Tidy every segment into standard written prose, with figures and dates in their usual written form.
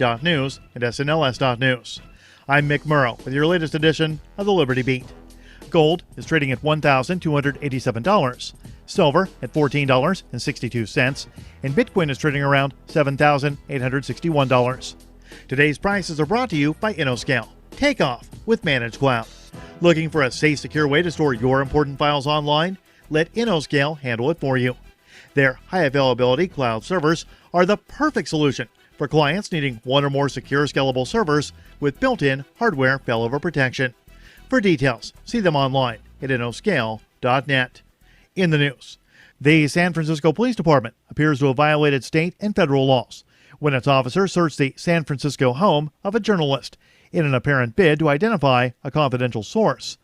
LibertyBeat.news and SNLS.news. I'm Mick Murrow with your latest edition of the Liberty Beat. Gold is trading at $1,287, silver at $14.62, and Bitcoin is trading around $7,861. Today's prices are brought to you by InnoScale. Take off with Managed Cloud. Looking for a safe, secure way to store your important files online? Let InnoScale handle it for you. Their high availability cloud servers are the perfect solution for clients needing one or more secure, scalable servers with built-in hardware failover protection. For details, see them online at innoscale.net. In the news, the San Francisco Police Department appears to have violated state and federal laws when its officers searched the San Francisco home of a journalist in an apparent bid to identify a confidential source.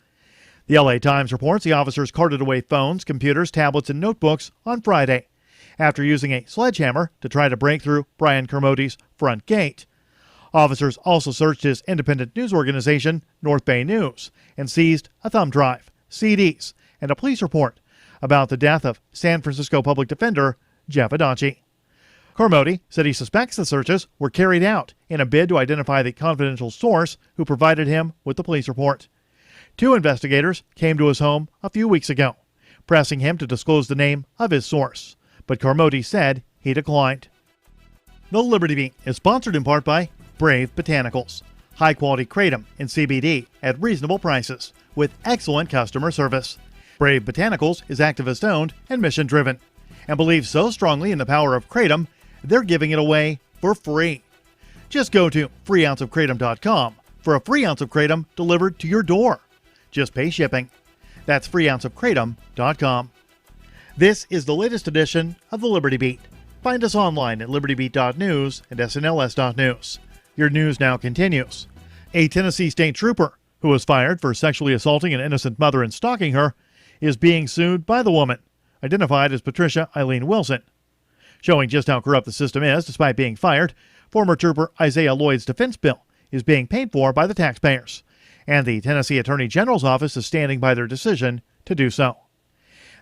The LA Times reports the officers carted away phones, computers, tablets, and notebooks on Friday after using a sledgehammer to try to break through Brian Kermode's front gate. Officers also searched his independent news organization, North Bay News, and seized a thumb drive, CDs, and a police report about the death of San Francisco public defender Jeff Adachi. Kermode said he suspects the searches were carried out in a bid to identify the confidential source who provided him with the police report. 2 investigators came to his home a few weeks ago, pressing him to disclose the name of his source, but Kermode said he declined. The Liberty Beat is sponsored in part by Brave Botanicals, high-quality kratom and CBD at reasonable prices with excellent customer service. Brave Botanicals is activist-owned and mission-driven, and believes so strongly in the power of kratom, they're giving it away for free. Just go to freeounceofkratom.com for a free ounce of kratom delivered to your door. Just pay shipping. That's freeounceofkratom.com. This is the latest edition of the Liberty Beat. Find us online at libertybeat.news and snls.news. Your news now continues. A Tennessee state trooper who was fired for sexually assaulting an innocent mother and stalking her is being sued by the woman, identified as Patricia Eileen Wilson. Showing just how corrupt the system is despite being fired, former trooper Isaiah Lloyd's defense bill is being paid for by the taxpayers, and the Tennessee Attorney General's office is standing by their decision to do so.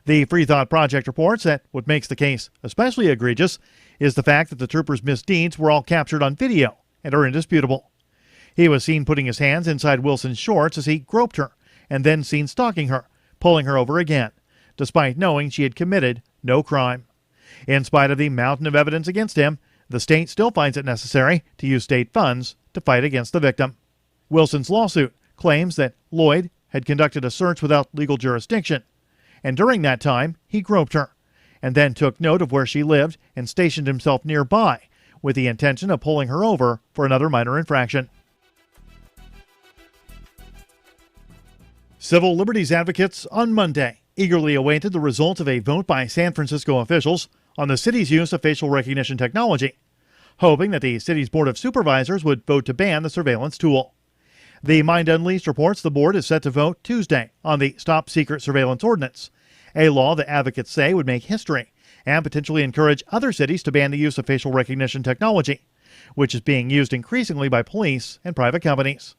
The Free Thought Project reports that what makes the case especially egregious is the fact that the trooper's misdeeds were all captured on video and are indisputable. He was seen putting his hands inside Wilson's shorts as he groped her, and then seen stalking her, pulling her over again, despite knowing she had committed no crime. In spite of the mountain of evidence against him, the state still finds it necessary to use state funds to fight against the victim. Wilson's lawsuit claims that Lloyd had conducted a search without legal jurisdiction, and during that time he groped her, and then took note of where she lived and stationed himself nearby with the intention of pulling her over for another minor infraction. Civil liberties advocates on Monday eagerly awaited the results of a vote by San Francisco officials on the city's use of facial recognition technology, hoping that the city's Board of Supervisors would vote to ban the surveillance tool. The Mind Unleashed reports the board is set to vote Tuesday on the Stop Secret Surveillance Ordinance, a law that advocates say would make history and potentially encourage other cities to ban the use of facial recognition technology, which is being used increasingly by police and private companies.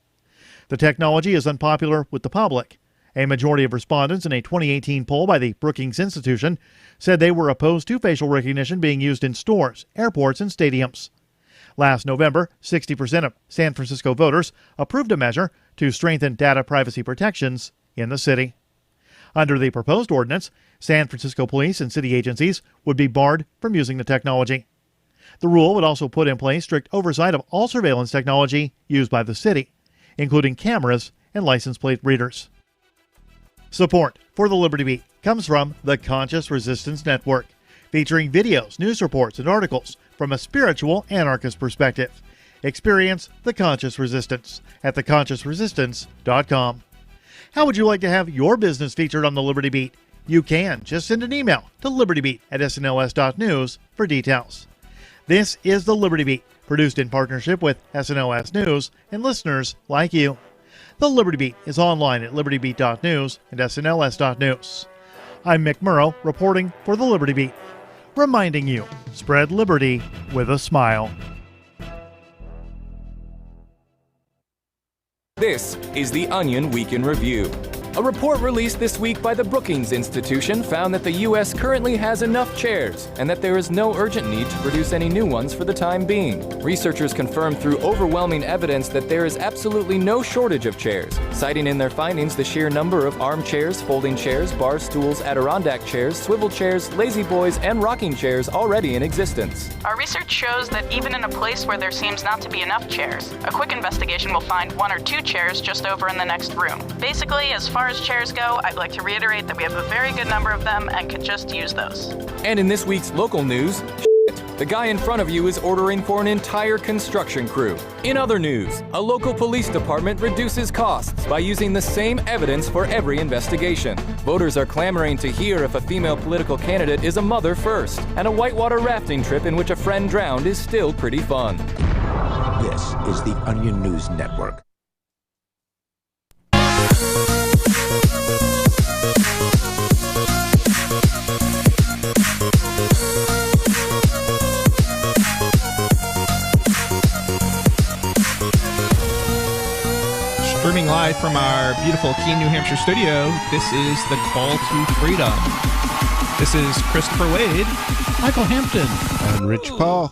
The technology is unpopular with the public. A majority of respondents in a 2018 poll by the Brookings Institution said they were opposed to facial recognition being used in stores, airports, and stadiums. Last November, 60% of San Francisco voters approved a measure to strengthen data privacy protections in the city. Under the proposed ordinance, San Francisco police and city agencies would be barred from using the technology. The rule would also put in place strict oversight of all surveillance technology used by the city, including cameras and license plate readers. Support for the Liberty Beat comes from the Conscious Resistance Network, featuring videos, news reports, and articles from a spiritual anarchist perspective. Experience the Conscious Resistance at theconsciousresistance.com. How would you like to have your business featured on the Liberty Beat? You can. Just send an email to libertybeat@snls.news for details. This is the Liberty Beat, produced in partnership with SNLS News and listeners like you. The Liberty Beat is online at libertybeat.news and snls.news. I'm Mick Murrow, reporting for the Liberty Beat, reminding you, spread liberty with a smile. This is the Onion Week in Review. A report released this week by the Brookings Institution found that the U.S. currently has enough chairs and that there is no urgent need to produce any new ones for the time being. Researchers confirmed through overwhelming evidence that there is absolutely no shortage of chairs, citing in their findings the sheer number of armchairs, folding chairs, bar stools, Adirondack chairs, swivel chairs, lazy boys, and rocking chairs already in existence. Our research shows that even in a place where there seems not to be enough chairs, a quick investigation will find 1 or 2 chairs just over in the next room. Basically, as far as chairs go, I'd like to reiterate that we have a very good number of them and could just use those. And in this week's local news, the guy in front of you is ordering for an entire construction crew. In other news, a local police department reduces costs by using the same evidence for every investigation. Voters are clamoring to hear if a female political candidate is a mother first, and a whitewater rafting trip in which a friend drowned is still pretty fun. This is the Onion News Network. Streaming live from our beautiful Keene, New Hampshire studio, this is the Call to Freedom. This is Christopher Waid, Michael Hampton, and Rich Paul.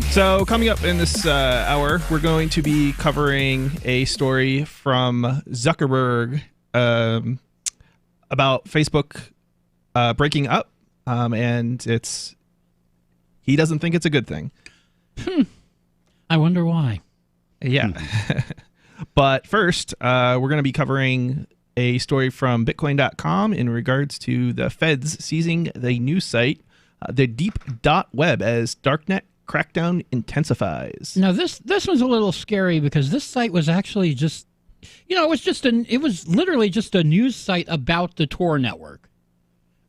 So coming up in this hour, we're going to be covering a story from Zuckerberg about Facebook breaking up, and he doesn't think it's a good thing. I wonder why. Yeah. But first, we're going to be covering a story from Bitcoin.com in regards to the feds seizing the news site, the Deep.Web, as darknet crackdown intensifies. Now, this one's a little scary because this site was actually just, it was literally just a news site about the Tor network,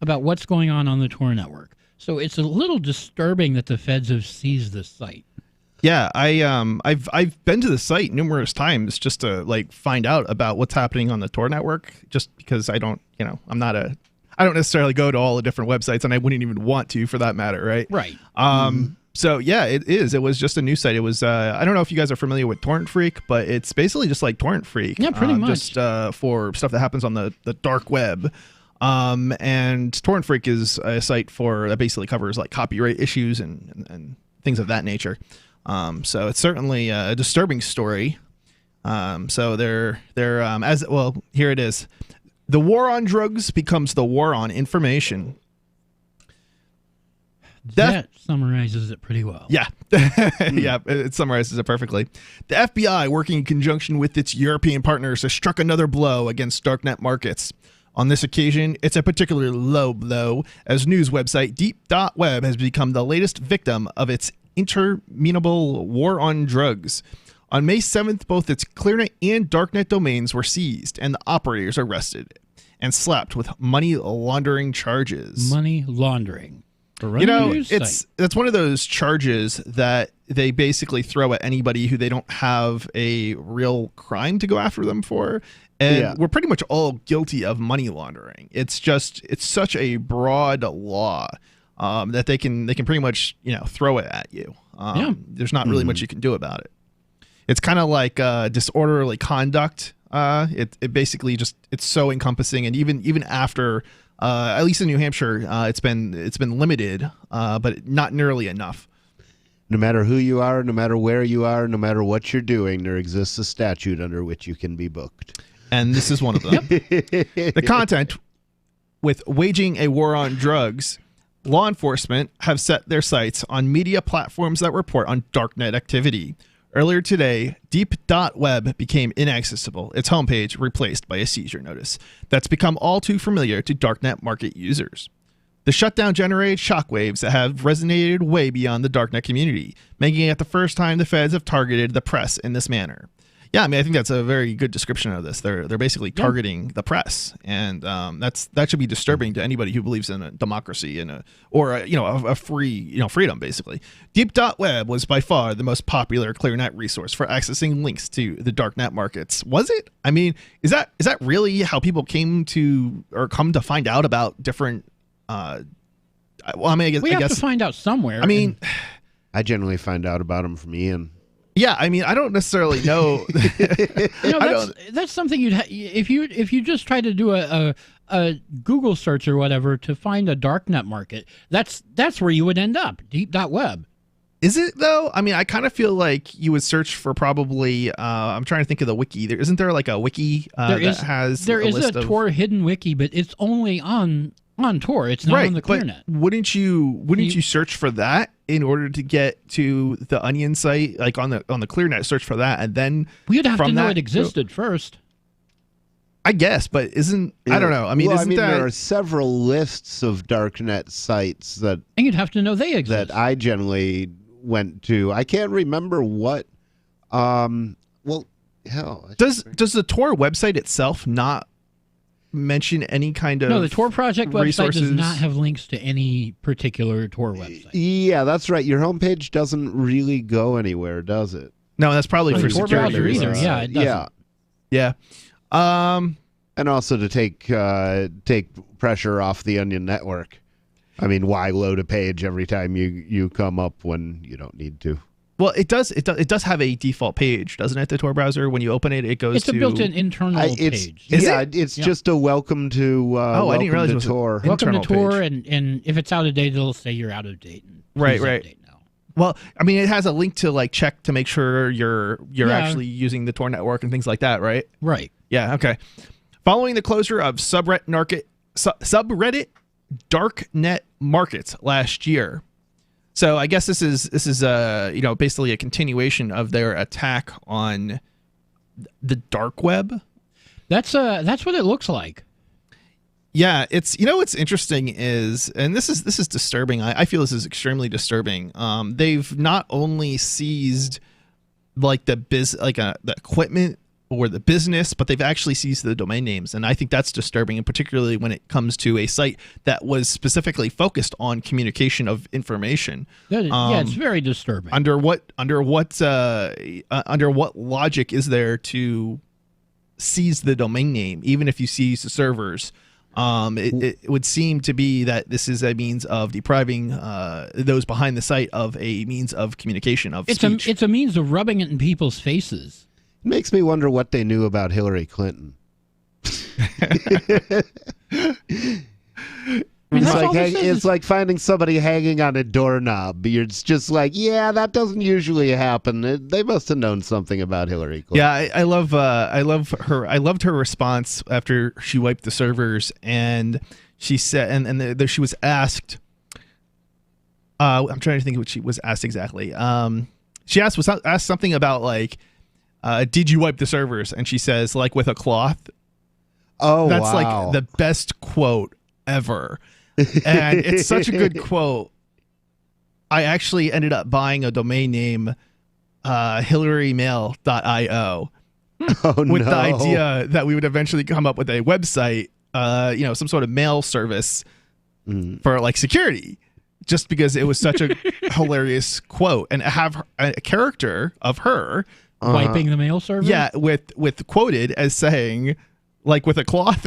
about what's going on the Tor network. So it's a little disturbing that the feds have seized this site. Yeah, I've been to the site numerous times just to find out about what's happening on the Tor network, just because I don't necessarily go to all the different websites, and I wouldn't even want to for that matter, right? Right. So yeah, it is. It was just a news site. It was I don't know if you guys are familiar with Torrent Freak, but it's basically just like Torrent Freak. Yeah, pretty much. Just for stuff that happens on the dark web. And Torrent Freak is a site that basically covers copyright issues and things of that nature. So it's certainly a disturbing story. So they're as well. Here it is. The war on drugs becomes the war on information. That summarizes it pretty well. Yeah. Yeah, it summarizes it perfectly. The FBI, working in conjunction with its European partners, has struck another blow against darknet markets. On this occasion, it's a particularly low blow, as news website Deep.Web has become the latest victim of its interminable war on drugs. On May 7th, both its ClearNet and Darknet domains were seized, and the operators arrested and slapped with money laundering charges. Money laundering. That's one of those charges that they basically throw at anybody who they don't have a real crime to go after them for. And we're pretty much all guilty of money laundering. It's such a broad law that they can pretty much throw it at you. There's not really much you can do about it. It's kind of like disorderly conduct. It basically it's so encompassing, and even after at least in New Hampshire, it's been limited, but not nearly enough. No matter who you are, no matter where you are, no matter what you're doing, there exists a statute under which you can be booked. And this is one of them. The content with waging a war on drugs, law enforcement have set their sights on media platforms that report on darknet activity. Earlier today, Deep.Web became inaccessible, its homepage replaced by a seizure notice that's become all too familiar to darknet market users. The shutdown generated shockwaves that have resonated way beyond the darknet community, making it the first time the feds have targeted the press in this manner. Yeah, I think that's a very good description of this. They're basically targeting the press, and that should be disturbing to anybody who believes in a democracy and a free freedom. Basically, Deep.Web was by far the most popular ClearNet resource for accessing links to the darknet markets. Was it? Is that really how people come to find out about different? I guess we have to find out somewhere. I generally find out about them from Ian. Yeah, I mean, I don't necessarily know. That's something you'd if you just try to do a Google search or whatever to find a darknet market. That's where you would end up. Deep.web. Is it though? I mean, I kind of feel like you would search for probably. I'm trying to think of the wiki. Isn't there like a wiki that has there a is list a of... Tor hidden wiki, but it's only on Tor. It's not on the ClearNet. But wouldn't you search for that in order to get to the Onion site, like on the ClearNet? Search for that, and then we'd have to know it existed first. I guess, but I don't know. I mean, there are several lists of darknet sites that, and you'd have to know they exist. That I generally went to. I can't remember what. Well, hell. Does the Tor website itself not mention any kind of... No, the Tor project resources? website does not have links to any particular Tor website. Yeah, that's right. Your homepage doesn't really go anywhere, does it? No, that's probably for Tor security browser reasons. either. Yeah, it doesn't. Yeah. And also to take pressure off the Onion network. I mean, why load a page every time you come up when you don't need to? Well, it does have a default page, doesn't it? The Tor browser, when you open it, it goes to... It's a built-in internal page. It's just a welcome to I didn't realize it was Tor. Welcome to Tor, page. and if it's out of date, it'll say you're out of date. Right. Update now. Well, I mean, it has a link to like check to make sure you're actually using the Tor network and things like that, right? Right. Yeah. Okay. Following the closure of subreddit darknet markets last year. So I guess this is basically a continuation of their attack on the dark web. That's what it looks like. Yeah, it's what's interesting is, and this is disturbing. I feel this is extremely disturbing. They've not only seized like the equipment or the business, but they've actually seized the domain names, and I think that's disturbing, and particularly when it comes to a site that was specifically focused on communication of information. It's very disturbing. Under what logic is there to seize the domain name, even if you seize the servers? It would seem to be that this is a means of depriving those behind the site of a means of communication of speech. It's a means of rubbing it in people's faces. It makes me wonder what they knew about Hillary Clinton. It's like finding somebody hanging on a doorknob. It's just like, yeah, that doesn't usually happen. They must have known something about Hillary Clinton. Yeah, I love her. I loved her response after she wiped the servers, and she said, and she was asked. I'm trying to think of what she was asked exactly. She was asked something about like, did you wipe the servers? And she says, like, with a cloth. Oh, that's wow. like the best quote ever. And it's such a good quote. I actually ended up buying a domain name, hillarymail.io, with the idea that we would eventually come up with a website, some sort of mail service for like security, just because it was such a hilarious quote, and have a character of her wiping the mail server. Yeah, with quoted as saying, like, with a cloth.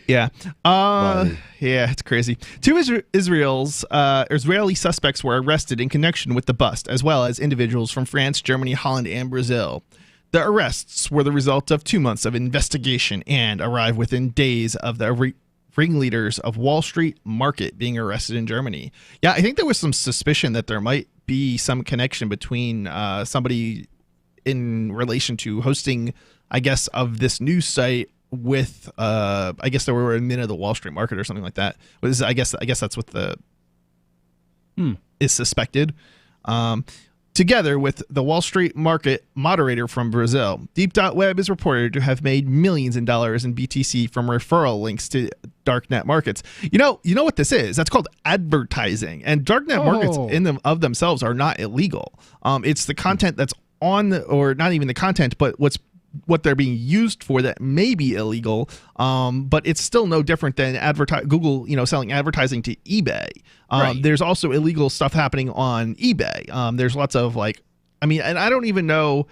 Yeah. Yeah, it's crazy. Two Israeli suspects were arrested in connection with the bust, as well as individuals from France, Germany, Holland, and Brazil. The arrests were the result of 2 months of investigation and arrived within days of the ringleaders of Wall Street market being arrested in Germany. Yeah, I think there was some suspicion that there might be some connection between somebody in relation to hosting, I guess, of this news site with I guess they were in the Wall Street market or something like that. I guess that's what the is suspected. Together with the Wall Street market moderator from Brazil, Deep.web is reported to have made millions in dollars in BTC from referral links to darknet markets. You know what this is? That's called advertising. And darknet markets of themselves are not illegal. It's the content that's on or not even the content, but what they're being used for that may be illegal, but it's still no different than Google, selling advertising to eBay. Right. There's also illegal stuff happening on eBay. There's lots of and I don't even know,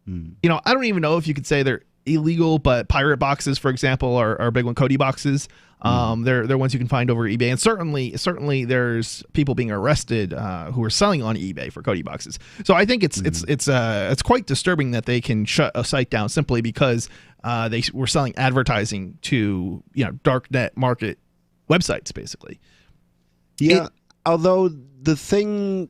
I don't even know if you could say they're illegal, but pirate boxes, for example, are a big one. Cody boxes, They're ones you can find over eBay, and certainly there's people being arrested who are selling on eBay for Cody boxes. So I think it's quite disturbing that they can shut a site down simply because they were selling advertising to darknet market websites, basically. Yeah. Although the thing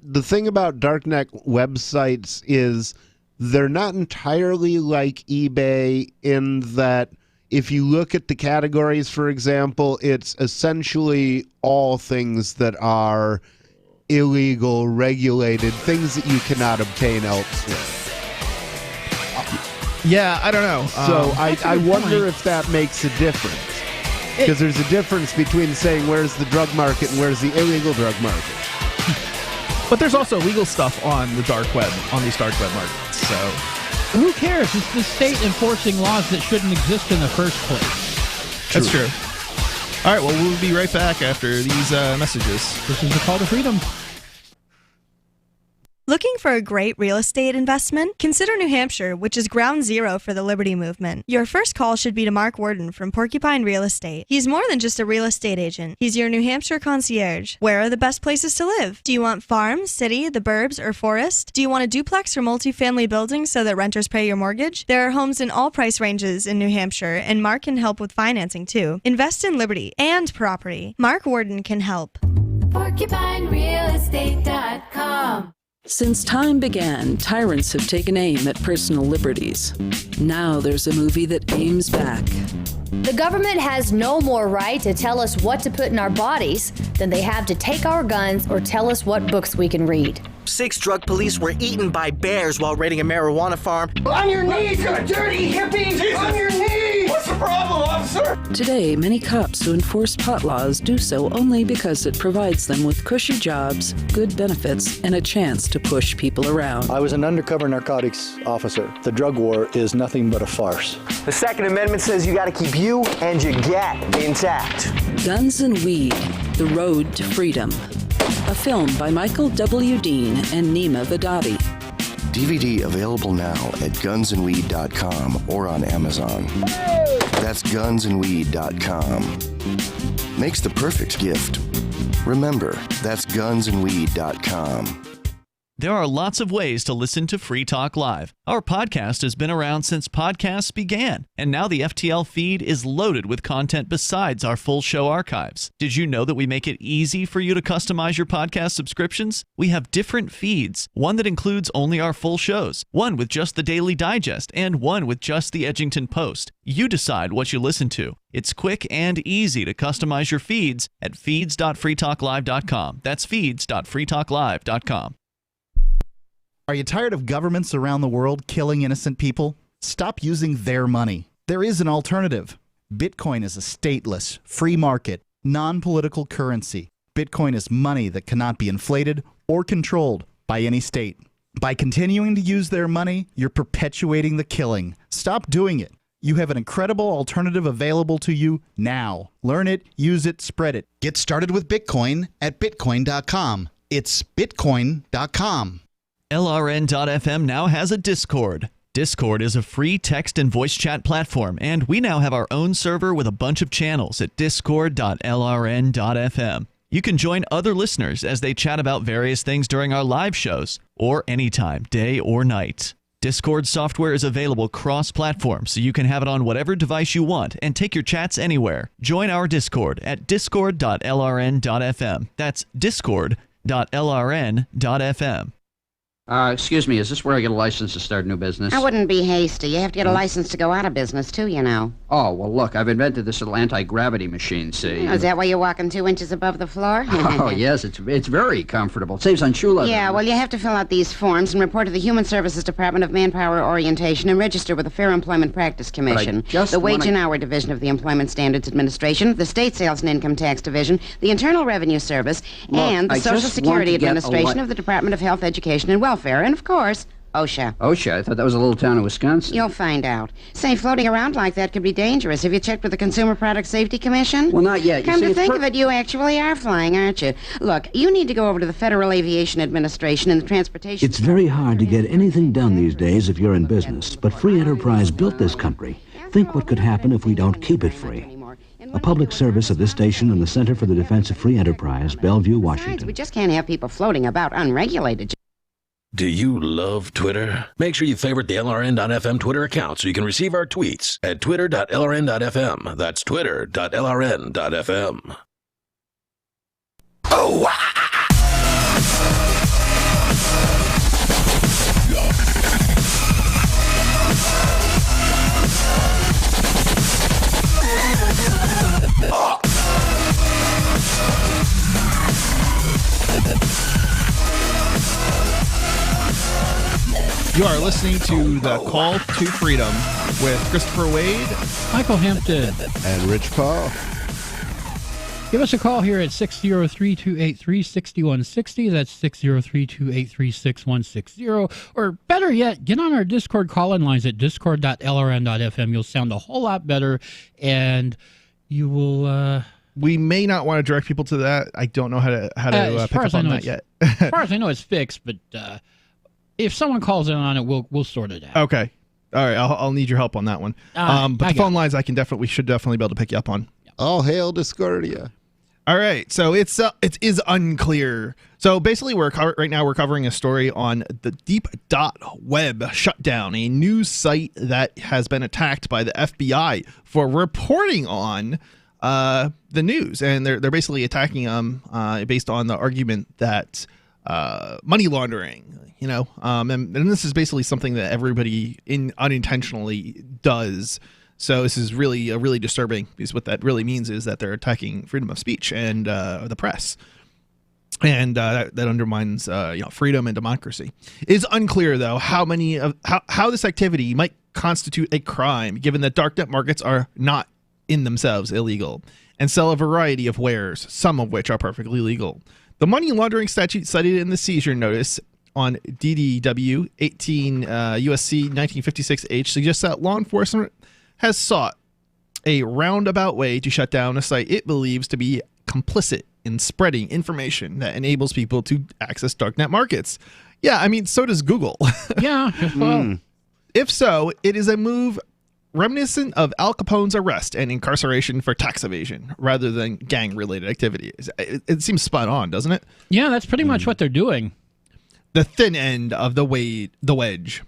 about darknet websites is they're not entirely like eBay in that if you look at the categories, for example, it's essentially all things that are illegal, regulated, things that you cannot obtain elsewhere. Yeah, I don't know. So I wonder if that makes a difference. Because there's a difference between saying where's the drug market and where's the illegal drug market. But there's also legal stuff on the dark web, on these dark web markets. So who cares? It's the state enforcing laws that shouldn't exist in the first place. That's true. All right, well, we'll be right back after these messages. This is the call to freedom. Looking for a great real estate investment? Consider New Hampshire, which is ground zero for the Liberty Movement. Your first call should be to Mark Worden from Porcupine Real Estate. He's more than just a real estate agent. He's your New Hampshire concierge. Where are the best places to live? Do you want farm, city, the burbs, or forest? Do you want a duplex or multifamily building so that renters pay your mortgage? There are homes in all price ranges in New Hampshire, and Mark can help with financing too. Invest in liberty and property. Mark Worden can help. PorcupineRealEstate.com. Since time began, tyrants have taken aim at personal liberties. Now there's a movie that aims back. The government has no more right to tell us what to put in our bodies than they have to take our guns or tell us what books we can read. 6 drug police were eaten by bears while raiding a marijuana farm. On your knees, you dirty hippies! Jesus. On your knees! What's the problem, officer? Today, many cops who enforce pot laws do so only because it provides them with cushy jobs, good benefits, and a chance to push people around. I was an undercover narcotics officer. The drug war is nothing but a farce. The Second Amendment says you gotta keep you and your gat intact. Guns and Weed, The Road to Freedom. A film by Michael W. Dean and Nima Vadadi. DVD available now at gunsandweed.com or on Amazon. That's gunsandweed.com. Makes the perfect gift. Remember, that's gunsandweed.com. There are lots of ways to listen to Free Talk Live. Our podcast has been around since podcasts began, and now the FTL feed is loaded with content besides our full show archives. Did you know that we make it easy for you to customize your podcast subscriptions? We have different feeds, one that includes only our full shows, one with just the Daily Digest, and one with just the Edgington Post. You decide what you listen to. It's quick and easy to customize your feeds at feeds.freetalklive.com. That's feeds.freetalklive.com. Are you tired of governments around the world killing innocent people? Stop using their money. There is an alternative. Bitcoin is a stateless, free market, non-political currency. Bitcoin is money that cannot be inflated or controlled by any state. By continuing to use their money, you're perpetuating the killing. Stop doing it. You have an incredible alternative available to you now. Learn it, use it, spread it. Get started with Bitcoin at bitcoin.com. It's bitcoin.com. LRN.FM now has a Discord. Discord is a free text and voice chat platform, and we now have our own server with a bunch of channels at discord.lrn.fm. You can join other listeners as they chat about various things during our live shows, or anytime, day or night. Discord software is available cross-platform, so you can have it on whatever device you want and take your chats anywhere. Join our Discord at discord.lrn.fm. That's discord.lrn.fm. Excuse me, is this where I get a license to start a new business? I wouldn't be hasty. You have to get a license to go out of business, too, you know. Oh, well, look, I've invented this little anti-gravity machine, see? Oh, is that why you're walking 2 inches above the floor? Oh, yes, it's very comfortable. It saves on shoe leather. Yeah, well, you have to fill out these forms and report to the Human Services Department of Manpower Orientation and register with the Fair Employment Practice Commission, the Wage and Hour Division of the Employment Standards Administration, the State Sales and Income Tax Division, the Internal Revenue Service, and the Social Security Administration of the Department of Health, Education, and Welfare, and, of course, OSHA. OSHA? I thought that was a little town in Wisconsin. You'll find out. Say, floating around like that could be dangerous. Have you checked with the Consumer Product Safety Commission? Well, not yet. Come to think of it, you actually are flying, aren't you? Look, you need to go over to the Federal Aviation Administration and the Transportation... It's very hard to get anything done these days if you're in business, but free enterprise built this country. Think what could happen if we don't keep it free. a public service of this station and the Center for the Defense of Free Enterprise, Bellevue, Washington. We just can't have people floating about unregulated. Do you love Twitter? Make sure you favorite the LRN.FM Twitter account so you can receive our tweets at twitter.lrn.fm. That's twitter.lrn.fm. Oh, You are listening to The Call to Freedom with Christopher Waid, Michael Hampton, and Rich Paul. Give us a call here at 603-283-6160. That's 603-283-6160. Or better yet, get on our Discord call-in lines at discord.lrn.fm. You'll sound a whole lot better, and you will... We may not want to direct people to that. I don't know how to pick up on that yet. As far as I know, it's fixed, but... if someone calls in on it, we'll sort it out. Okay. All right. I'll need your help on that one. But the phone lines we should definitely be able to pick you up on. All hail Discordia. All right. So it is unclear. So basically right now we're covering a story on the Deep.Web shutdown, a news site that has been attacked by the FBI for reporting on the news. And they're basically attacking them based on the argument that money laundering, and this is basically something that everybody unintentionally does. So this is really disturbing, because what that really means is that they're attacking freedom of speech and the press, and that undermines freedom and democracy. It is unclear though how this activity might constitute a crime, given that darknet markets are not in themselves illegal and sell a variety of wares, some of which are perfectly legal. The money laundering statute cited in the seizure notice on DDW 18 USC 1956H suggests that law enforcement has sought a roundabout way to shut down a site it believes to be complicit in spreading information that enables people to access darknet markets. Yeah, I mean, so does Google. Yeah, well. If so, it is a move reminiscent of Al Capone's arrest and incarceration for tax evasion rather than gang-related activities. It seems spot on, doesn't it? Yeah, that's pretty much what they're doing. The thin end of the wedge.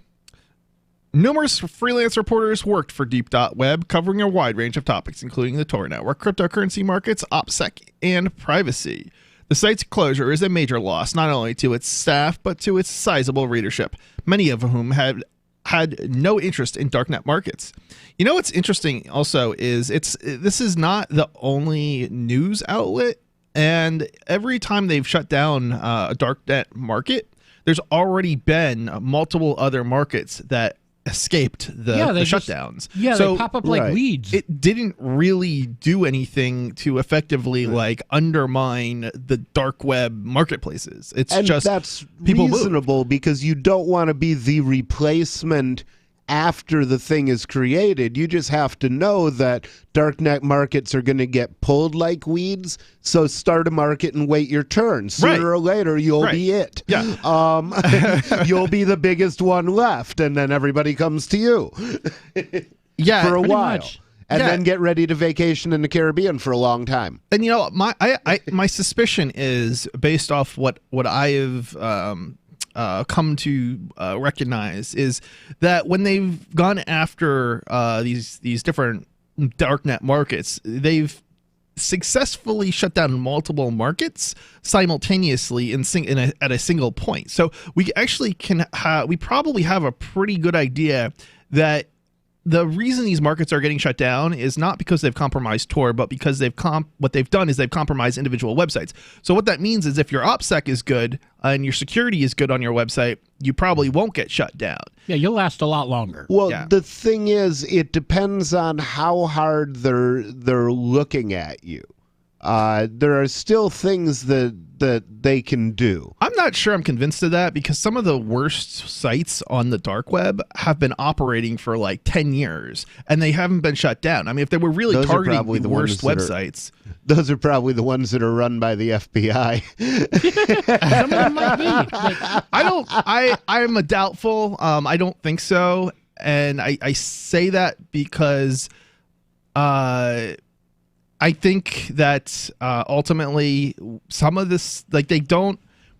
Numerous freelance reporters worked for Deep.Web, covering a wide range of topics, including the Tor network, cryptocurrency markets, OPSEC, and privacy. The site's closure is a major loss, not only to its staff, but to its sizable readership, many of whom had no interest in darknet markets. You know what's interesting also is this is not the only news outlet, and every time they've shut down a darknet market, there's already been multiple other markets that escaped the shutdowns. They pop up like weeds. It didn't really do anything to effectively undermine the dark web marketplaces. That's reasonable because you don't want to be the replacement after the thing is created. You just have to know that darknet markets are going to get pulled like weeds, so start a market and wait your turn. Sooner or later, you'll be it. Yeah. You'll be the biggest one left, and then everybody comes to you. Yeah, for a while. Much. And then get ready to vacation in the Caribbean for a long time. And my suspicion is based off what I have come to recognize is that when they've gone after these different darknet markets, they've successfully shut down multiple markets simultaneously at a single point. So we actually we probably have a pretty good idea that the reason these markets are getting shut down is not because they've compromised Tor, but because what they've done is they've compromised individual websites. So what that means is if your OPSEC is good and your security is good on your website, you probably won't get shut down. Yeah, you'll last a lot longer. Well, the thing is, it depends on how hard they're looking at you. There are still things that they can do. I'm not sure I'm convinced of that, because some of the worst sites on the dark web have been operating for like 10 years and they haven't been shut down. I mean, if they were really targeting the worst websites, those are probably the ones that are run by the FBI. Some of them might be. I'm a doubtful. I don't think so. And I say that because I I think that ultimately some of this, like they don't.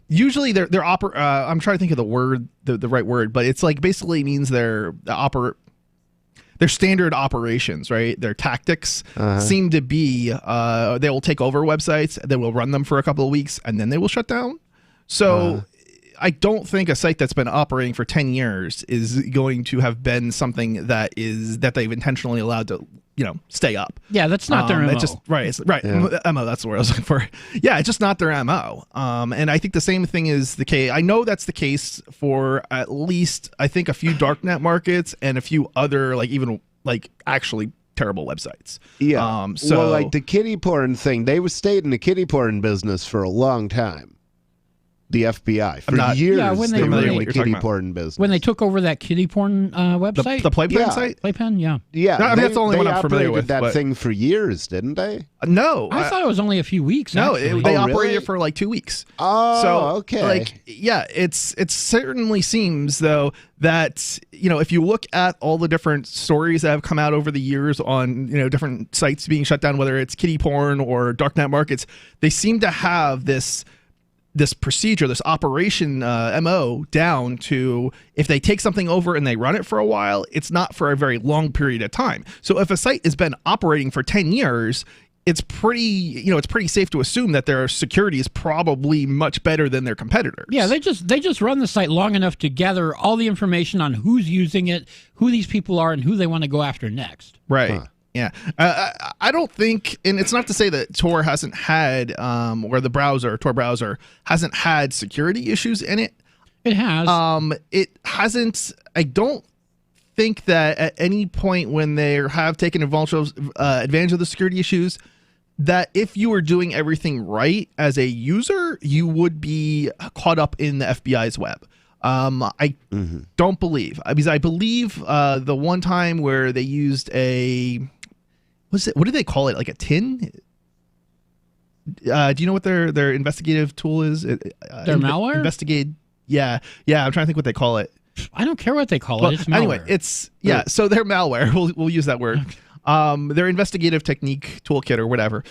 Usually they're I'm trying to think of the word, the right word, but it's like basically means their standard operations, right? Their tactics seem to be they will take over websites, they will run them for a couple of weeks, and then they will shut down. So I don't think a site that's been operating for 10 years is going to have been something that they've intentionally allowed to, stay up. Yeah, that's not their MO. It's just, right. It's, right. Yeah. MO, that's the word I was looking for. Yeah, it's just not their MO. And I think the same thing is the case. I know that's the case for at least, I think, a few darknet markets and a few other, actually terrible websites. Yeah. Well, like the kitty porn thing, they stayed in the kitty porn business for a long time. The FBI for years. Yeah, when they were in the kitty porn business. When they took over that kitty porn website, the Playpen site, Playpen, yeah. No, I mean, that's the only one I'm familiar with. That thing for years, didn't they? No, I thought it was only a few weeks. No, they operated really? For like 2 weeks. Oh, so, okay. It certainly seems though that if you look at all the different stories that have come out over the years on different sites being shut down, whether it's kitty porn or darknet markets, they seem to have this procedure, this operation MO down to if they take something over and they run it for a while, it's not for a very long period of time. So if a site has been operating for 10 years, it's pretty safe to assume that their security is probably much better than their competitors. Yeah, they just run the site long enough to gather all the information on who's using it, who these people are, and who they want to go after next. Right. Huh. Yeah, I don't think, and it's not to say that Tor hasn't had, or the browser, Tor browser, hasn't had security issues in it. It has. It hasn't, I don't think that at any point when they have taken advantage of the security issues, that if you were doing everything right as a user, you would be caught up in the FBI's web. I don't believe, because I believe the one time where they used what do they call it? Like a tin? Do you know what their investigative tool is? Their malware? Investigate. Yeah. I'm trying to think what they call it. I don't care what they call it. It's malware. Anyway, it's so their malware. We'll use that word. Their investigative technique toolkit or whatever.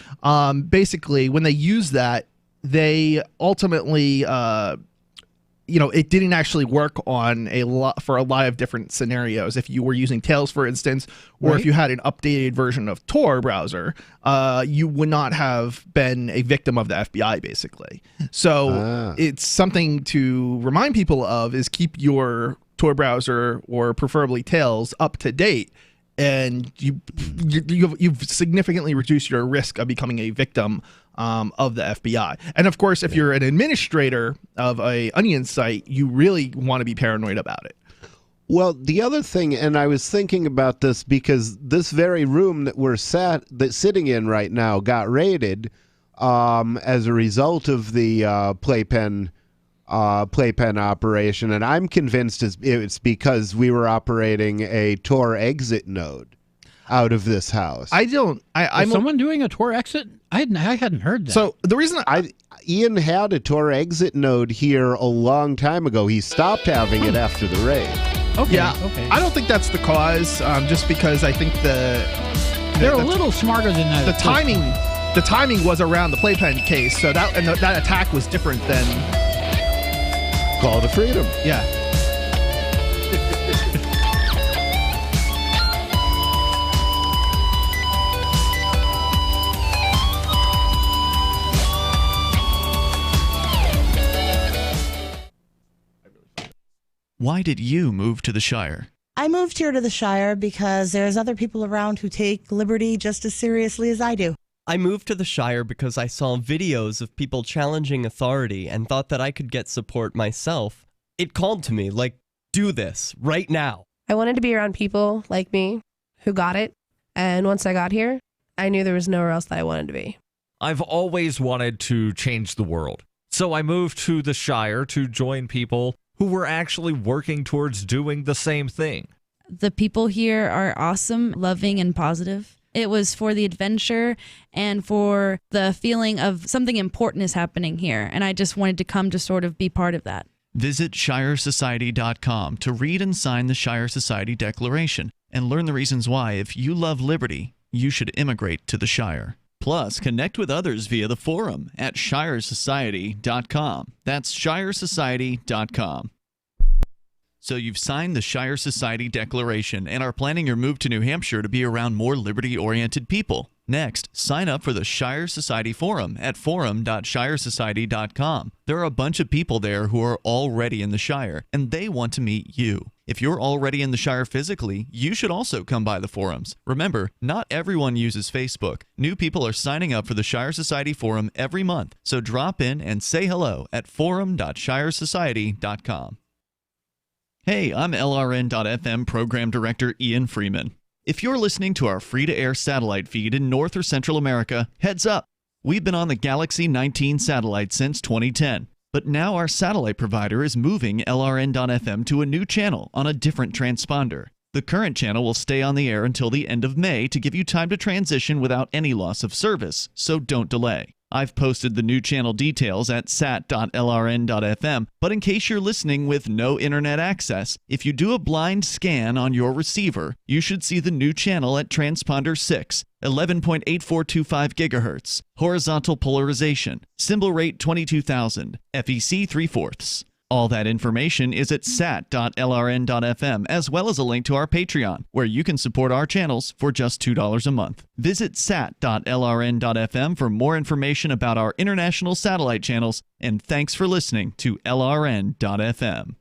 Basically, when they use that, they ultimately it didn't actually work on for a lot of different scenarios. If you were using Tails, for instance, or if you had an updated version of Tor browser, you would not have been a victim of the FBI, basically. So it's something to remind people of, is keep your Tor browser or preferably Tails up to date, and you've significantly reduced your risk of becoming a victim of the FBI. And of course, if you're an administrator of a Onion site, you really want to be paranoid about it. Well, the other thing, and I was thinking about this because this very room that we're sitting in right now got raided as a result of the Playpen operation, and I'm convinced it's because we were operating a Tor exit node out of this house. I'm someone doing a Tor exit? I hadn't heard that. So the reason Ian had a Tor exit node here a long time ago. He stopped having it after the raid. Okay. Yeah. Okay. I don't think that's the cause. Just because I think they're a little smarter than that. The timing was around the Playpen case, so that attack was different than Call to Freedom. Yeah. Why did you move to the Shire? I moved here to the Shire because there's other people around who take liberty just as seriously as I do. I moved to the Shire because I saw videos of people challenging authority and thought that I could get support myself. It called to me, like, do this, right now. I wanted to be around people like me who got it, and once I got here, I knew there was nowhere else that I wanted to be. I've always wanted to change the world, so I moved to the Shire to join people who were actually working towards doing the same thing. The people here are awesome, loving, and positive. It was for the adventure and for the feeling of something important is happening here, and I just wanted to come to sort of be part of that. Visit ShireSociety.com to read and sign the Shire Society Declaration and learn the reasons why, if you love liberty, you should immigrate to the Shire. Plus, connect with others via the forum at shiresociety.com. That's shiresociety.com. So you've signed the Shire Society Declaration and are planning your move to New Hampshire to be around more liberty-oriented people. Next, sign up for the Shire Society Forum at forum.shiresociety.com. There are a bunch of people there who are already in the Shire, and they want to meet you. If you're already in the Shire physically, you should also come by the forums. Remember, not everyone uses Facebook. New people are signing up for the Shire Society Forum every month, so drop in and say hello at forum.shiresociety.com. Hey, I'm LRN.FM Program Director Ian Freeman. If you're listening to our free-to-air satellite feed in North or Central America, heads up! We've been on the Galaxy 19 satellite since 2010, but now our satellite provider is moving LRN.FM to a new channel on a different transponder. The current channel will stay on the air until the end of May to give you time to transition without any loss of service, so don't delay. I've posted the new channel details at sat.lrn.fm, but in case you're listening with no internet access, if you do a blind scan on your receiver, you should see the new channel at transponder 6, 11.8425 GHz, horizontal polarization, symbol rate 22,000, FEC 3/4. All that information is at sat.lrn.fm, as well as a link to our Patreon, where you can support our channels for just $2 a month. Visit sat.lrn.fm for more information about our international satellite channels, and thanks for listening to LRN.FM.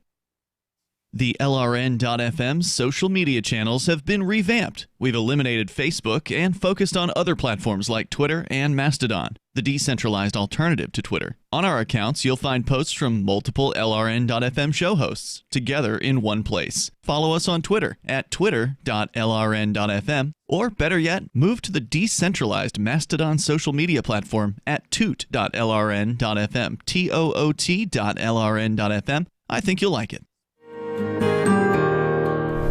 The LRN.FM social media channels have been revamped. We've eliminated Facebook and focused on other platforms like Twitter and Mastodon, the decentralized alternative to Twitter. On our accounts, you'll find posts from multiple LRN.FM show hosts together in one place. Follow us on Twitter at twitter.lrn.fm, or better yet, move to the decentralized Mastodon social media platform at toot.lrn.fm, toot.lrn.fm. I think you'll like it.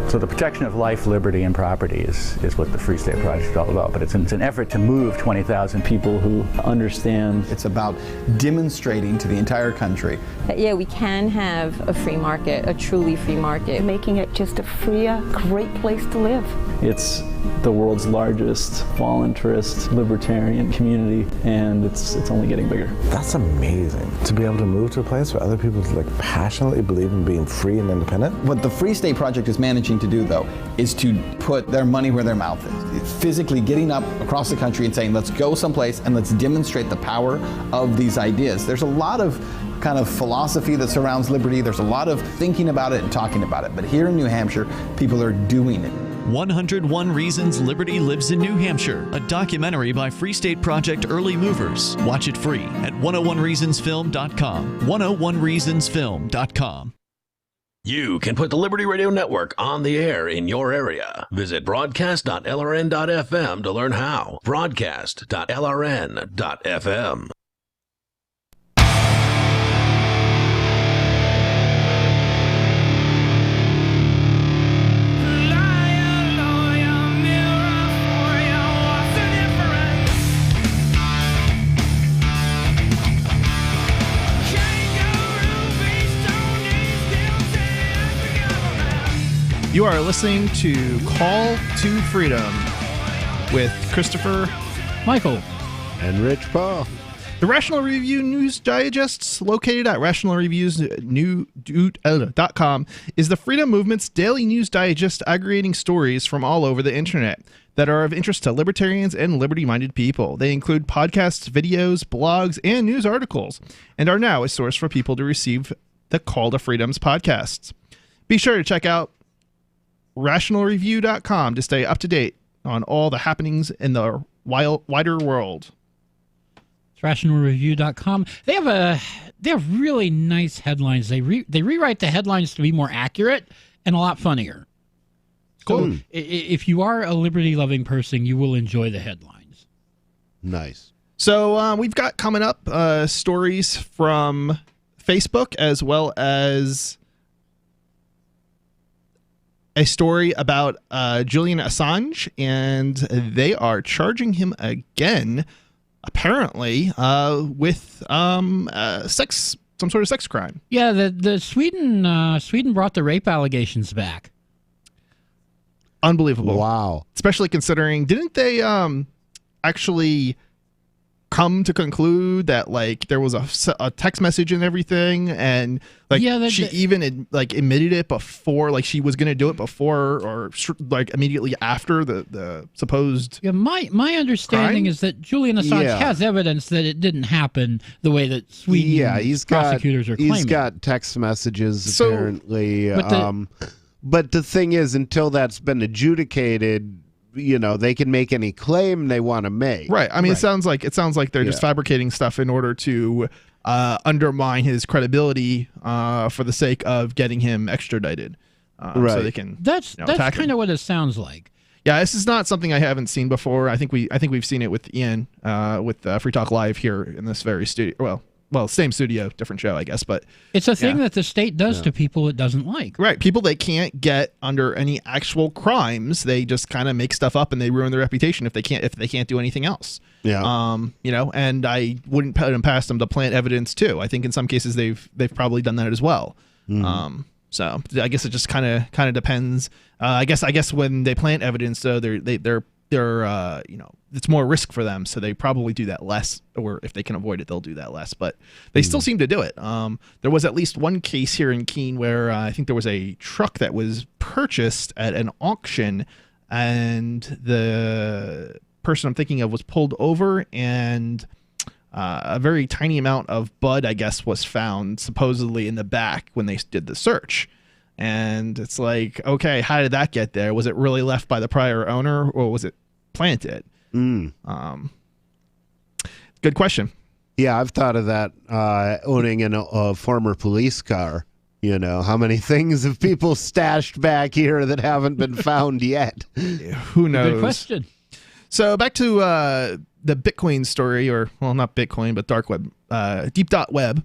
So the protection of life, liberty, and property is what the Free State Project is all about. But it's an effort to move 20,000 people who understand. It's about demonstrating to the entire country that, yeah, we can have a free market, a truly free market. Making it just a freer, great place to live. It's the world's largest voluntarist libertarian community, and it's only getting bigger. That's amazing, to be able to move to a place where other people passionately believe in being free and independent. What the Free State Project is managing to do, though, is to put their money where their mouth is. It's physically getting up across the country and saying, let's go someplace and let's demonstrate the power of these ideas. There's a lot of kind of philosophy that surrounds liberty. There's a lot of thinking about it and talking about it. But here in New Hampshire, people are doing it. 101 Reasons Liberty Lives in New Hampshire, a documentary by Free State Project early movers. Watch it free at 101reasonsfilm.com. 101reasonsfilm.com. You can put the Liberty Radio Network on the air in your area. Visit broadcast.lrn.fm to learn how. Broadcast.lrn.fm. You are listening to Call to Freedom with Christopher, Michael, and Rich Paul. The Rational Review News Digests, located at rationalreviewsnews.com, is the freedom movement's daily news digest aggregating stories from all over the internet that are of interest to libertarians and liberty-minded people. They include podcasts, videos, blogs, and news articles, and are now a source for people to receive the Call to Freedom's podcasts. Be sure to check out rationalreview.com to stay up to date on all the happenings in the wider world. It's rationalreview.com. They have really nice headlines. They rewrite the headlines to be more accurate and a lot funnier. Cool. So if you are a liberty-loving person, you will enjoy the headlines. Nice. So we've got coming up stories from Facebook, as well as a story about Julian Assange, and they are charging him again, apparently, with some sort of sex crime. Yeah, the Sweden brought the rape allegations back. Unbelievable. Wow. Especially considering, didn't they actually come to conclude that like there was a text message and everything, and like she even like admitted it before, like she was going to do it before or like immediately after the supposed my understanding crime? is that Julian Assange has evidence that it didn't happen the way that Sweden prosecutors are claiming. He's got text messages apparently. But the thing is, until that's been adjudicated, they can make any claim they want to make. Right. I mean, it sounds like they're just fabricating stuff in order to undermine his credibility for the sake of getting him extradited. So they can. That's kind of what it sounds like. Yeah, this is not something I haven't seen before. I think we've seen it with Ian with Free Talk Live here in this very studio. Well, same studio, different show, I guess, but it's a thing that the state does to people it doesn't like. Right, people they can't get under any actual crimes, they just kind of make stuff up and they ruin their reputation if they can't do anything else. Yeah. And I wouldn't put them past them to plant evidence too. I think in some cases they've probably done that as well. So I guess it just kind of depends. I guess when they plant evidence, though, they're it's more risk for them, so they probably do that less, or if they can avoid it, they'll do that less. But they still seem to do it. There was at least one case here in Keene where I think there was a truck that was purchased at an auction, and the person I'm thinking of was pulled over, and a very tiny amount of bud, I guess, was found supposedly in the back when they did the search. And it's like, okay, how did that get there? Was it really left by the prior owner, or was it planted? Good question. Yeah, I've thought of that. Owning a former police car. How many things have people stashed back here that haven't been found yet? Who knows? Good question. So back to the Bitcoin story, or well, not Bitcoin, but dark web, deep.web.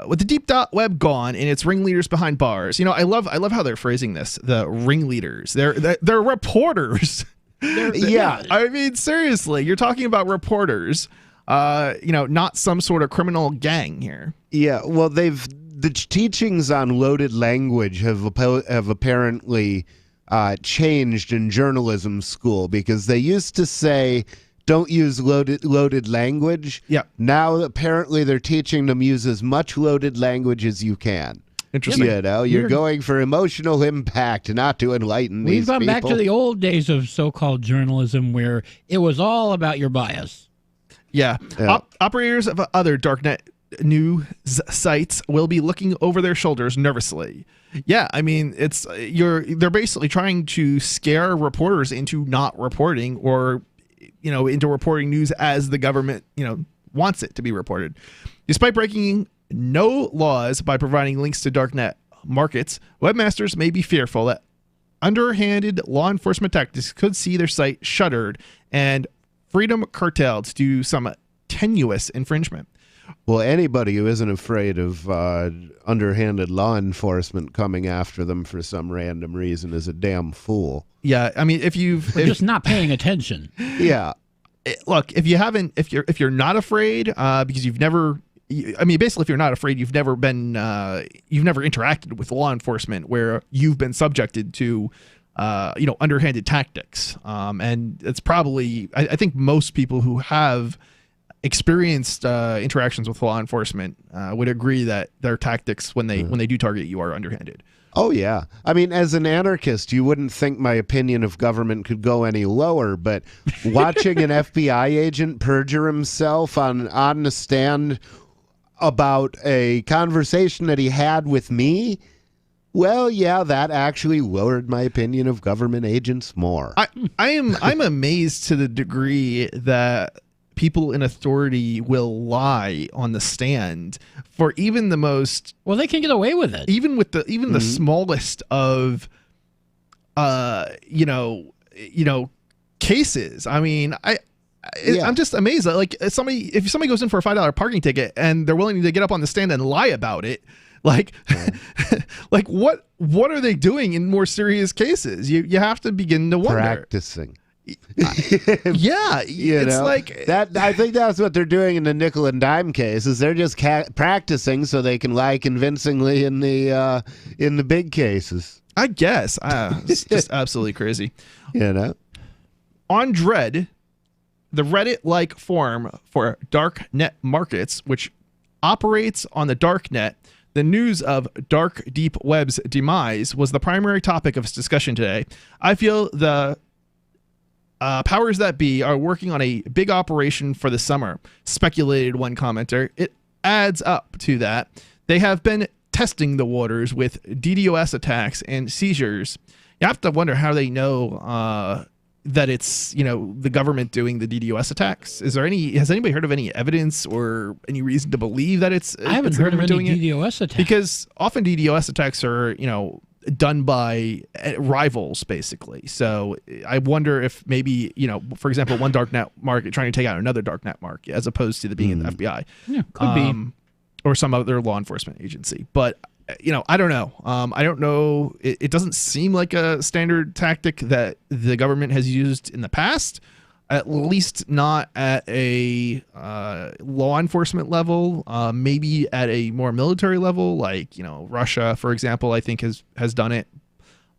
With the deep.web gone and its ringleaders behind bars, I love how they're phrasing this. The ringleaders, they're reporters. Yeah, I mean, seriously, you're talking about reporters, not some sort of criminal gang here. Yeah, well, the teachings on loaded language have apparently changed in journalism school, because they used to say don't use loaded language. Yeah. Now apparently they're teaching them use as much loaded language as you can. Interesting. You're going for emotional impact, not to enlighten these people. We've gone back to the old days of so-called journalism where it was all about your bias. Yeah. Operators of other darknet news sites will be looking over their shoulders nervously. Yeah, I mean, they're basically trying to scare reporters into not reporting, or into reporting news as the government wants it to be reported. Despite breaking no laws by providing links to darknet markets, webmasters may be fearful that underhanded law enforcement tactics could see their site shuttered and freedom curtailed to do some tenuous infringement. Well, anybody who isn't afraid of underhanded law enforcement coming after them for some random reason is a damn fool. Yeah, I mean, if just not paying attention. Yeah, look, if you're not afraid, because you've never. I mean, basically, if you're not afraid, you've never interacted with law enforcement where you've been subjected to, underhanded tactics. And it's probably, I think most people who have experienced interactions with law enforcement would agree that their tactics when they do target you are underhanded. Oh, yeah. I mean, as an anarchist, you wouldn't think my opinion of government could go any lower, but watching an FBI agent perjure himself on the stand about a conversation that he had with me, well, yeah, that actually lowered my opinion of government agents more. I'm amazed to the degree that people in authority will lie on the stand for even the most. Well, they can get away with it, even with the smallest of, cases. I mean, I'm just amazed that if somebody goes in for a $5 parking ticket and they're willing to get up on the stand and lie about it, like what are they doing in more serious cases? You have to begin to wonder. Practicing. Yeah, it's like that. I think that's what they're doing in the nickel and dime case. Is they're just practicing so they can lie convincingly in the big cases. I guess it's just absolutely crazy. On Dread, the Reddit-like forum for dark net markets, which operates on the dark net. The news of dark deep web's demise was the primary topic of discussion today. I feel the powers that be are working on a big operation for the summer, speculated one commenter. It adds up to that. They have been testing the waters with DDoS attacks and seizures. You have to wonder how they know that it's, the government doing the DDoS attacks. Has anybody heard of any evidence or any reason to believe that it's I haven't heard of any DDoS attacks. Because often DDoS attacks are, done by rivals, basically. So I wonder if maybe, for example, one darknet market trying to take out another darknet market as opposed to the being the FBI. Yeah, could be. Or some other law enforcement agency. But I don't know. I don't know. It doesn't seem like a standard tactic that the government has used in the past, at least not at a law enforcement level, maybe at a more military level, like, Russia, for example, I think has done it,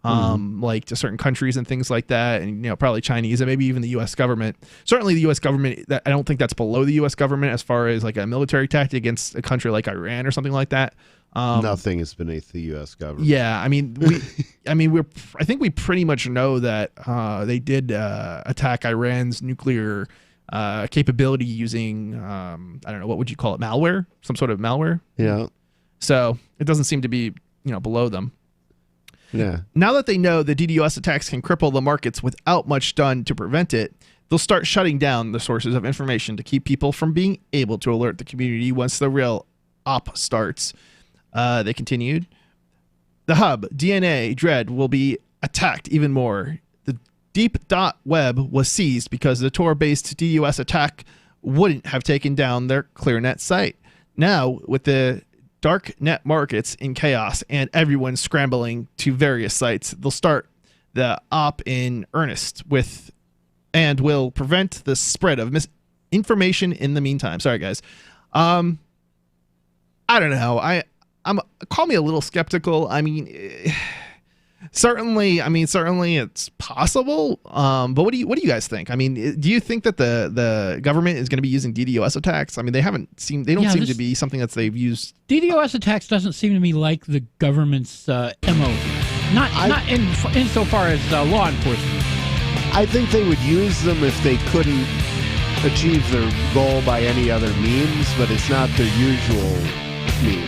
like to certain countries and things like that. And, probably Chinese and maybe even the U.S. government. Certainly the U.S. government, I don't think that's below the U.S. government as far as like a military tactic against a country like Iran or something like that. Nothing is beneath the U.S. government. Yeah, I think we pretty much know that they did attack Iran's nuclear capability using I don't know, what would you call it, malware, some sort of malware. Yeah. So it doesn't seem to be below them. Yeah. Now that they know the DDoS attacks can cripple the markets without much done to prevent it, they'll start shutting down the sources of information to keep people from being able to alert the community once the real op starts. They continued. The hub, DNA, Dread, will be attacked even more. The deep.web was seized because the Tor-based DUS attack wouldn't have taken down their ClearNet site. Now, with the dark net markets in chaos and everyone scrambling to various sites, they'll start the op in earnest and will prevent the spread of misinformation in the meantime. Sorry, guys. I don't know. Call me a little skeptical. Certainly it's possible. But what do you guys think? Do you think that the government is going to be using DDoS attacks? They don't seem to be something that they've used. DDoS attacks doesn't seem to me like the government's MO. Not insofar as law enforcement. I think they would use them if they couldn't achieve their goal by any other means, but it's not their usual means.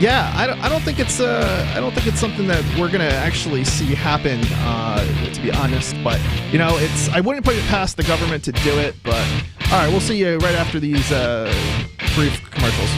Yeah, I don't think it's something that we're gonna actually see happen, to be honest. But I wouldn't put it past the government to do it. But all right, we'll see you right after these brief commercials.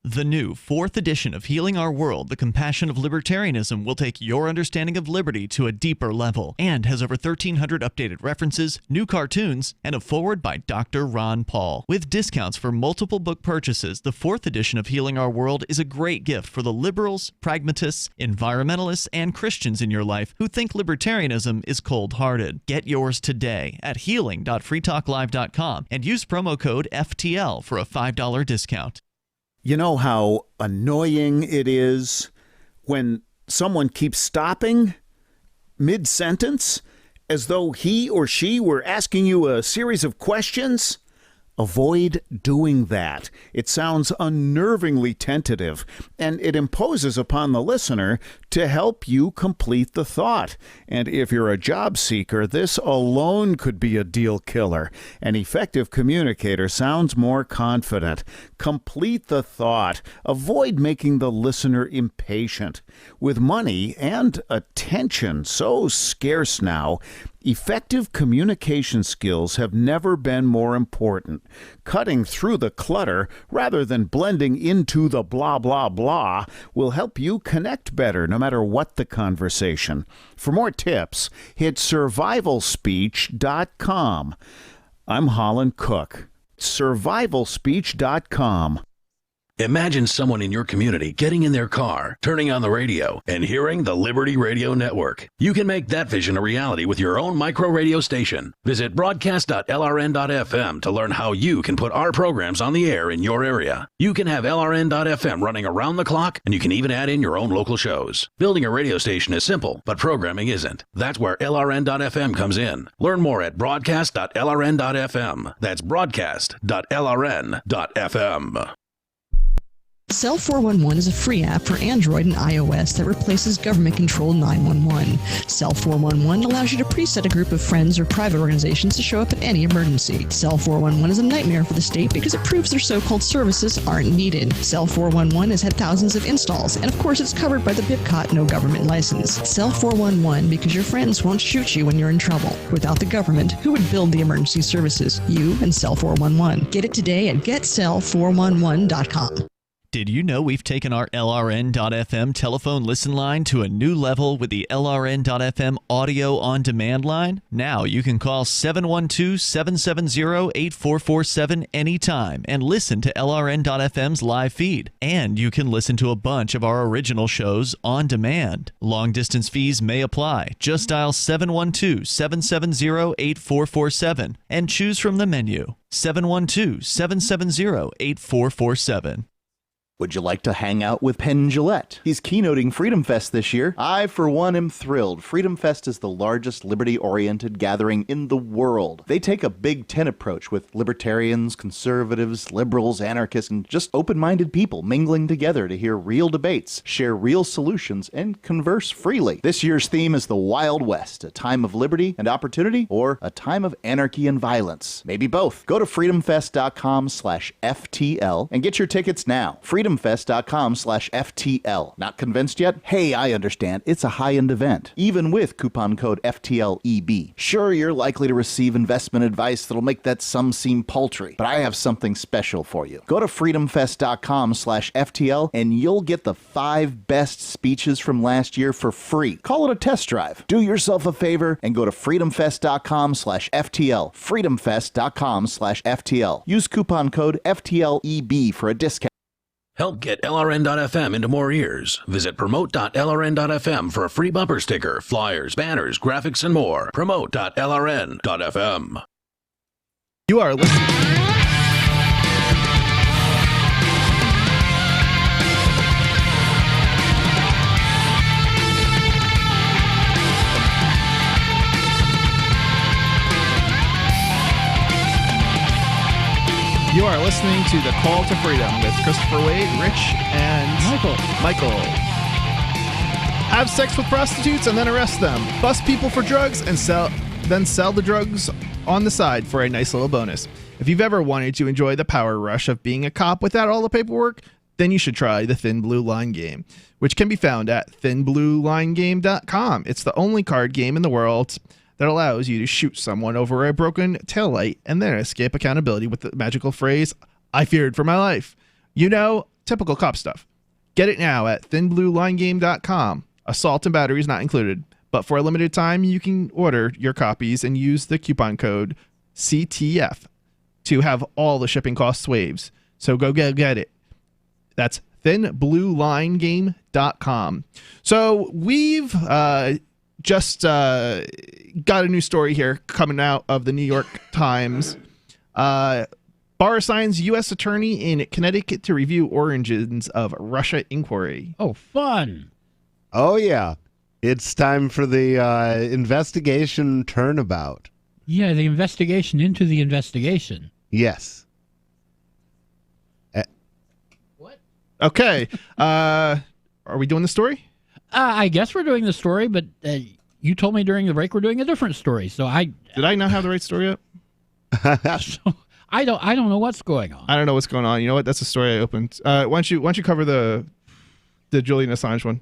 The new 4th edition of Healing Our World, The Compassion of Libertarianism, will take your understanding of liberty to a deeper level and has over 1,300 updated references, new cartoons, and a foreword by Dr. Ron Paul. With discounts for multiple book purchases, the 4th edition of Healing Our World is a great gift for the liberals, pragmatists, environmentalists, and Christians in your life who think libertarianism is cold-hearted. Get yours today at healing.freetalklive.com and use promo code FTL for a $5 discount. You know how annoying it is when someone keeps stopping mid-sentence as though he or she were asking you a series of questions? Avoid doing that. It sounds unnervingly tentative, and it imposes upon the listener to help you complete the thought. And if you're a job seeker, this alone could be a deal killer. An effective communicator sounds more confident. Complete the thought. Avoid making the listener impatient. With money and attention so scarce now, effective communication skills have never been more important. Cutting through the clutter rather than blending into the blah, blah, blah will help you connect better no matter what the conversation. For more tips, hit survivalspeech.com. I'm Holland Cook. Survivalspeech.com. Imagine someone in your community getting in their car, turning on the radio, and hearing the Liberty Radio Network. You can make that vision a reality with your own micro radio station. Visit broadcast.lrn.fm to learn how you can put our programs on the air in your area. You can have LRN.FM running around the clock, and you can even add in your own local shows. Building a radio station is simple, but programming isn't. That's where LRN.FM comes in. Learn more at broadcast.lrn.fm. That's broadcast.lrn.fm. Cell 411 is a free app for Android and iOS that replaces government-controlled 911. Cell 411 allows you to preset a group of friends or private organizations to show up at any emergency. Cell 411 is a nightmare for the state because it proves their so-called services aren't needed. Cell 411 has had thousands of installs, and of course it's covered by the BIPCOT no government license. Cell 411 because your friends won't shoot you when you're in trouble. Without the government, who would build the emergency services? You and Cell 411. Get it today at getcell411.com. Did you know we've taken our LRN.FM telephone listen line to a new level with the LRN.FM audio on demand line? Now you can call 712-770-8447 anytime and listen to LRN.FM's live feed. And you can listen to a bunch of our original shows on demand. Long distance fees may apply. Just dial 712-770-8447 and choose from the menu. 712-770-8447. Would you like to hang out with Penn Jillette? He's keynoting Freedom Fest this year. I, for one, am thrilled. Freedom Fest is the largest liberty-oriented gathering in the world. They take a Big Ten approach with libertarians, conservatives, liberals, anarchists, and just open-minded people mingling together to hear real debates, share real solutions, and converse freely. This year's theme is the Wild West, a time of liberty and opportunity, or a time of anarchy and violence. Maybe both. Go to freedomfest.com/FTL and get your tickets now. freedomfest.com/FTL. Not convinced yet? Hey, I understand. It's a high-end event, even with coupon code FTLEB. Sure, you're likely to receive investment advice that'll make that sum seem paltry, but I have something special for you. Go to freedomfest.com/FTL and you'll get the 5 best speeches from last year for free. Call it a test drive. Do yourself a favor and go to freedomfest.com/FTL. freedomfest.com/FTL. Use coupon code FTLEB for a discount. Help get LRN.FM into more ears. Visit promote.lrn.fm for a free bumper sticker, flyers, banners, graphics, and more. Promote.lrn.fm. You are listening. You are listening to The Call to Freedom with Christopher Waid, Rich, and Michael. Have sex with prostitutes and then arrest them. Bust people for drugs and then sell the drugs on the side for a nice little bonus. If you've ever wanted to enjoy the power rush of being a cop without all the paperwork, then you should try the Thin Blue Line game, which can be found at thinbluelinegame.com. It's the only card game in the world that allows you to shoot someone over a broken taillight and then escape accountability with the magical phrase, "I feared for my life." You know, typical cop stuff. Get it now at thinbluelinegame.com. Assault and battery is not included, but for a limited time, you can order your copies and use the coupon code CTF to have all the shipping costs waived. So go get it. That's thinbluelinegame.com. So we've just got a new story here coming out of the New York Times. Barr assigns U.S. attorney in Connecticut to review origins of Russia inquiry. Oh, fun. Oh, yeah. It's time for the investigation turnabout. Yeah, the investigation into the investigation. Yes. What? Okay. Are we doing the story? I guess we're doing the story, but you told me during the break we're doing a different story. So did I not have the right story up? So I don't know what's going on. I don't know what's going on. You know what? That's the story I opened. Why don't you cover the Julian Assange one?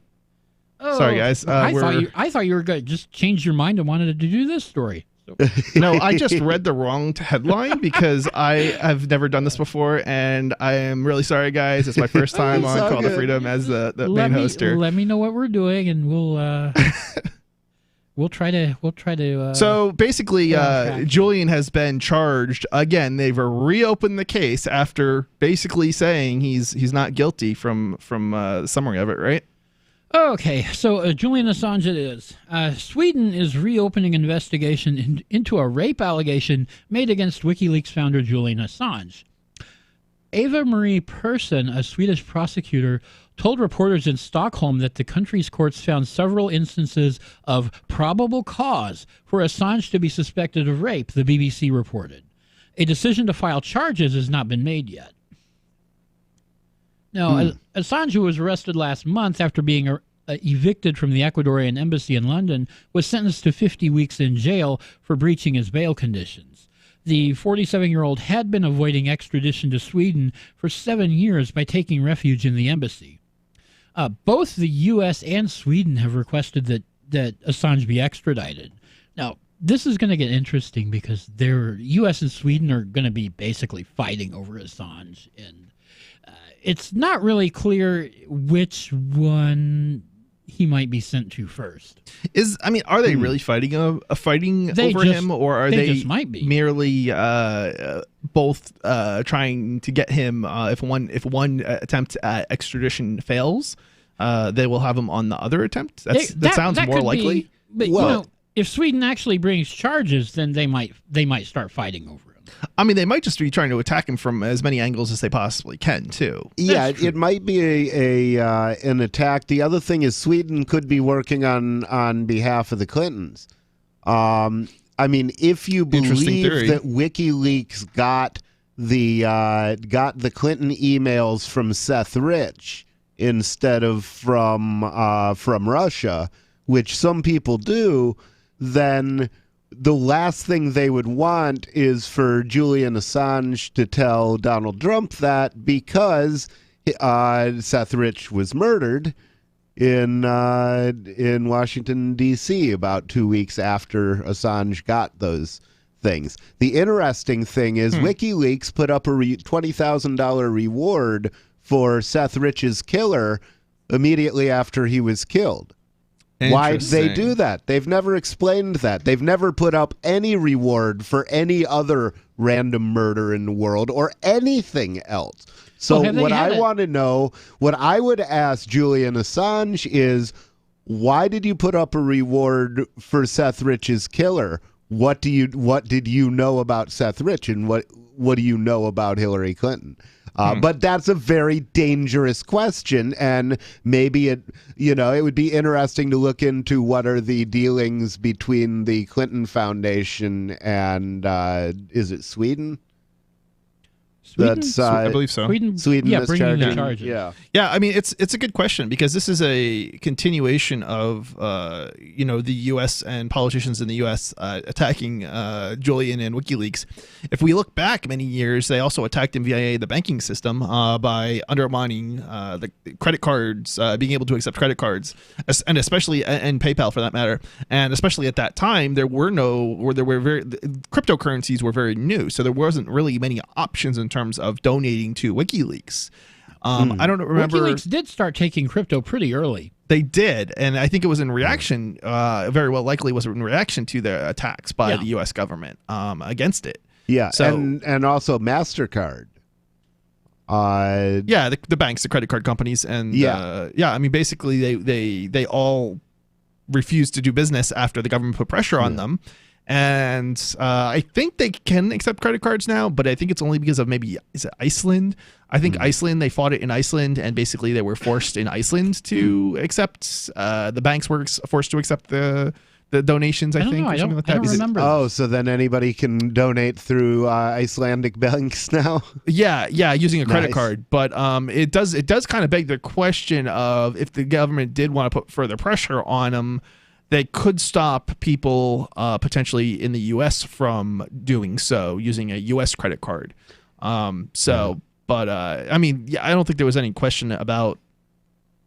Oh, sorry, guys. I thought you were going to just change your mind and wanted to do this story. So. No, I just read the wrong headline because I have never done this before, and I am really sorry, guys. It's my first time on Call to Freedom as the main host here. Let me know what we're doing, and we'll We'll try to. So basically, Julian has been charged again. They've reopened the case after basically saying he's not guilty from the summary of it, right? Okay, so Julian Assange it is. Sweden is reopening investigation into a rape allegation made against WikiLeaks founder Julian Assange. Eva Marie Persson, a Swedish prosecutor, told reporters in Stockholm that the country's courts found several instances of probable cause for Assange to be suspected of rape, the BBC reported. A decision to file charges has not been made yet. Now, Assange, who was arrested last month after being evicted from the Ecuadorian embassy in London, was sentenced to 50 weeks in jail for breaching his bail conditions. The 47-year-old had been avoiding extradition to Sweden for 7 years by taking refuge in the embassy. Both the U.S. and Sweden have requested that Assange be extradited. Now, this is going to get interesting because the U.S. and Sweden are going to be basically fighting over Assange, and it's not really clear which one he might be sent to first. Are they really fighting over him, or are they just might be merely both trying to get him? If one attempt at extradition fails, they will have him on the other attempt. That sounds more likely. But if Sweden actually brings charges, then they might start fighting over him. They might just be trying to attack him from as many angles as they possibly can, too. Yeah, it might be an attack. The other thing is Sweden could be working on behalf of the Clintons. If you believe that WikiLeaks got the Clinton emails from Seth Rich instead of from Russia, which some people do, then the last thing they would want is for Julian Assange to tell Donald Trump that, because Seth Rich was murdered in Washington, D.C. about 2 weeks after Assange got those things. The interesting thing is WikiLeaks put up a $20,000 reward for Seth Rich's killer immediately after he was killed. Why'd they do that? They've never explained that. They've never put up any reward for any other random murder in the world or anything else. So what I want to know, what I would ask Julian Assange is, why did you put up a reward for Seth Rich's killer? What did you know about Seth Rich, and what do you know about Hillary Clinton? But that's a very dangerous question, and maybe it would be interesting to look into what are the dealings between the Clinton Foundation and is it Sweden? I believe so. Sweden is bringing the charges. Yeah. It's a good question, because this is a continuation of the U.S. and politicians in the U.S. Attacking Julian and WikiLeaks. If we look back many years, they also attacked him via the banking system by undermining the credit cards, being able to accept credit cards, and especially and PayPal for that matter. And especially at that time, cryptocurrencies were very new, so there wasn't really many options in terms of donating to WikiLeaks. I don't remember. WikiLeaks did start taking crypto pretty early. They did, and I think it was in reaction, very well likely was in reaction to the attacks by the U.S. government against it. Yeah, so, and also MasterCard. The banks, the credit card companies, and basically they all refused to do business after the government put pressure on them. And I think they can accept credit cards now, but I think it's only because of is it Iceland? I think Iceland, they fought it in Iceland, and basically they were forced in Iceland to accept, the banks were forced to accept the donations, I think. I don't remember. Oh, so then anybody can donate through Icelandic banks now? Yeah, using a credit card. But it does kind of beg the question of, if the government did want to put further pressure on them, they could stop people potentially in the U.S. from doing so using a U.S. credit card. I don't think there was any question about,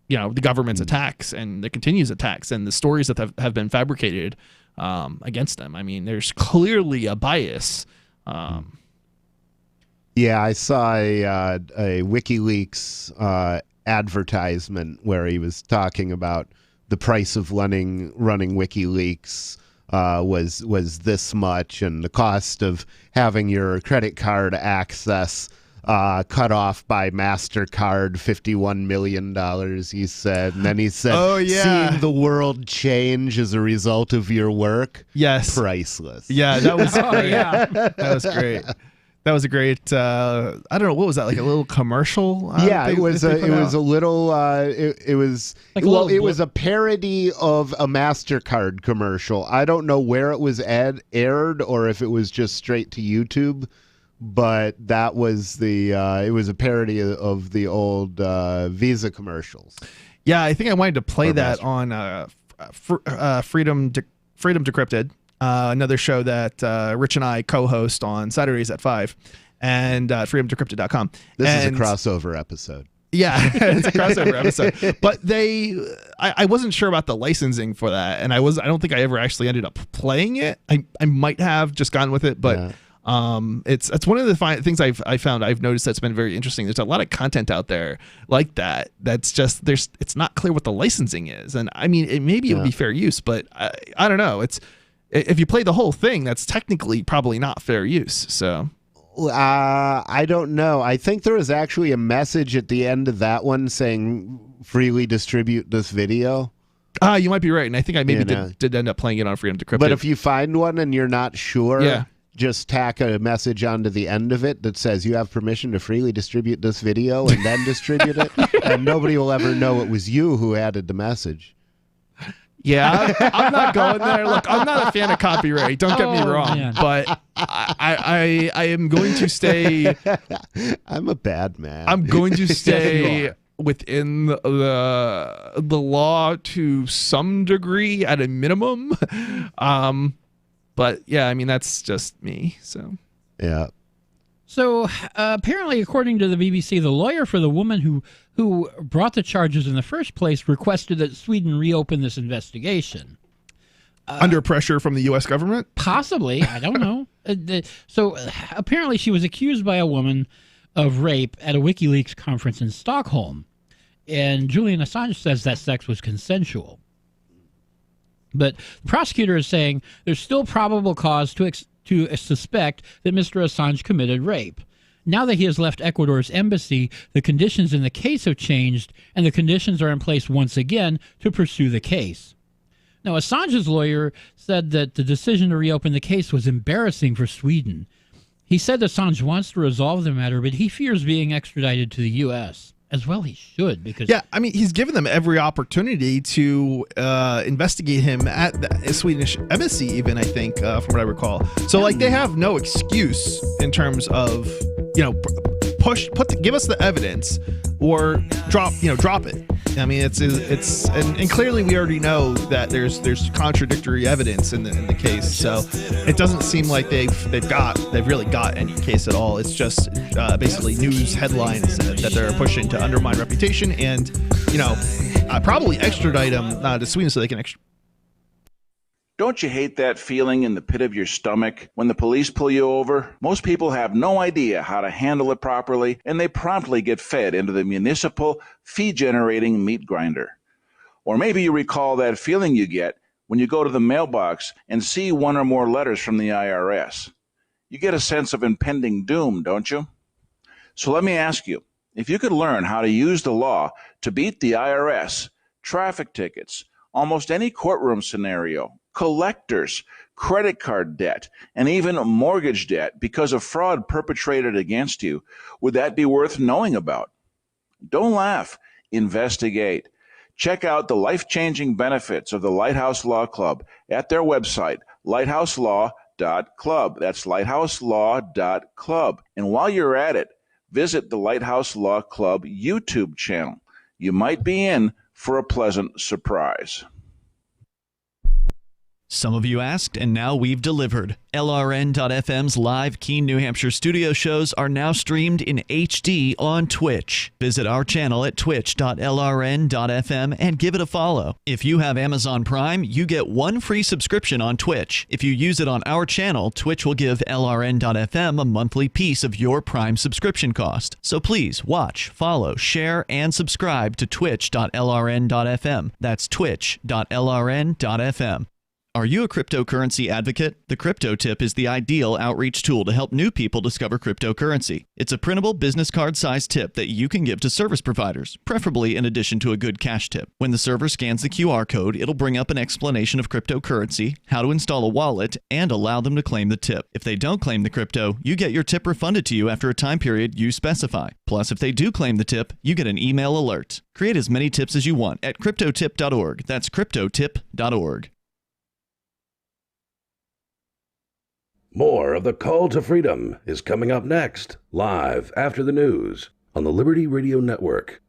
the government's attacks and the continuous attacks and the stories that have been fabricated against them. There's clearly a bias. I saw a WikiLeaks advertisement where he was talking about the price of running WikiLeaks was this much, and the cost of having your credit card access cut off by MasterCard, $51 million, he said. And then he said, oh, yeah, seeing the world change as a result of your work, yes, priceless. Yeah, that was great. Oh, yeah. That was great. That was a great, I don't know, what was that, like a little commercial? It was a little, it was, like it was a parody of a MasterCard commercial. I don't know where it was aired or if it was just straight to YouTube, but that was it was a parody of the old Visa commercials. Yeah, I think I wanted to play that on Freedom Decrypted. Another show that Rich and I co-host on Saturdays at 5 and at freedomdecrypted.com. This is a crossover episode. Yeah, it's a crossover episode. But I wasn't sure about the licensing for that, and I don't think I ever actually ended up playing it. I might have just gone with it, but it's one of the things I've noticed that's been very interesting. There's a lot of content out there like that. That's just it's not clear what the licensing is, and I mean maybe it would be fair use, but I don't know. If you play the whole thing, that's technically probably not fair use. So, I don't know. I think there was actually a message at the end of that one saying freely distribute this video. You might be right, and I think I maybe did end up playing it on Freedom Decrypted. But if you find one and you're not sure, yeah, just tack a message onto the end of it that says you have permission to freely distribute this video, and then distribute it, and nobody will ever know it was you who added the message. Yeah, I'm not going there. Look, I'm not a fan of copyright. Don't get me wrong, but I am going to stay. I'm a bad man. I'm going to stay within the law to some degree, at a minimum. But yeah, I mean that's just me. So yeah. So apparently, according to the BBC, the lawyer for the woman who brought the charges in the first place requested that Sweden reopen this investigation. Under pressure from the U.S. government? Possibly. I don't know. So apparently she was accused by a woman of rape at a WikiLeaks conference in Stockholm. And Julian Assange says that sex was consensual. But the prosecutor is saying there's still probable cause to suspect that Mr. Assange committed rape. Now that he has left Ecuador's embassy, the conditions in the case have changed, and the conditions are in place once again to pursue the case. Now, Assange's lawyer said that the decision to reopen the case was embarrassing for Sweden. He said Assange wants to resolve the matter, but he fears being extradited to the U.S. As well he should, because... Yeah, I mean, he's given them every opportunity to investigate him at the Swedish embassy, even, I think, from what I recall. So, like, they have no excuse in terms of, give us the evidence or drop it. I mean, it's and clearly we already know that there's contradictory evidence in the case. So it doesn't seem like they've really got any case at all. It's just basically news headlines that they're pushing to undermine reputation and probably extradite them to Sweden so they can Don't you hate that feeling in the pit of your stomach when the police pull you over? Most people have no idea how to handle it properly, and they promptly get fed into the municipal fee-generating meat grinder. Or maybe you recall that feeling you get when you go to the mailbox and see one or more letters from the IRS. You get a sense of impending doom, don't you? So let me ask you, if you could learn how to use the law to beat the IRS, traffic tickets, almost any courtroom scenario, collectors, credit card debt, and even mortgage debt because of fraud perpetrated against you, would that be worth knowing about? Don't laugh. Investigate. Check out the life-changing benefits of the Lighthouse Law Club at their website, lighthouselaw.club. That's lighthouselaw.club. And while you're at it, visit the Lighthouse Law Club YouTube channel. You might be in for a pleasant surprise. Some of you asked, and now we've delivered. LRN.FM's live Keene, New Hampshire studio shows are now streamed in HD on Twitch. Visit our channel at twitch.lrn.fm and give it a follow. If you have Amazon Prime, you get 1 free subscription on Twitch. If you use it on our channel, Twitch will give LRN.FM a monthly piece of your Prime subscription cost. So please watch, follow, share, and subscribe to twitch.lrn.fm. That's twitch.lrn.fm. Are you a cryptocurrency advocate? The Crypto Tip is the ideal outreach tool to help new people discover cryptocurrency. It's a printable business card-sized tip that you can give to service providers, preferably in addition to a good cash tip. When the server scans the QR code, it'll bring up an explanation of cryptocurrency, how to install a wallet, and allow them to claim the tip. If they don't claim the crypto, you get your tip refunded to you after a time period you specify. Plus, if they do claim the tip, you get an email alert. Create as many tips as you want at cryptotip.org. That's cryptotip.org. More of the Call to Freedom is coming up next, live after the news on the Liberty Radio Network.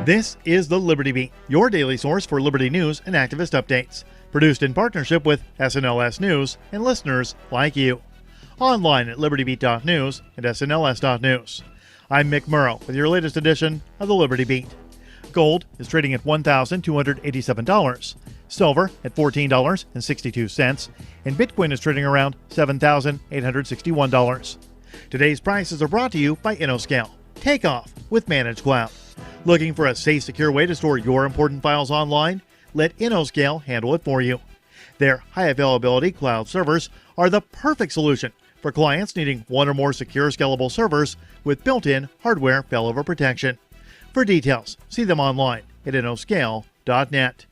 This is the Liberty Beat, your daily source for liberty news and activist updates. Produced in partnership with SNLS News and listeners like you. Online at libertybeat.news and snls.news. I'm Mick Murrow with your latest edition of the Liberty Beat. Gold is trading at $1,287. Silver at $14.62, and Bitcoin is trading around $7,861. Today's prices are brought to you by InnoScale. Take off with Managed Cloud. Looking for a safe, secure way to store your important files online? Let InnoScale handle it for you. Their high availability cloud servers are the perfect solution for clients needing one or more secure, scalable servers with built-in hardware failover protection. For details, see them online at innoscale.net.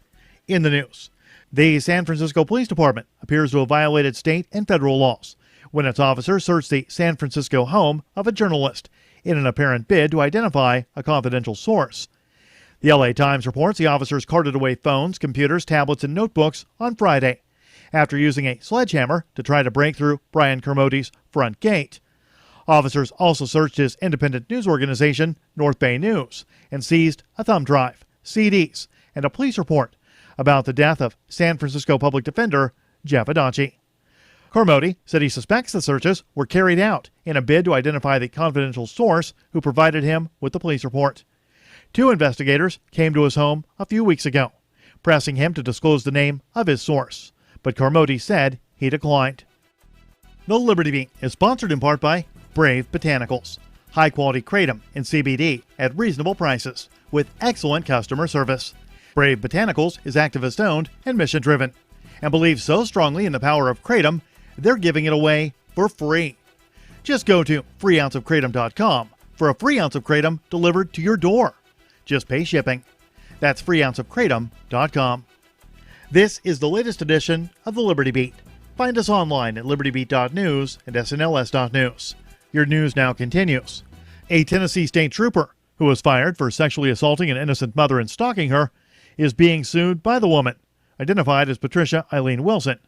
In the news, the San Francisco Police Department appears to have violated state and federal laws when its officers searched the San Francisco home of a journalist in an apparent bid to identify a confidential source. The LA Times reports the officers carted away phones, computers, tablets, and notebooks on Friday after using a sledgehammer to try to break through Brian Kermode's front gate. Officers also searched his independent news organization, North Bay News, and seized a thumb drive, CDs, and a police report about the death of San Francisco public defender Jeff Adachi. Kermode said he suspects the searches were carried out in a bid to identify the confidential source who provided him with the police report. 2 investigators came to his home a few weeks ago, pressing him to disclose the name of his source, but Kermode said he declined. The Liberty Beat is sponsored in part by Brave Botanicals, high-quality kratom and CBD at reasonable prices with excellent customer service. Brave Botanicals is activist-owned and mission-driven, and believes so strongly in the power of kratom, they're giving it away for free. Just go to freeounceofkratom.com for a free ounce of kratom delivered to your door. Just pay shipping. That's freeounceofkratom.com. This is the latest edition of the Liberty Beat. Find us online at libertybeat.news and snls.news. Your news now continues. A Tennessee state trooper who was fired for sexually assaulting an innocent mother and stalking her is being sued by the woman, identified as Patricia Eileen Wilson.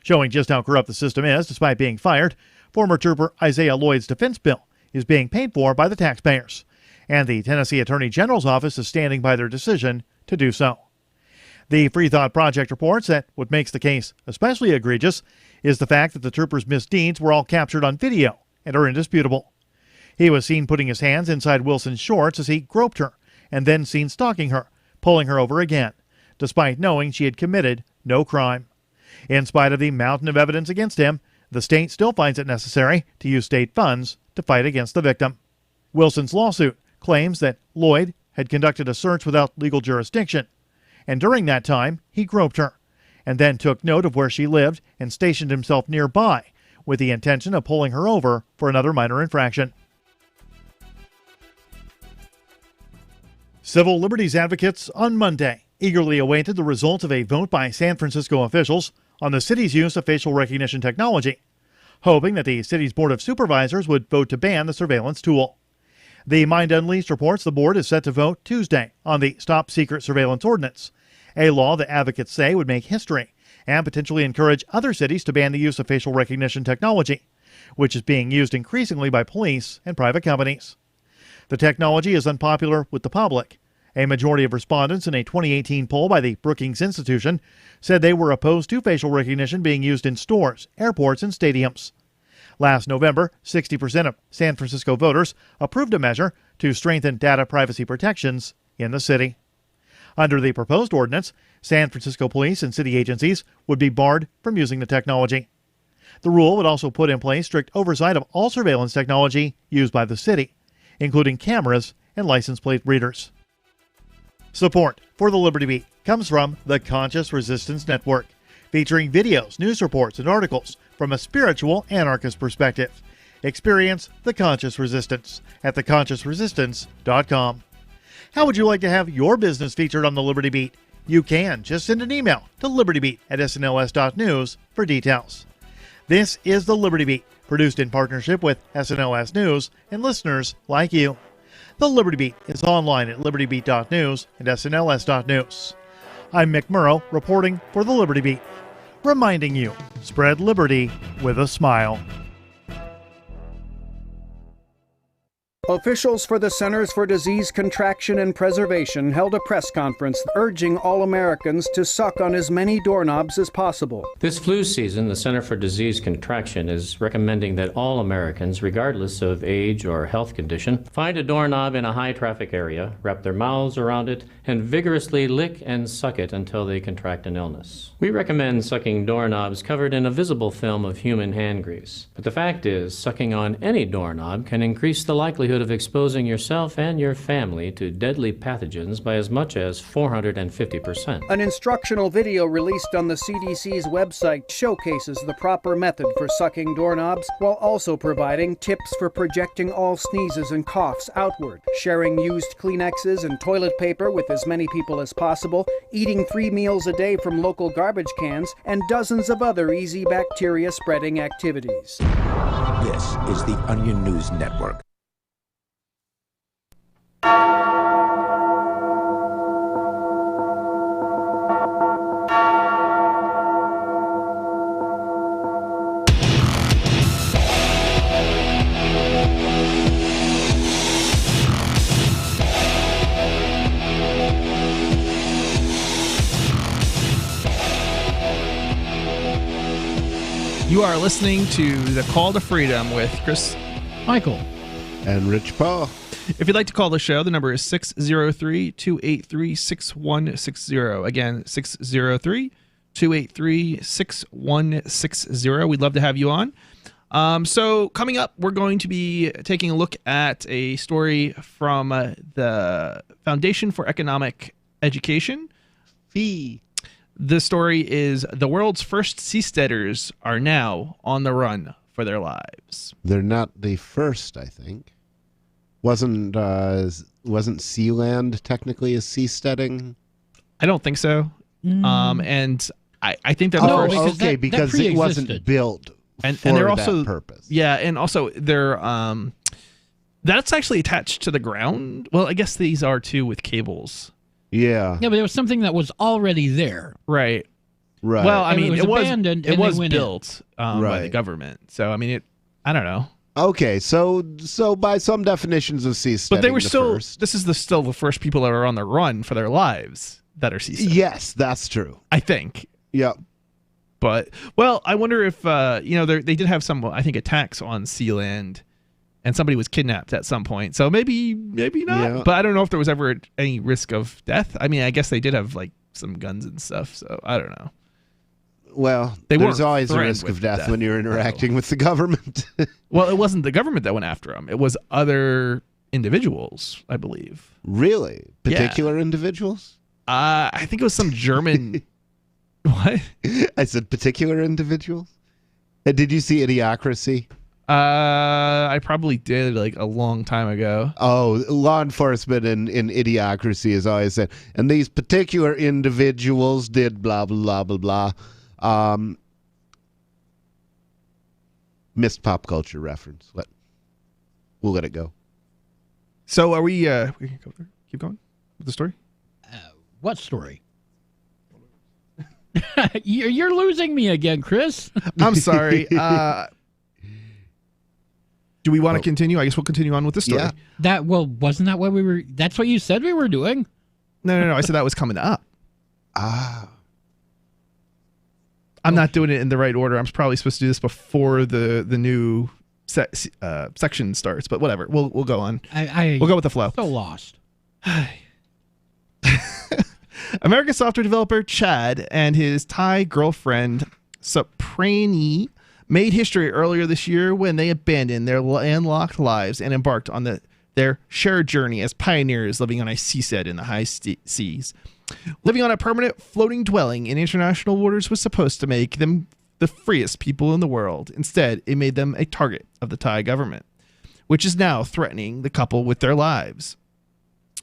Showing just how corrupt the system is, despite being fired, former trooper Isaiah Lloyd's defense bill is being paid for by the taxpayers, and the Tennessee Attorney General's office is standing by their decision to do so. The Free Thought Project reports that what makes the case especially egregious is the fact that the trooper's misdeeds were all captured on video and are indisputable. He was seen putting his hands inside Wilson's shorts as he groped her, and then seen stalking her, pulling her over again, despite knowing she had committed no crime. In spite of the mountain of evidence against him, the state still finds it necessary to use state funds to fight against the victim. Wilson's lawsuit claims that Lloyd had conducted a search without legal jurisdiction, and during that time he groped her, and then took note of where she lived and stationed himself nearby with the intention of pulling her over for another minor infraction. Civil liberties advocates on Monday eagerly awaited the results of a vote by San Francisco officials on the city's use of facial recognition technology, hoping that the city's Board of Supervisors would vote to ban the surveillance tool. The Mind Unleashed reports the board is set to vote Tuesday on the Stop Secret Surveillance Ordinance, a law that advocates say would make history and potentially encourage other cities to ban the use of facial recognition technology, which is being used increasingly by police and private companies. The technology is unpopular with the public, A majority of respondents in a 2018 poll by the Brookings Institution said they were opposed to facial recognition being used in stores, airports, and stadiums. Last November, 60% of San Francisco voters approved a measure to strengthen data privacy protections in the city. Under the proposed ordinance, San Francisco police and city agencies would be barred from using the technology. The rule would also put in place strict oversight of all surveillance technology used by the city, including cameras and license plate readers. Support for the Liberty Beat comes from the Conscious Resistance Network, featuring videos, news reports, and articles from a spiritual anarchist perspective. Experience the Conscious Resistance at theconsciousresistance.com. How would you like to have your business featured on the Liberty Beat? You can. Just send an email to libertybeat@snls.news for details. This is the Liberty Beat, produced in partnership with SNLS News and listeners like you. The Liberty Beat is online at libertybeat.news and snls.news. I'm Mick Murrow, reporting for the Liberty Beat, reminding you, spread liberty with a smile. Officials for the Centers for Disease Contraction and Preservation held a press conference urging all Americans to suck on as many doorknobs as possible. This flu season, the Center for Disease Contraction is recommending that all Americans, regardless of age or health condition, find a doorknob in a high-traffic area, wrap their mouths around it, and vigorously lick and suck it until they contract an illness. We recommend sucking doorknobs covered in a visible film of human hand grease. But the fact is, sucking on any doorknob can increase the likelihood of exposing yourself and your family to deadly pathogens by as much as 450%. An instructional video released on the CDC's website showcases the proper method for sucking doorknobs while also providing tips for projecting all sneezes and coughs outward, sharing used Kleenexes and toilet paper with as many people as possible, eating 3 meals a day from local garbage cans, and dozens of other easy bacteria-spreading activities. This is the Onion News Network. You are listening to The Call to Freedom with Chris, Michael, and Rich Paul. If you'd like to call the show, the number is 603-283-6160. Again, 603-283-6160. We'd love to have you on. So coming up, we're going to be taking a look at a story from the Foundation for Economic Education. The story is the world's first seasteaders are now on the run for their lives. They're not the first, I think. Wasn't Sealand technically a seasteading? I don't think so. And I think they're the first. Because it wasn't built for they're also, that purpose. Yeah, and also they're that's actually attached to the ground. Well, I guess these are too with cables. Yeah. Yeah, but there was something that was already there. Right. Right. Well, I mean, it was abandoned. It and was they went built by the government. So I mean, I don't know. Okay, so by some definitions of seasteading, but they were still. First. This is still the first people that are on the run for their lives that are seasteading. Yes, that's true. I think. Yeah. But I wonder if they did have some, I think, attacks on Sealand, and somebody was kidnapped at some point. So maybe not. Yeah. But I don't know if there was ever any risk of death. I mean, I guess they did have like some guns and stuff. So I don't know. Well, there's always a risk of death when you're interacting with the government. Well, it wasn't the government that went after them. It was other individuals, I believe. Really? Particular individuals? I think it was some German... What? I said particular individuals? Did you see Idiocracy? I probably did like a long time ago. Oh, law enforcement in Idiocracy is always said, and these particular individuals did blah, blah, blah, blah. Missed pop culture reference. We'll let it go. So are we can go there? Keep going with the story? What story? You're losing me again, Chris. I'm sorry. Do we want to continue? I guess we'll continue on with the story. Yeah. Wasn't that what we were? That's what you said we were doing. No. I said that was coming up. Ah. I'm not doing it in the right order. I'm probably supposed to do this before the new section starts, but whatever. We'll go on. We'll go with the flow. So lost. American software developer Chad and his Thai girlfriend Soprani made history earlier this year when they abandoned their landlocked lives and embarked on their shared journey as pioneers living on a seabed in the high seas. Living on a permanent floating dwelling in international waters was supposed to make them the freest people in the world. Instead, it made them a target of the Thai government, which is now threatening the couple with their lives.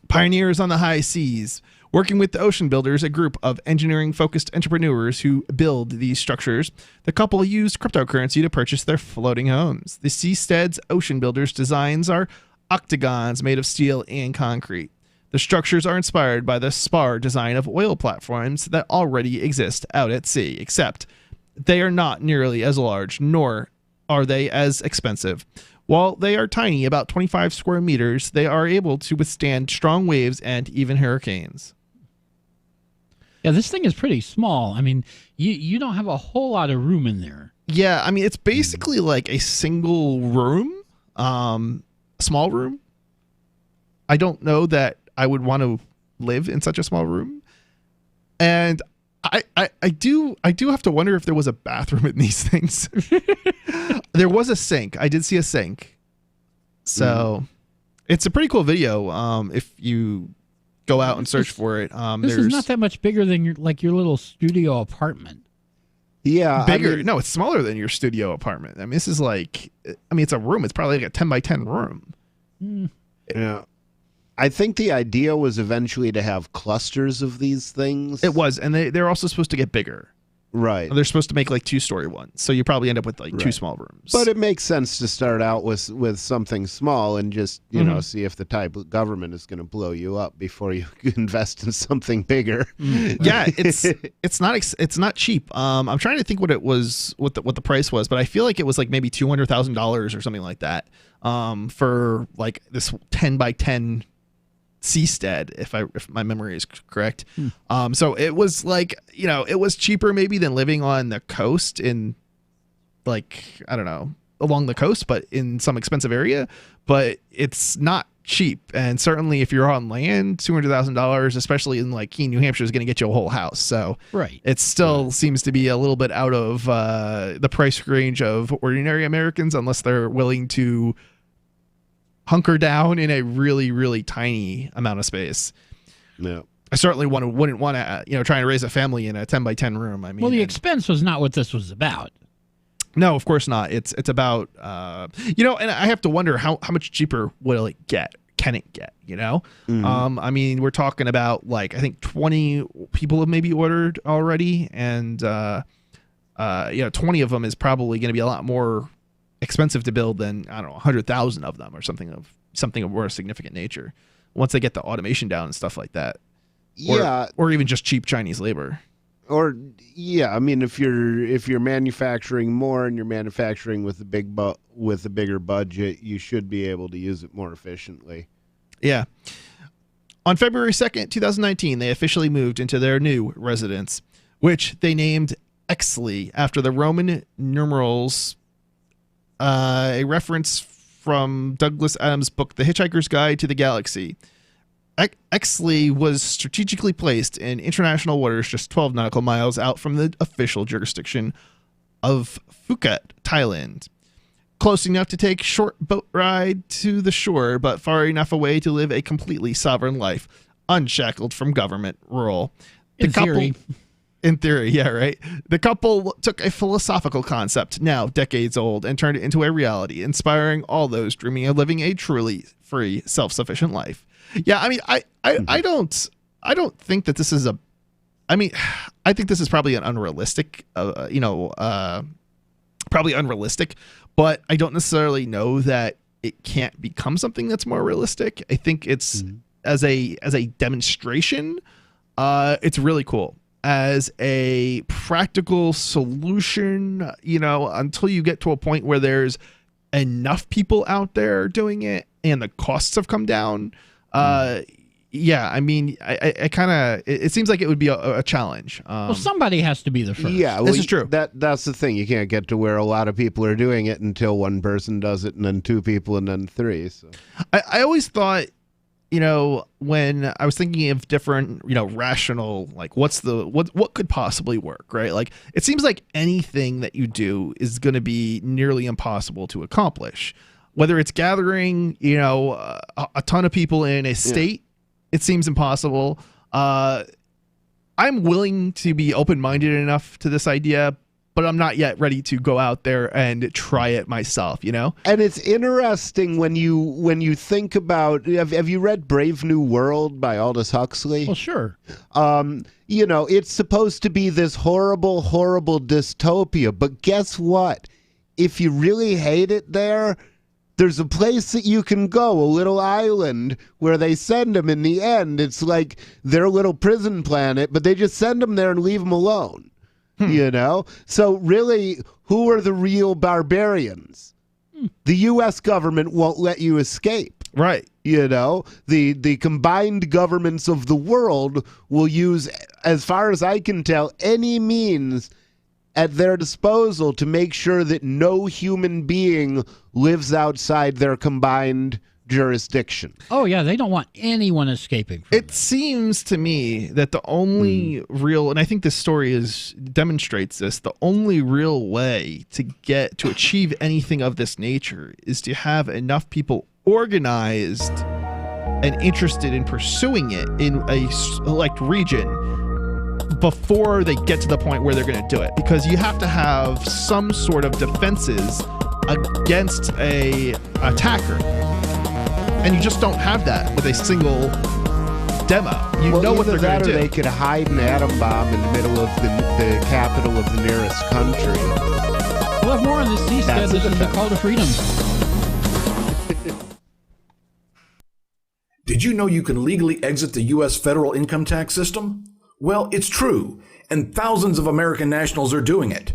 Pioneers on the high seas, working with the Ocean Builders, a group of engineering-focused entrepreneurs who build these structures, the couple used cryptocurrency to purchase their floating homes. The Seastead's Ocean Builders designs are octagons made of steel and concrete. The structures are inspired by the spar design of oil platforms that already exist out at sea, except they are not nearly as large, nor are they as expensive. While they are tiny, about 25 square meters, they are able to withstand strong waves and even hurricanes. Yeah, this thing is pretty small. I mean, you don't have a whole lot of room in there. Yeah, I mean, it's basically like a single room, small room. I don't know that I would want to live in such a small room. And I do have to wonder if there was a bathroom in these things. There was a sink. I did see a sink. So it's a pretty cool video. If you go out and search for it, This is not that much bigger than your little studio apartment. Yeah. Bigger. I mean, No, it's smaller than your studio apartment. I mean, this is it's a room. It's probably like a 10 by 10 room. Yeah. I think the idea was eventually to have clusters of these things. It was, and they're also supposed to get bigger. Right. They're supposed to make like 2-story ones. So you probably end up with like two small rooms. But it makes sense to start out with something small and just, you know, see if the type of government is going to blow you up before you invest in something bigger. Yeah, it's not cheap. I'm trying to think what the price was, but I feel like it was like maybe $200,000 or something like that. For like this 10 by 10 seastead, if my memory is correct. So it was like, you know, it was cheaper maybe than living on the coast in like, I don't know, along the coast, but in some expensive area, but it's not cheap. And certainly if you're on land, $200,000, especially in like Keene, New Hampshire, is going to get you a whole house. So it still seems to be a little bit out of the price range of ordinary Americans, unless they're willing to hunker down in a really, really tiny amount of space. Yeah. I certainly wouldn't want to, try and raise a family in a 10 by 10 room. I mean, well, the expense was not what this was about. No, of course not. It's about, and I have to wonder how much cheaper will it get? Can it get, I mean, we're talking about like, I think 20 people have maybe ordered already. And, 20 of them is probably going to be a lot more expensive to build than, I don't know, 100,000 of them or something of more significant nature once they get the automation down and stuff like that. Or even just cheap Chinese labor. Or I mean, if you're manufacturing more and you're manufacturing with a bigger budget, you should be able to use it more efficiently. Yeah. On February 2nd, 2019, they officially moved into their new residence, which they named Exley after the Roman numerals, a reference from Douglas Adams' book, The Hitchhiker's Guide to the Galaxy. Exley was strategically placed in international waters just 12 nautical miles out from the official jurisdiction of Phuket, Thailand. Close enough to take short boat ride to the shore, but far enough away to live a completely sovereign life, unshackled from government rule. In theory. In theory, yeah, right. The couple took a philosophical concept, now decades old, and turned it into a reality, inspiring all those dreaming of living a truly free, self-sufficient life. Yeah, I mean, I don't think that this is I think this is probably an unrealistic, probably unrealistic, but I don't necessarily know that it can't become something that's more realistic. I think it's as a demonstration, it's really cool. As a practical solution, until you get to a point where there's enough people out there doing it and the costs have come down, yeah, I mean, I kind of, it seems like it would be a challenge. Well, somebody has to be the first. Yeah, this is true. That's the thing. You can't get to where a lot of people are doing it until one person does it, and then two people, and then three. So I always thought, you know, when I was thinking of different, you know, rational, like what could possibly work, right? Like it seems like anything that you do is going to be nearly impossible to accomplish. Whether it's gathering, you know, a ton of people in a state, it seems impossible. I'm willing to be open-minded enough to this idea, but I'm not yet ready to go out there and try it myself, you know? And it's interesting when you think about, have you read Brave New World by Aldous Huxley? Well, sure. You know, it's supposed to be this horrible, horrible dystopia, but guess what? If you really hate it there's a place that you can go, a little island where they send them in the end. It's like their little prison planet, but they just send them there and leave them alone, you know? So really, who are the real barbarians? The U.S. government won't let you escape. Right. You know, the combined governments of the world will use, as far as I can tell, any means at their disposal to make sure that no human being lives outside their combined jurisdiction. Oh, yeah, they don't want anyone escaping from it. Seems to me that the only real, and I think this story demonstrates this, the only real way to achieve anything of this nature is to have enough people organized and interested in pursuing it in a select region before they get to the point where they're going to do it, because you have to have some sort of defenses against a attacker, and you just don't have that with a single demo. You know what they're going to do. They could hide an atom bomb in the middle of the capital of the nearest country. We'll have more on this C-SPAN. This is the Call to Freedom. Did you know you can legally exit the U.S. federal income tax system? Well, it's true, and thousands of American nationals are doing it.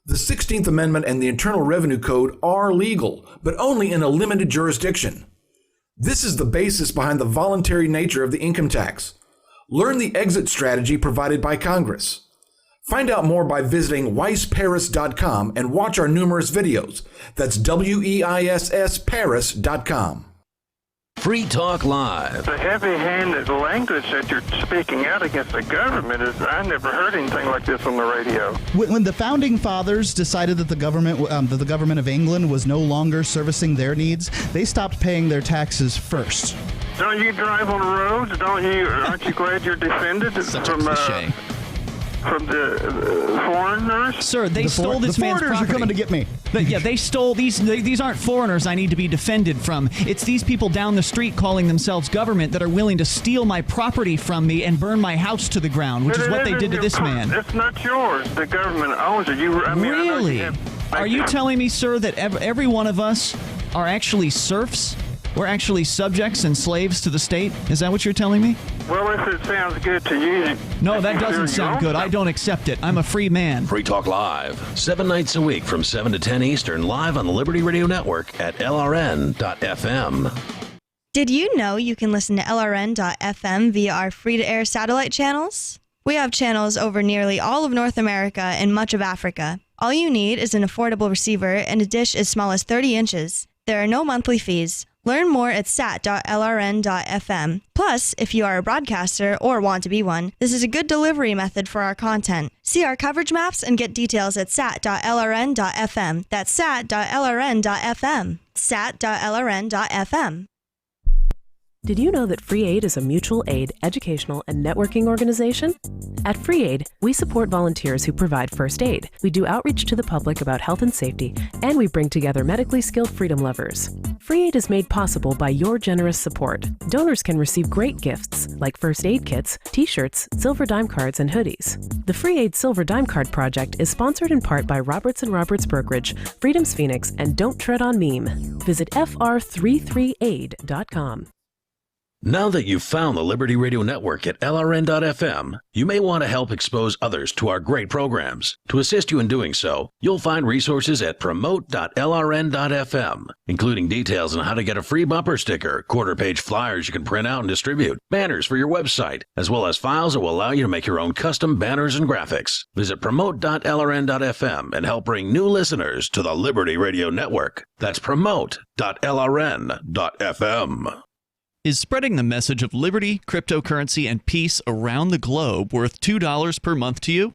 The 16th Amendment and the Internal Revenue Code are legal, but only in a limited jurisdiction. This is the basis behind the voluntary nature of the income tax. Learn the exit strategy provided by Congress. Find out more by visiting weissparis.com and watch our numerous videos. That's WEISSparis.com. Free Talk Live. The heavy-handed language that you're speaking out against the government I never heard anything like this on the radio. When the founding fathers decided that the government of England was no longer servicing their needs, they stopped paying their taxes first. Don't you drive on roads? Aren't you glad you're defended from the foreigners? Sir, they stole this man's property. The foreigners are coming to get me. They stole these aren't foreigners I need to be defended from. It's these people down the street calling themselves government that are willing to steal my property from me and burn my house to the ground, which is what they did to this man. It's not yours. The government owns it. Really? Are you telling me, sir, that every one of us are actually serfs? We're actually subjects and slaves to the state? Is that what you're telling me? Well, if it sounds good to you... No, that doesn't sound good. I don't accept it. I'm a free man. Free Talk Live, 7 nights a week from 7 to 10 Eastern, live on the Liberty Radio Network at LRN.FM. Did you know you can listen to LRN.FM via our free-to-air satellite channels? We have channels over nearly all of North America and much of Africa. All you need is an affordable receiver and a dish as small as 30 inches. There are no monthly fees. Learn more at sat.lrn.fm. Plus, if you are a broadcaster or want to be one, this is a good delivery method for our content. See our coverage maps and get details at sat.lrn.fm. That's sat.lrn.fm. sat.lrn.fm. Did you know that Free Aid is a mutual aid, educational, and networking organization? At Free Aid, we support volunteers who provide first aid. We do outreach to the public about health and safety, and we bring together medically skilled freedom lovers. Free Aid is made possible by your generous support. Donors can receive great gifts like first aid kits, t-shirts, silver dime cards, and hoodies. The Free Aid Silver Dime Card Project is sponsored in part by Roberts & Roberts Brokerage, Freedom's Phoenix, and Don't Tread on Meme. Visit fr33aid.com. Now that you've found the Liberty Radio Network at LRN.FM, you may want to help expose others to our great programs. To assist you in doing so, you'll find resources at promote.lrn.fm, including details on how to get a free bumper sticker, quarter-page flyers you can print out and distribute, banners for your website, as well as files that will allow you to make your own custom banners and graphics. Visit promote.lrn.fm and help bring new listeners to the Liberty Radio Network. That's promote.lrn.fm. Is spreading the message of liberty, cryptocurrency, and peace around the globe worth $2 per month to you?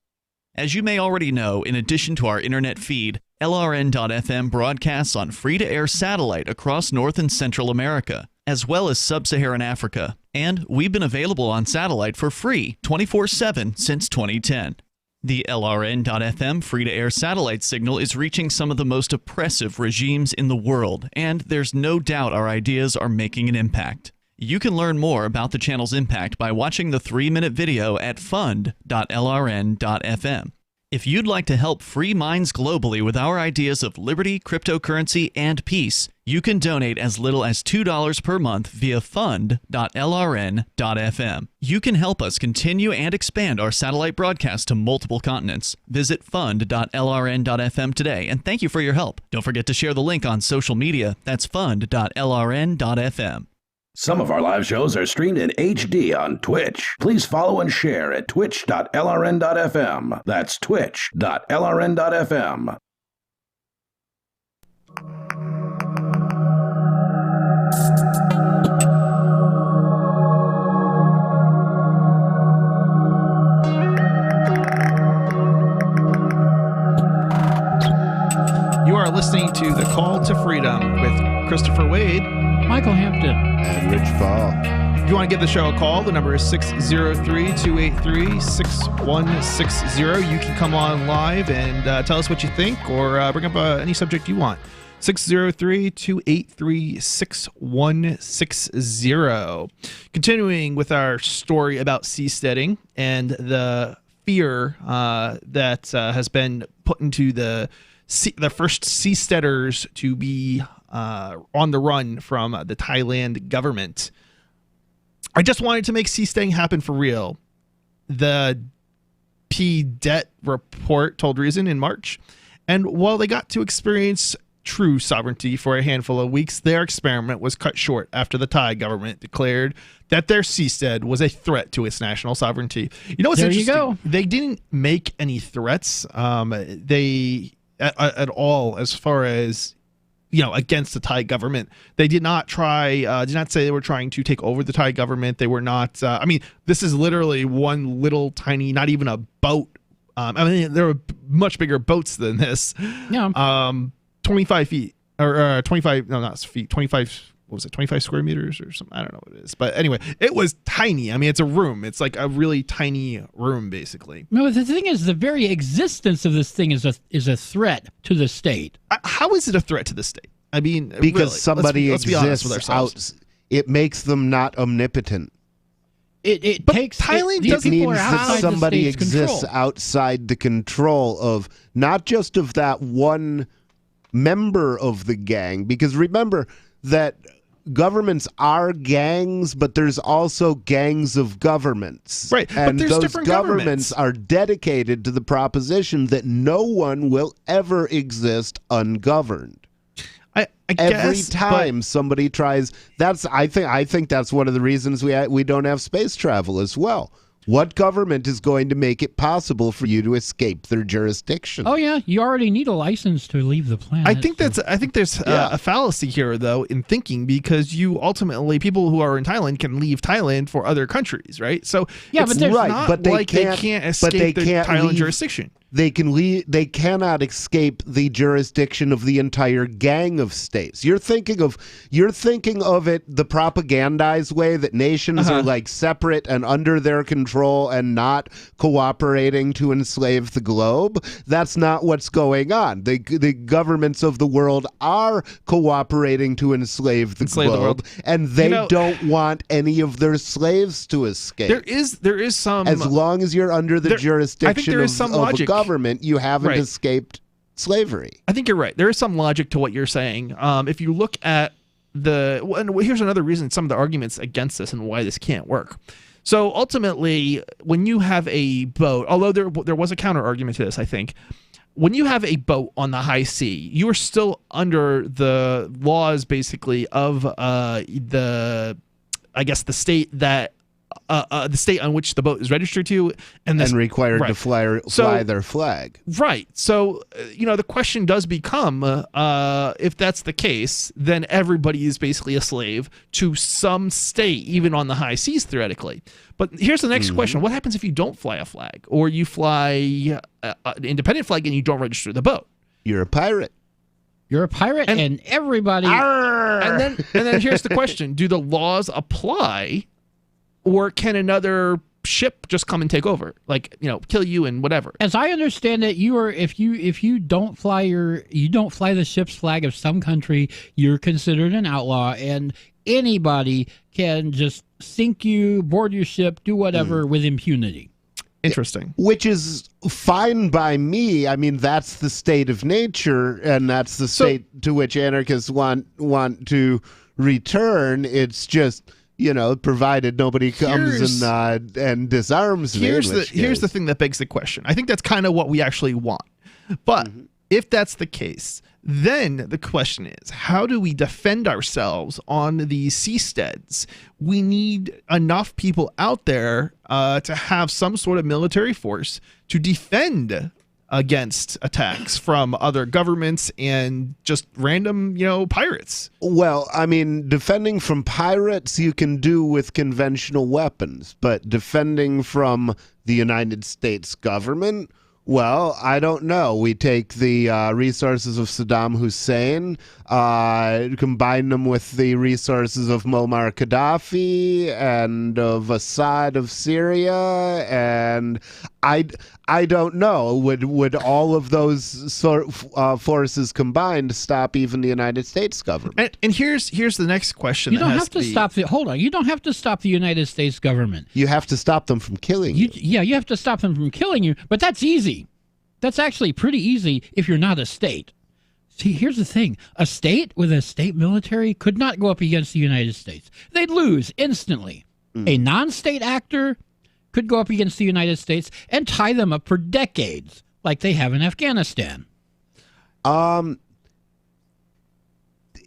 As you may already know, in addition to our internet feed, LRN.FM broadcasts on free-to-air satellite across North and Central America, as well as Sub-Saharan Africa. And we've been available on satellite for free 24/7 since 2010. The LRN.FM free-to-air satellite signal is reaching some of the most oppressive regimes in the world, and there's no doubt our ideas are making an impact. You can learn more about the channel's impact by watching the 3-minute video at fund.lrn.fm. If you'd like to help free minds globally with our ideas of liberty, cryptocurrency, and peace, you can donate as little as $2 per month via fund.lrn.fm. You can help us continue and expand our satellite broadcast to multiple continents. Visit fund.lrn.fm today, and thank you for your help. Don't forget to share the link on social media. That's fund.lrn.fm. Some of our live shows are streamed in HD on Twitch. Please follow and share at twitch.lrn.fm. That's twitch.lrn.fm. You are listening to The Call to Freedom with Christopher Waid, Michael Hampton, and Rich Paul. If you want to give the show a call, the number is 603-283-6160. You can come on live and tell us what you think or bring up any subject you want. 603-283-6160. Continuing with our story about seasteading and the fear that has been put into the first seasteaders to be on the run from the Thailand government. I just wanted to make seasteading happen for real. The PDET report told Reason in March, and while they got to experience true sovereignty for a handful of weeks, their experiment was cut short after the Thai government declared that their seastead was a threat to its national sovereignty. You know what's interesting? There you go. They didn't make any threats. At all, as far as against the Thai government. They did not say they were trying to take over the Thai government. They were not. This is literally one little tiny, not even a boat. There were much bigger boats than this. Yeah. 25 feet or 25. No, not feet. 25. What was it? 25 square meters or something? I don't know what it is. But anyway, it was tiny. It's a room. It's like a really tiny room, basically. No, the thing is, the very existence of this thing is a threat to the state. How is it a threat to the state? Because really, somebody let's be honest with exists ourselves. It makes them not omnipotent. It but takes Thailand It means that somebody exists exists outside the control of not just of that one member of the gang. Because remember that governments are gangs, but there's also gangs of governments. Right, and but there's those different governments are dedicated to the proposition that no one will ever exist ungoverned. I Every guess, time somebody tries, I think that's one of the reasons we don't have space travel as well. What government is going to make it possible for you to escape their jurisdiction? Oh yeah, you already need a license to leave the planet. I think there's a fallacy here, though, in thinking, because you ultimately, people who are in Thailand can leave Thailand for other countries, right? So yeah, but there's not they can't escape the Thailand jurisdiction. They cannot escape the jurisdiction of the entire gang of states. You're thinking of it the propagandized way that nations are like separate and under their control and not cooperating to enslave the globe. That's not what's going on. The governments of the world are cooperating to enslave the globe, and they don't want any of their slaves to escape. There is some, as long as you're under the jurisdiction of a government, you haven't escaped slavery. I think you're right. There is some logic to what you're saying. If you look at here's another reason, some of the arguments against this and why this can't work. So ultimately, when you have a boat, although there was a counter argument to this, I think, when you have a boat on the high sea, you are still under the laws, basically, of the state that the state on which the boat is registered to, and required to fly their flag. Right. So, the question does become, if that's the case, then everybody is basically a slave to some state, even on the high seas, theoretically. But here's the next question. What happens if you don't fly a flag, or you fly an independent flag and you don't register the boat? You're a pirate. You're a pirate, and everybody... And then here's the question. Do the laws apply, or can another ship just come and take over, kill you and whatever? As I understand it, if you don't fly the ship's flag of some country, you're considered an outlaw, and anybody can just sink you, board your ship, do whatever with impunity. Interesting. Which is fine by me. I mean, that's the state of nature, and that's the state to which anarchists want to return. It's just, provided nobody comes and disarms me. Here's the thing that begs the question. I think that's kind of what we actually want. But if that's the case, then the question is, how do we defend ourselves on these seasteads? We need enough people out there to have some sort of military force to defend against attacks from other governments and just random, pirates. Well, I mean, defending from pirates you can do with conventional weapons, but defending from the United States government, well, I don't know. We take the resources of Saddam Hussein, combine them with the resources of Muammar Gaddafi and of Assad of Syria, and I don't know. Would all of those forces combined stop even the United States government? And here's the next question. You don't have to stop You don't have to stop the United States government. You have to stop them from killing you. Yeah, you have to stop them from killing you, but that's easy. That's actually pretty easy if you're not a state. See, here's the thing. A state with a state military could not go up against the United States. They'd lose instantly. A non-state actor could go up against the United States and tie them up for decades, like they have in Afghanistan.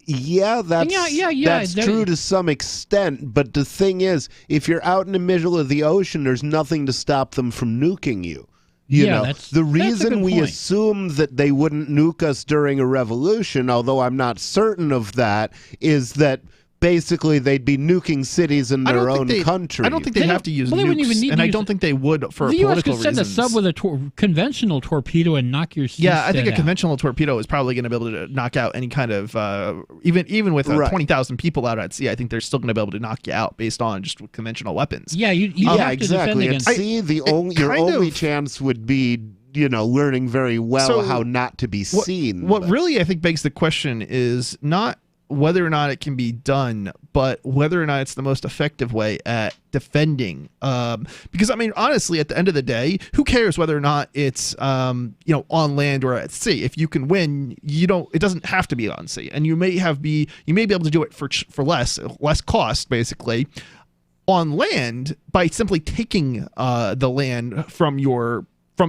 Yeah, that's true to some extent, but the thing is, if you're out in the middle of the ocean, there's nothing to stop them from nuking you. The reason we assume that they wouldn't nuke us during a revolution, although I'm not certain of that, is that basically they'd be nuking cities in their own country. I don't think they'd have to use nukes, and I don't think they would for political reasons. The U.S. could send a sub with a conventional torpedo and knock your seastead I think a out. conventional torpedo is probably going to be able to knock out any kind of, even with 20,000 people out at sea, I think they're still going to be able to knock you out based on just conventional weapons. Yeah, you have to defend against... At sea, your only chance would be learning very well how not to be seen. What really I think begs the question is not whether or not it can be done, but whether or not it's the most effective way at defending. Because I mean, honestly, at the end of the day, who cares whether or not it's on land or at sea? If you can win, it doesn't have to be on sea, and you may be able to do it for less cost, basically, on land by simply taking the land from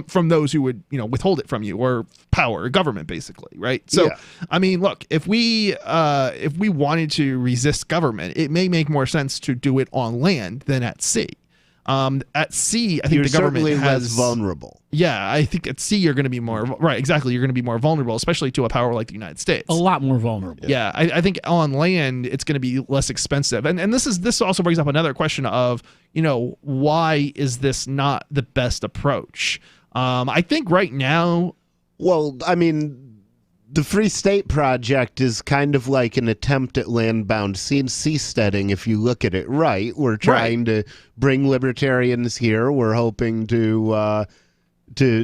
from those who would withhold it from you, or power, or government, basically, right? So I mean, look, if we wanted to resist government, it may make more sense to do it on land than at sea. At sea, I think the government certainly has less vulnerable. Yeah, I think at sea you're going to be more exactly. You're going to be more vulnerable, especially to a power like the United States. A lot more vulnerable. Yeah, I think on land it's going to be less expensive, and this also brings up another question of why is this not the best approach? I think right now, well, I mean, the Free State Project is kind of like an attempt at land-bound seasteading, if you look at it right. We're trying to bring libertarians here. We're hoping to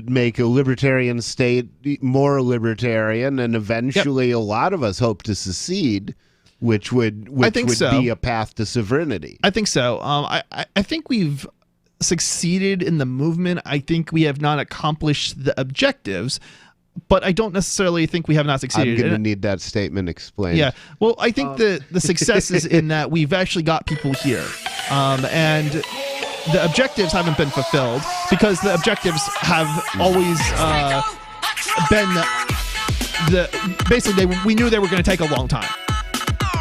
make a libertarian state more libertarian, and eventually a lot of us hope to secede, which would be a path to sovereignty. I think so. I think we've succeeded in the movement. I think we have not accomplished the objectives. but I don't necessarily think we have not succeeded. I'm going to need that statement explained. Yeah. Well, I think the success is in that we've actually got people here. And the objectives haven't been fulfilled because the objectives have always been basically we knew they were going to take a long time.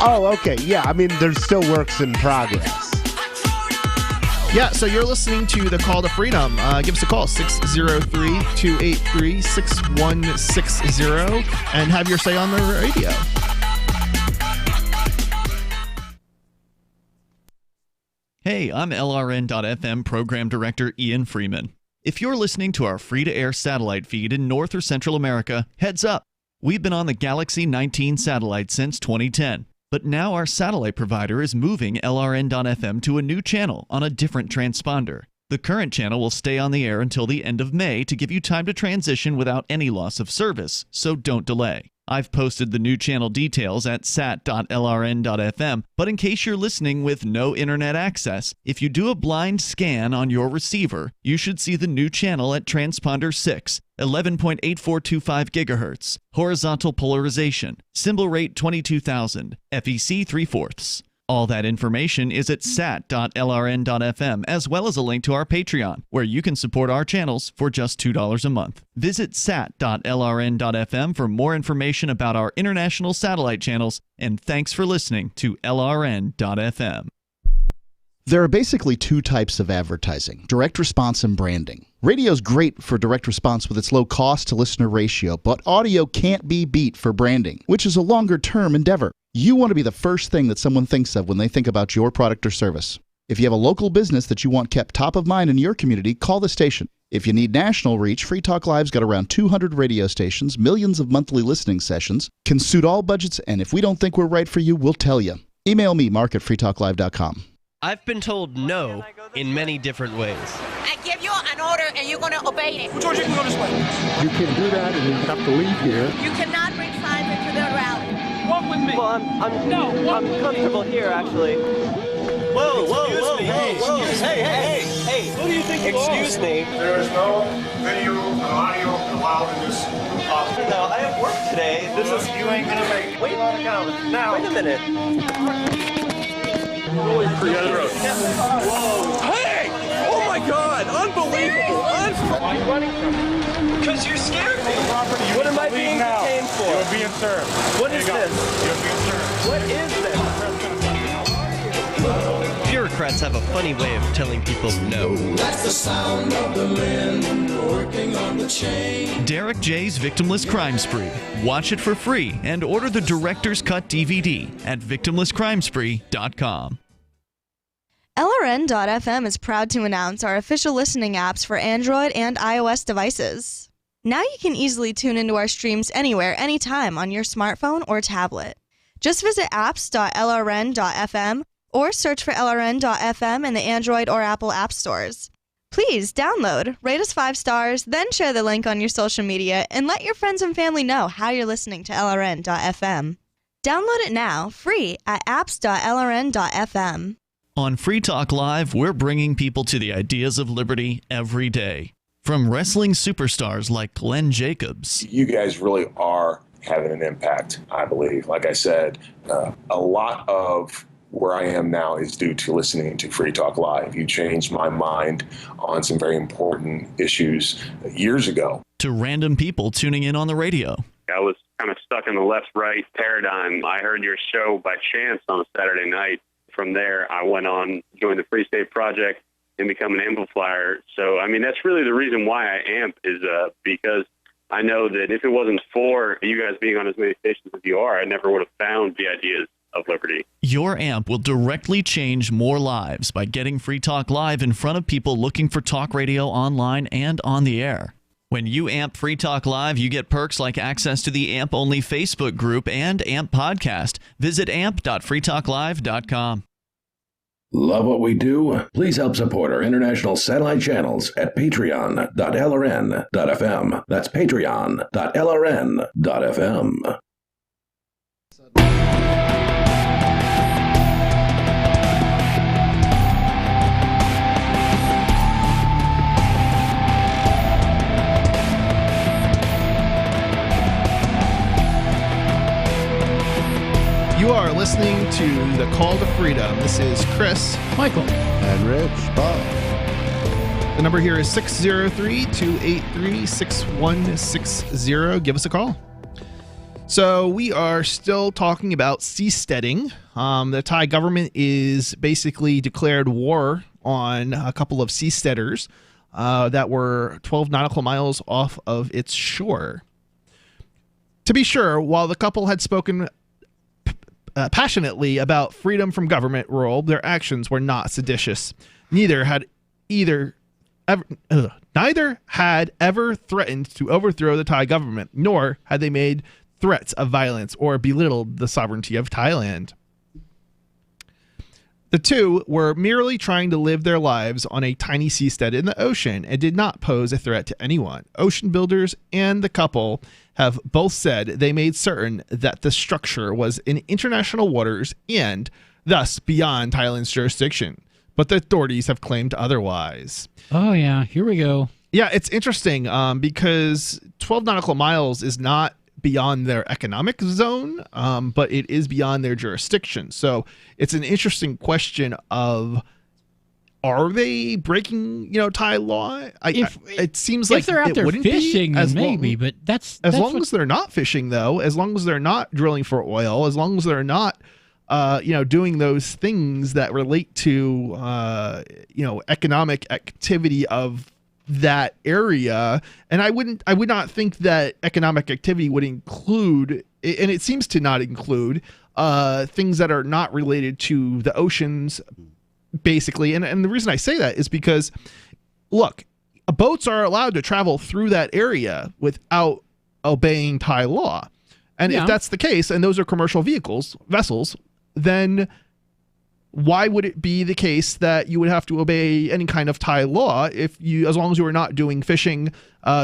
Oh, okay. Yeah, I mean, there's still works in progress. Yeah, so you're listening to the Call to Freedom. Give us a call, 603-283-6160, and have your say on the radio. Hey, I'm LRN.FM Program Director Ian Freeman. If you're listening to our free-to-air satellite feed in North or Central America, heads up. We've been on the Galaxy 19 satellite since 2010. But now our satellite provider is moving LRN.FM to a new channel on a different transponder. The current channel will stay on the air until the end of May to give you time to transition without any loss of service, so don't delay. I've posted the new channel details at sat.lrn.fm, but in case you're listening with no internet access, if you do a blind scan on your receiver, you should see the new channel at transponder 6, 11.8425 gigahertz, horizontal polarization, symbol rate 22,000, FEC 3/4. All that information is at sat.lrn.fm, as well as a link to our Patreon, where you can support our channels for just $2 a month. Visit sat.lrn.fm for more information about our international satellite channels, and thanks for listening to LRN.fm. There are basically two types of advertising, direct response and branding. Radio's great for direct response with its low cost to listener ratio, but audio can't be beat for branding, which is a longer-term endeavor. You want to be the first thing that someone thinks of when they think about your product or service. If you have a local business that you want kept top of mind in your community, call the station. If you need national reach, Free Talk Live's got around 200 radio stations, millions of monthly listening sessions, can suit all budgets, and if we don't think we're right for you, we'll tell you. Email me, mark@freetalklive.com. I've been told no in many different ways. I give you an order and you're going to obey it. George, you can go this way. You can do that and you have to leave here. You cannot bring signs into the rally. Walk with me. Well, I'm comfortable here, actually. Whoa, Hey, who do you think you are? Excuse me. There is no video and audio allowed in this office. No, I have work today. You ain't going to make it. Wait now. Wait a minute. Whoa. Hey! Oh my God! Unbelievable! Why are you running from me? Because you scared me. What am I being detained for? You're being served. What is this? You're being served. What is this? Bureaucrats have a funny way of telling people no. That's the sound of the men working on the chain. Derek J's Victimless Crime Spree. Watch it for free and order the Director's Cut DVD at victimlesscrimespree.com. LRN.FM is proud to announce our official listening apps for Android and iOS devices. Now you can easily tune into our streams anywhere, anytime on your smartphone or tablet. Just visit apps.lrn.fm or search for LRN.FM in the Android or Apple app stores. Please download, rate us 5 stars, then share the link on your social media and let your friends and family know how you're listening to LRN.FM. Download it now, free at apps.lrn.fm. On Free Talk Live, we're bringing people to the ideas of liberty every day. From wrestling superstars like Glenn Jacobs. You guys really are having an impact, I believe. Like I said, a lot of where I am now is due to listening to Free Talk Live. You changed my mind on some very important issues years ago. To random people tuning in on the radio. I was kind of stuck in the left-right paradigm. I heard your show by chance on a Saturday night. From there, I went on, joined the Free State Project, and become an amplifier. So, I mean, that's really the reason why I amp is because I know that if it wasn't for you guys being on as many stations as you are, I never would have found the ideas of liberty. Your amp will directly change more lives by getting Free Talk Live in front of people looking for talk radio online and on the air. When you amp Free Talk Live, you get perks like access to the AMP-only Facebook group and AMP podcast. Visit amp.freetalklive.com. Love what we do? Please help support our international satellite channels at patreon.lrn.fm. That's patreon.lrn.fm. listening to The Call to Freedom. This is Chris, Michael, and Rich. Bob. The number here is 603-283-6160. Give us a call. So we are still talking about seasteading. The Thai government is basically declared war on a couple of seasteaders that were 12 nautical miles off of its shore. To be sure, while the couple had spoken passionately about freedom from government rule, their actions were not seditious. Neither had ever threatened to overthrow the Thai government, nor had they made threats of violence or belittled the sovereignty of Thailand. The two were merely trying to live their lives on a tiny seastead in the ocean and did not pose a threat to anyone. Ocean builders and the couple have both said they made certain that the structure was in international waters and thus beyond Thailand's jurisdiction, but the authorities have claimed otherwise. Oh, yeah. Here we go. Yeah, it's interesting because 12 nautical miles is not beyond their economic zone, but it is beyond their jurisdiction. So it's an interesting question of, are they breaking, Thai law? It seems like if they're out there fishing, then maybe, but that's long as they're not fishing, though, as long as they're not drilling for oil, as long as they're not, doing those things that relate to, economic activity of that area. And I would not think that economic activity would include, and it seems to not include, things that are not related to the oceans, basically. And the reason I say that is because, look, boats are allowed to travel through that area without obeying Thai law. And if that's the case, and those are commercial vessels, then why would it be the case that you would have to obey any kind of Thai law as long as you are not doing fishing,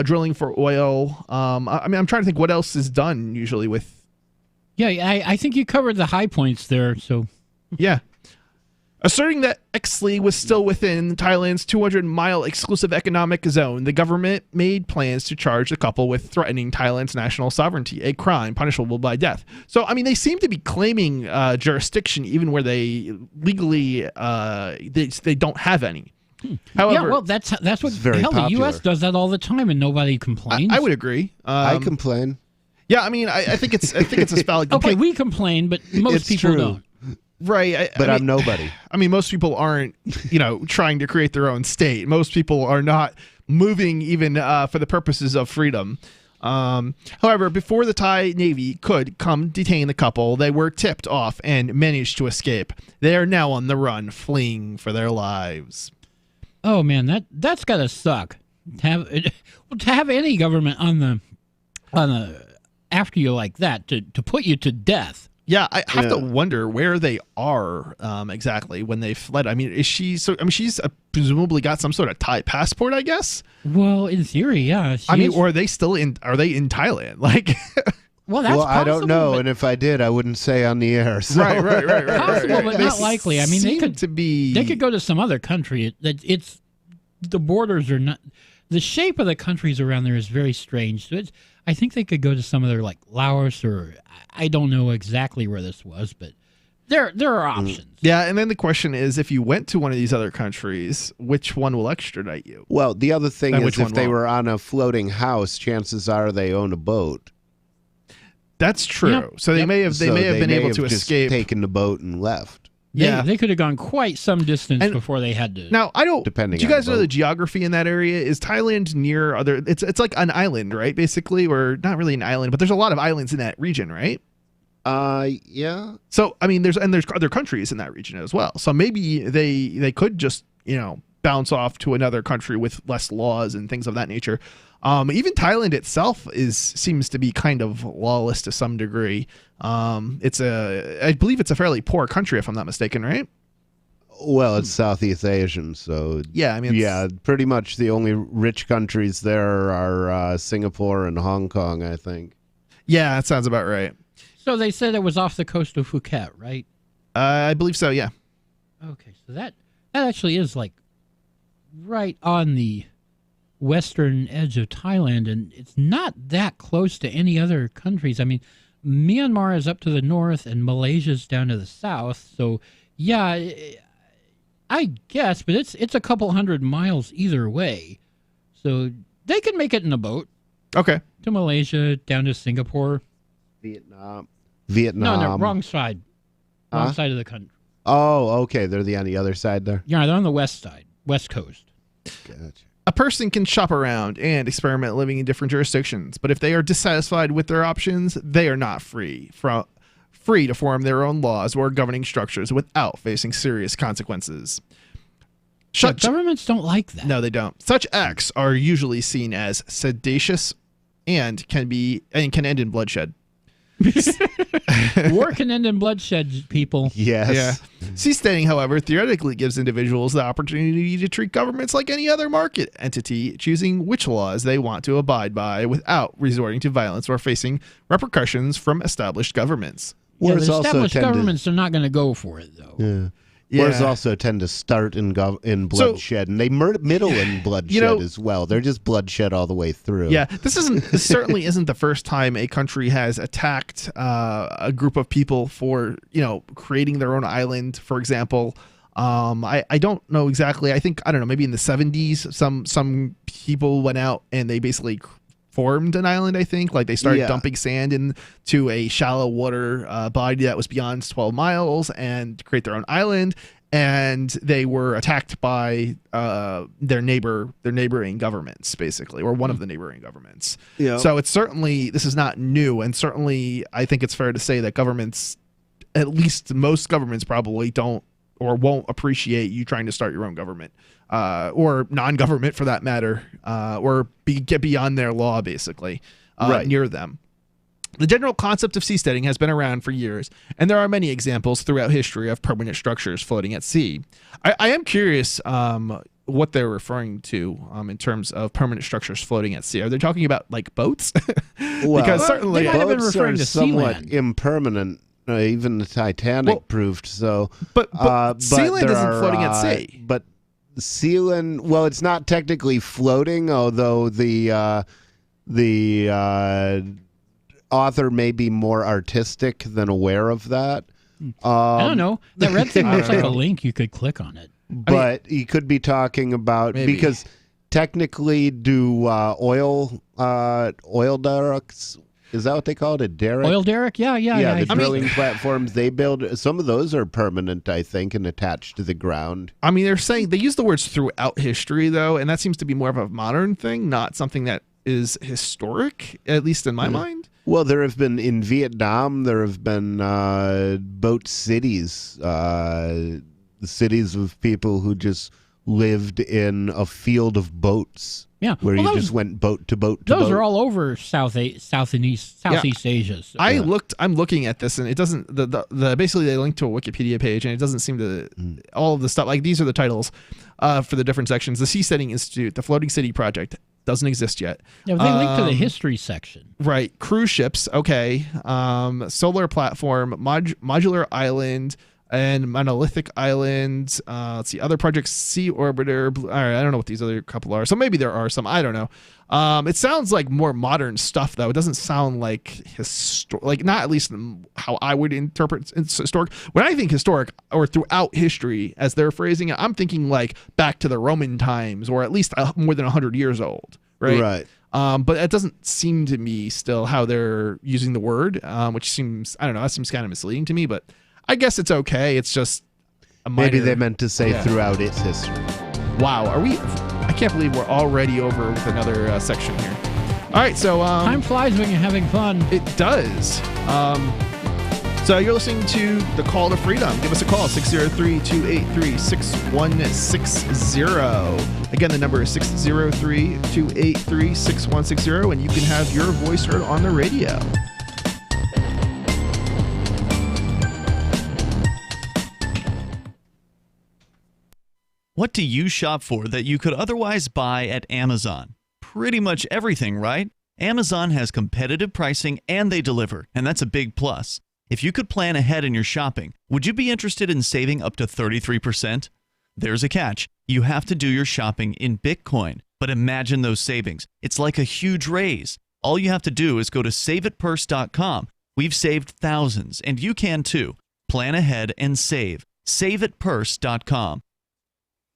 drilling for oil? I'm trying to think what else is done usually with. Yeah, I think you covered the high points there. So, yeah. Asserting that Exley was still within Thailand's 200-mile exclusive economic zone, the government made plans to charge the couple with threatening Thailand's national sovereignty, a crime punishable by death. So, they seem to be claiming jurisdiction even where they legally they don't have any. However, yeah, well, that's what very the popular. U.S. does that all the time, and nobody complains. I would agree. I complain. Yeah, I think it's a valid complaint. Okay, we complain, but most people don't. Right. I'm nobody. Most people aren't, trying to create their own state. Most people are not moving even for the purposes of freedom. However, before the Thai Navy could come detain the couple, they were tipped off and managed to escape. They are now on the run, fleeing for their lives. Oh, man, that's got to suck. To have any government on the after you like that, to put you to death. Yeah, I have to wonder where they are exactly when they fled. Is she? She's presumably got some sort of Thai passport, I guess. Well, in theory, yeah. Or are they still in? Are they in Thailand? Well, that's possible, I don't know, and if I did, I wouldn't say on the air. So. Right. Possible, but not likely. They could go to some other country. It's the borders are not. The shape of the countries around there is very strange. So I think they could go to some other like Laos or I don't know exactly where this was, but there are options. Yeah, and then the question is, if you went to one of these other countries, which one will extradite you? Well, the other thing is, if they were on a floating house, chances are they own a boat. That's true. Yep. So they may have been able to escape, taken the boat and left. Yeah, they could have gone quite some distance before they had to. Now, Depending. Do you guys know the geography in that area? Is Thailand near other? It's like an island, right? Basically, or not really an island, but there's a lot of islands in that region, right? Yeah. So there's other countries in that region as well. So maybe they could just bounce off to another country with less laws and things of that nature. Even Thailand itself seems to be kind of lawless to some degree. I believe it's a fairly poor country, if I'm not mistaken, right? Well, it's Southeast Asian, so yeah, pretty much the only rich countries there are Singapore and Hong Kong, I think. Yeah, that sounds about right. So they said it was off the coast of Phuket, right? I believe so. Yeah. Okay, so that actually is like right on the western edge of Thailand, and it's not that close to any other countries. Myanmar is up to the north and Malaysia's down to the south. So, yeah, I guess, but it's a couple hundred miles either way. So they can make it in a boat. Okay. To Malaysia, down to Singapore. Vietnam. No, wrong side. Wrong side of the country. Oh, okay. They're on the other side there. Yeah, they're on the west side, west coast. Gotcha. A person can shop around and experiment living in different jurisdictions, but if they are dissatisfied with their options, they are not free to form their own laws or governing structures without facing serious consequences. Governments don't like that. No, they don't. Such acts are usually seen as seditious and can end in bloodshed. War can end in bloodshed, people. Yes. Yeah. Seasteading, however, theoretically gives individuals the opportunity to treat governments like any other market entity, choosing which laws they want to abide by without resorting to violence or facing repercussions from established governments. Yeah, the established governments are not going to go for it, though. Yeah. Yeah. Wars also tend to start in bloodshed, and they middle in bloodshed as well. They're just bloodshed all the way through. Yeah, this certainly isn't the first time a country has attacked a group of people for creating their own island. For example, I don't know exactly. I don't know. Maybe in the 70s, some people went out and they basically formed an island. I think like they started dumping sand into a shallow water body that was beyond 12 miles and create their own island, and they were attacked by their neighboring governments, basically, or one of the neighboring governments. So it's certainly, this is not new, and certainly I think it's fair to say that governments, at least most governments, probably don't or won't appreciate you trying to start your own government, or non-government for that matter, or get beyond their law, basically, near them. The general concept of seasteading has been around for years, and there are many examples throughout history of permanent structures floating at sea. I am curious what they're referring to in terms of permanent structures floating at sea. Are they talking about like boats? Because certainly they might have been boats referring are to somewhat impermanent. Even the Titanic proved so. But Sealand isn't floating at sea. But Sealand, well, it's not technically floating, although the author may be more artistic than aware of that. I don't know. That red thing looks like a link. You could click on it. But he could be talking about because technically, do oil derricks. Is that what they call it? A derrick? Oil derrick? Yeah. The drilling platforms they build, some of those are permanent, I think, and attached to the ground. I mean, they're saying they use the words throughout history, though, and that seems to be more of a modern thing, not something that is historic, at least in my mind. Well, there have been, in Vietnam, there have been boat cities, cities of people who just lived in a field of boats. Yeah, where you just went boat to boat to those boat. are all over Southeast Asia. So. I'm looking at this, and it doesn't. The basically they link to a Wikipedia page, and it doesn't seem to all of the stuff. Like these are the titles for the different sections. The Seasteading Institute, the Floating City Project doesn't exist yet. Yeah, but they link to the history section. Right, cruise ships. Okay, solar platform, modular island. And monolithic island. Let's see, other projects, sea orbiter. All right, I don't know what these other couple are. So maybe there are some. I don't know. It sounds like more modern stuff, though. It doesn't sound like not at least how I would interpret historic. When I think historic or throughout history, as they're phrasing it, I'm thinking like back to the Roman times, or at least more than 100 years old. Right. But it doesn't seem to me still how they're using the word, which seems, I don't know, that seems kind of misleading to me, but I guess it's okay. It's just a minor, maybe they meant to say throughout its history. Wow, I can't believe we're already over with another section here. All right, so time flies when you're having fun. It does. So you're listening to The Call to Freedom. Give us a call, 603-283-6160. Again, the number is 603-283-6160, and you can have your voice heard on the radio. What do you shop for that you could otherwise buy at Amazon? Pretty much everything, right? Amazon has competitive pricing and they deliver, and that's a big plus. If you could plan ahead in your shopping, would you be interested in saving up to 33%? There's a catch. You have to do your shopping in Bitcoin. But imagine those savings. It's like a huge raise. All you have to do is go to saveitpurse.com, We've saved thousands, and you can too. Plan ahead and save. SaveAtPurse.com.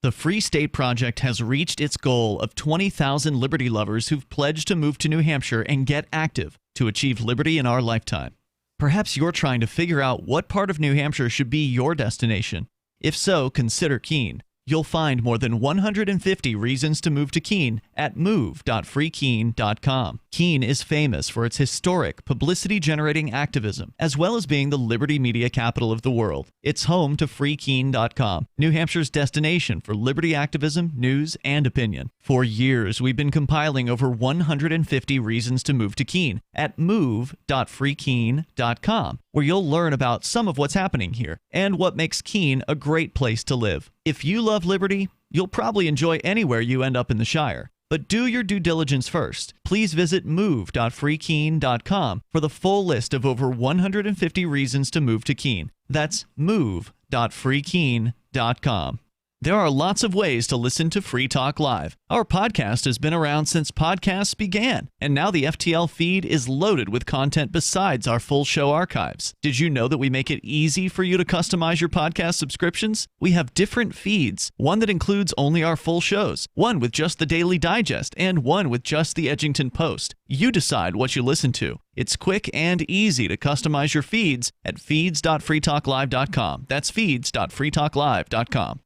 The Free State Project has reached its goal of 20,000 liberty lovers who've pledged to move to New Hampshire and get active to achieve liberty in our lifetime. Perhaps you're trying to figure out what part of New Hampshire should be your destination. If so, consider Keene. You'll find more than 150 reasons to move to Keene at move.freekeene.com. Keene is famous for its historic, publicity-generating activism, as well as being the liberty media capital of the world. It's home to freekeene.com, New Hampshire's destination for liberty activism, news, and opinion. For years, we've been compiling over 150 reasons to move to Keene at move.freekeene.com, where you'll learn about some of what's happening here and what makes Keene a great place to live. If you love liberty, you'll probably enjoy anywhere you end up in the Shire. But do your due diligence first. Please visit move.freekeene.com for the full list of over 150 reasons to move to Keene. That's move.freekeene.com. There are lots of ways to listen to Free Talk Live. Our podcast has been around since podcasts began, and now the FTL feed is loaded with content besides our full show archives. Did you know that we make it easy for you to customize your podcast subscriptions? We have different feeds, one that includes only our full shows, one with just the Daily Digest, and one with just the Edgington Post. You decide what you listen to. It's quick and easy to customize your feeds at feeds.freetalklive.com. That's feeds.freetalklive.com.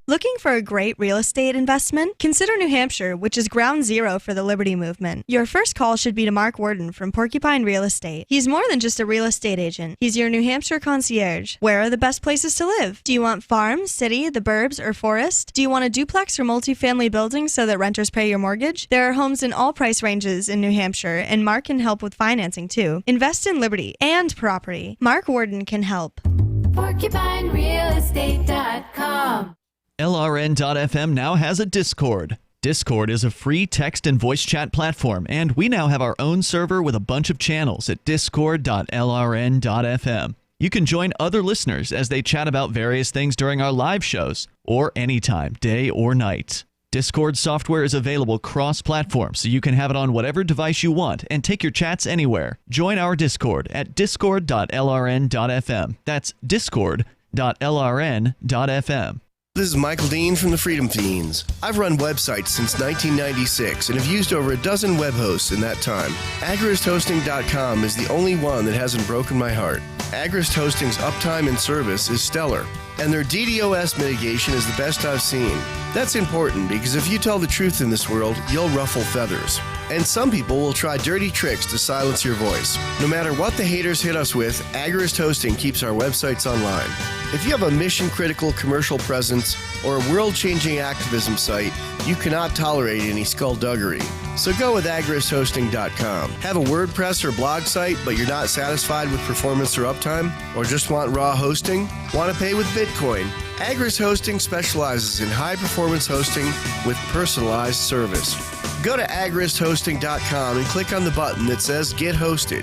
Looking for a great real estate investment? Consider New Hampshire, which is ground zero for the Liberty Movement. Your first call should be to Mark Worden from Porcupine Real Estate. He's more than just a real estate agent. He's your New Hampshire concierge. Where are the best places to live? Do you want farm, city, the burbs, or forest? Do you want a duplex or multifamily building so that renters pay your mortgage? There are homes in all price ranges in New Hampshire, and Mark can help with financing too. Invest in liberty and property. Mark Worden can help. PorcupineRealEstate.com. LRN.FM now has a Discord. Discord is a free text and voice chat platform, and we now have our own server with a bunch of channels at discord.lrn.fm. You can join other listeners as they chat about various things during our live shows, or anytime, day or night. Discord software is available cross-platform, so you can have it on whatever device you want and take your chats anywhere. Join our Discord at discord.lrn.fm. That's discord.lrn.fm. This is Michael Dean from the Freedom Fiends. I've run websites since 1996 and have used over a dozen web hosts in that time. AgristHosting.com is the only one that hasn't broken my heart. Agrist Hosting's uptime and service is stellar, and their DDoS mitigation is the best I've seen. That's important because if you tell the truth in this world, you'll ruffle feathers. And some people will try dirty tricks to silence your voice. No matter what the haters hit us with, Agrist Hosting keeps our websites online. If you have a mission-critical commercial presence or a world-changing activism site, you cannot tolerate any skullduggery. So go with agristhosting.com. Have a WordPress or blog site, but you're not satisfied with performance or uptime? Or just want raw hosting? Want to pay with Bitcoin? Agrist Hosting specializes in high-performance hosting with personalized service. Go to agristhosting.com and click on the button that says Get Hosted.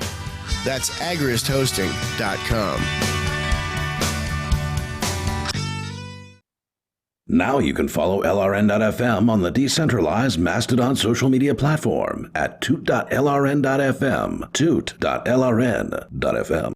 That's agristhosting.com. Now you can follow LRN.FM on the decentralized Mastodon social media platform at toot.lrn.fm, toot.lrn.fm.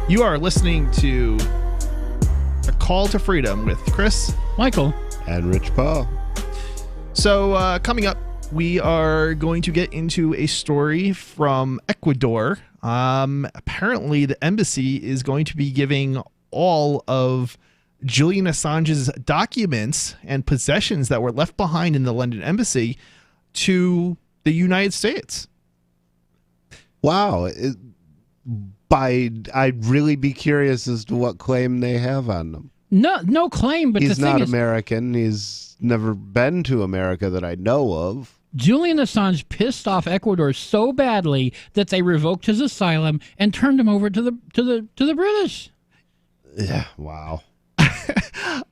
You are listening to A Call to Freedom with Chris, Michael, and Rich Paul. So coming up, we are going to get into a story from Ecuador. Apparently, the embassy is going to be giving all of Julian Assange's documents and possessions that were left behind in the London embassy to the United States. Wow. I'd really be curious as to what claim they have on them. No claim, but he's the thing not is, American. He's never been to America that I know of. Julian Assange pissed off Ecuador so badly that they revoked his asylum and turned him over to the British. Yeah, wow.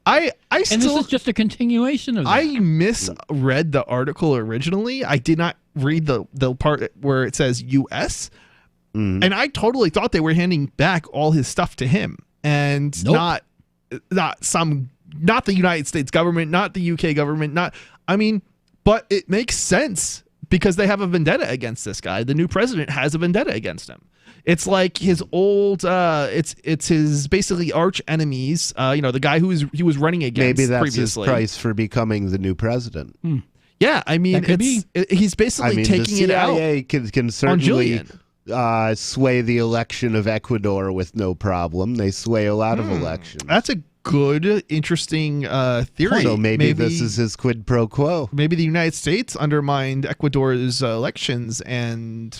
And this is just a continuation of that. I misread the article originally. I did not read the part where it says U.S. And I totally thought they were handing back all his stuff to him, and not the United States government, not the UK government, but it makes sense because they have a vendetta against this guy. The new president has a vendetta against him. It's like his old, it's his basically arch enemies. The guy he was running against. Maybe that's previously. his price for becoming the new president. Yeah, I mean, he's basically taking it out. The CIA can certainly sway the election of Ecuador with no problem. They sway a lot of elections. That's a good, interesting theory. So maybe this is his quid pro quo. Maybe the United States undermined Ecuador's elections, and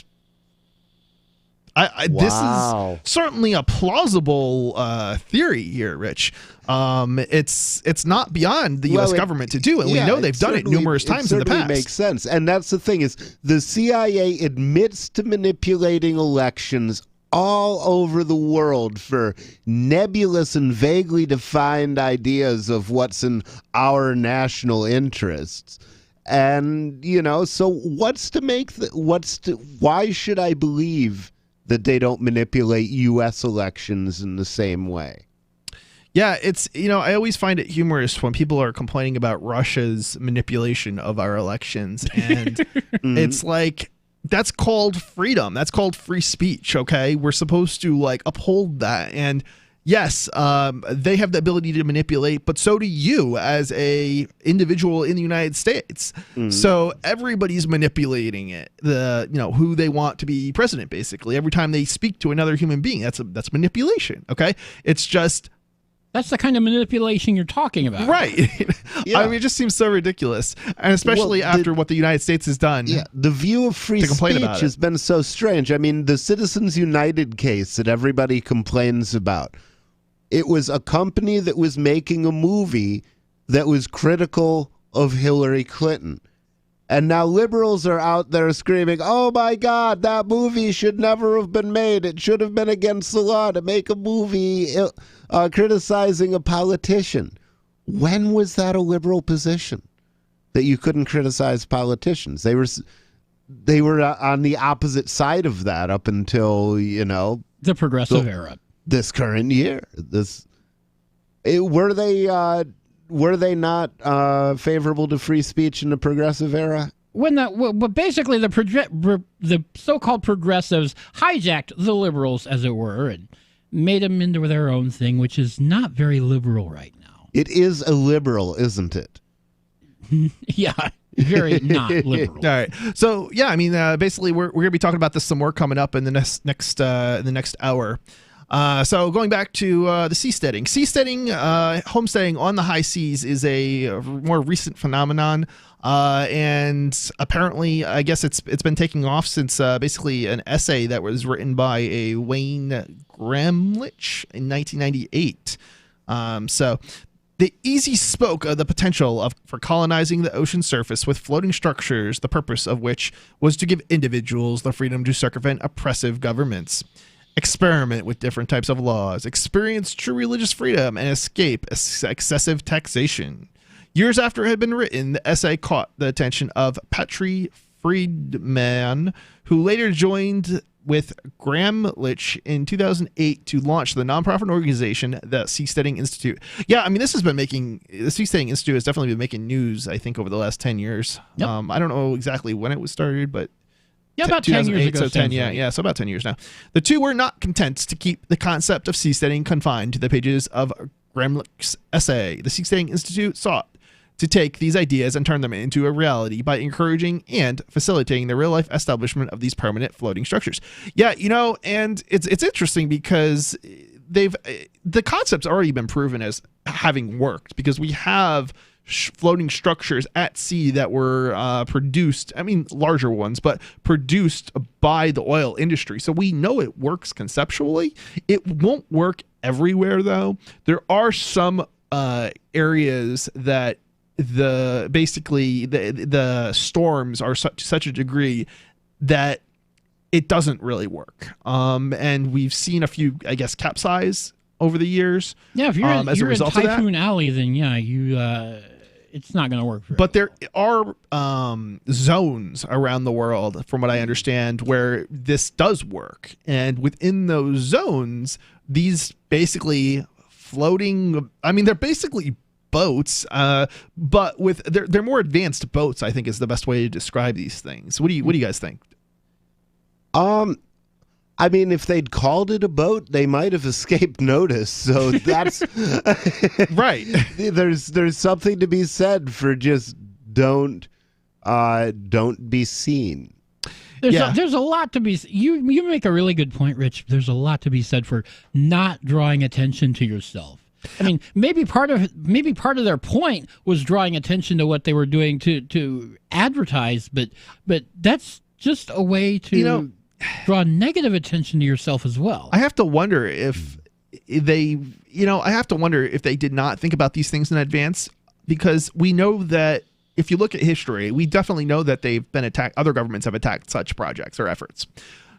this is certainly a plausible theory here, Rich. It's not beyond the U.S. government to do, and we know they've done it numerous times in the past. It makes sense, and that's the thing is the CIA admits to manipulating elections all over the world for nebulous and vaguely defined ideas of what's in our national interests. And so why should I believe that they don't manipulate U.S. elections in the same way? Yeah, it's, I always find it humorous when people are complaining about Russia's manipulation of our elections. And it's like, that's called freedom. That's called free speech, okay? We're supposed to, uphold that. And yes, they have the ability to manipulate, but so do you as a individual in the United States. So everybody's manipulating it. Who they want to be president, basically. Every time they speak to another human being, that's manipulation, okay? It's just... That's the kind of manipulation you're talking about. Right. I mean, it just seems so ridiculous. And especially after what the United States has done. Yeah, the view of free speech has been so strange. I mean, the Citizens United case that everybody complains about, it was a company that was making a movie that was critical of Hillary Clinton. And now liberals are out there screaming, oh my God, that movie should never have been made. It should have been against the law to make a movie criticizing a politician. When was that a liberal position? That you couldn't criticize politicians? They were on the opposite side of that up until, the progressive era. This current year. Were they not favorable to free speech in the progressive era? But basically the so-called progressives hijacked the liberals, as it were, and made them into their own thing, which is not very liberal right now. It is a liberal, isn't it? Yeah, very not liberal. All right. So yeah, I mean, basically, we're going to be talking about this some more coming up in the next hour. So going back to the seasteading. Seasteading, homesteading on the high seas is a more recent phenomenon. And apparently, I guess it's been taking off since basically an essay that was written by a Wayne Gramlich in 1998. So the Easy spoke of the potential for colonizing the ocean surface with floating structures, the purpose of which was to give individuals the freedom to circumvent oppressive governments, experiment with different types of laws, experience true religious freedom, and escape excessive taxation. Years after it had been written, the essay caught the attention of Patry Friedman, who later joined with Gramlich in 2008 to launch the nonprofit organization, the Seasteading Institute. Yeah, I mean, the Seasteading Institute has definitely been making news, I think, over the last 10 years. Yep. I don't know exactly when it was started, but yeah, about 10 years ago. So 10, yeah, so about 10 years now. The two were not content to keep the concept of seasteading confined to the pages of Gramlich's essay. The Seasteading Institute sought to take these ideas and turn them into a reality by encouraging and facilitating the real-life establishment of these permanent floating structures. Yeah, and it's interesting because the concept's already been proven as having worked, because we have floating structures at sea that were produced, I mean larger ones, but produced by the oil industry. So we know it works conceptually. It won't work everywhere, though. There are some areas that the storms are such a degree that it doesn't really work. And we've seen a few, I guess, capsize over the years. Yeah, if you're in Typhoon Alley, then yeah, it's not going to work. But there are zones around the world, from what I understand, where this does work, and within those zones, these basically floating. I mean, they're basically boats, but with they're more advanced boats. I think is the best way to describe these things. What do you guys think? I mean, if they'd called it a boat, they might have escaped notice. So that's right. There's something to be said for just don't be seen. There's a lot to be. You make a really good point, Rich. There's a lot to be said for not drawing attention to yourself. I mean, maybe part of their point was drawing attention to what they were doing to advertise, but that's just a way to draw negative attention to yourself as well. I have to wonder if they did not think about these things in advance, because we know that if you look at history, we definitely know that they've been attacked. Other governments have attacked such projects or efforts.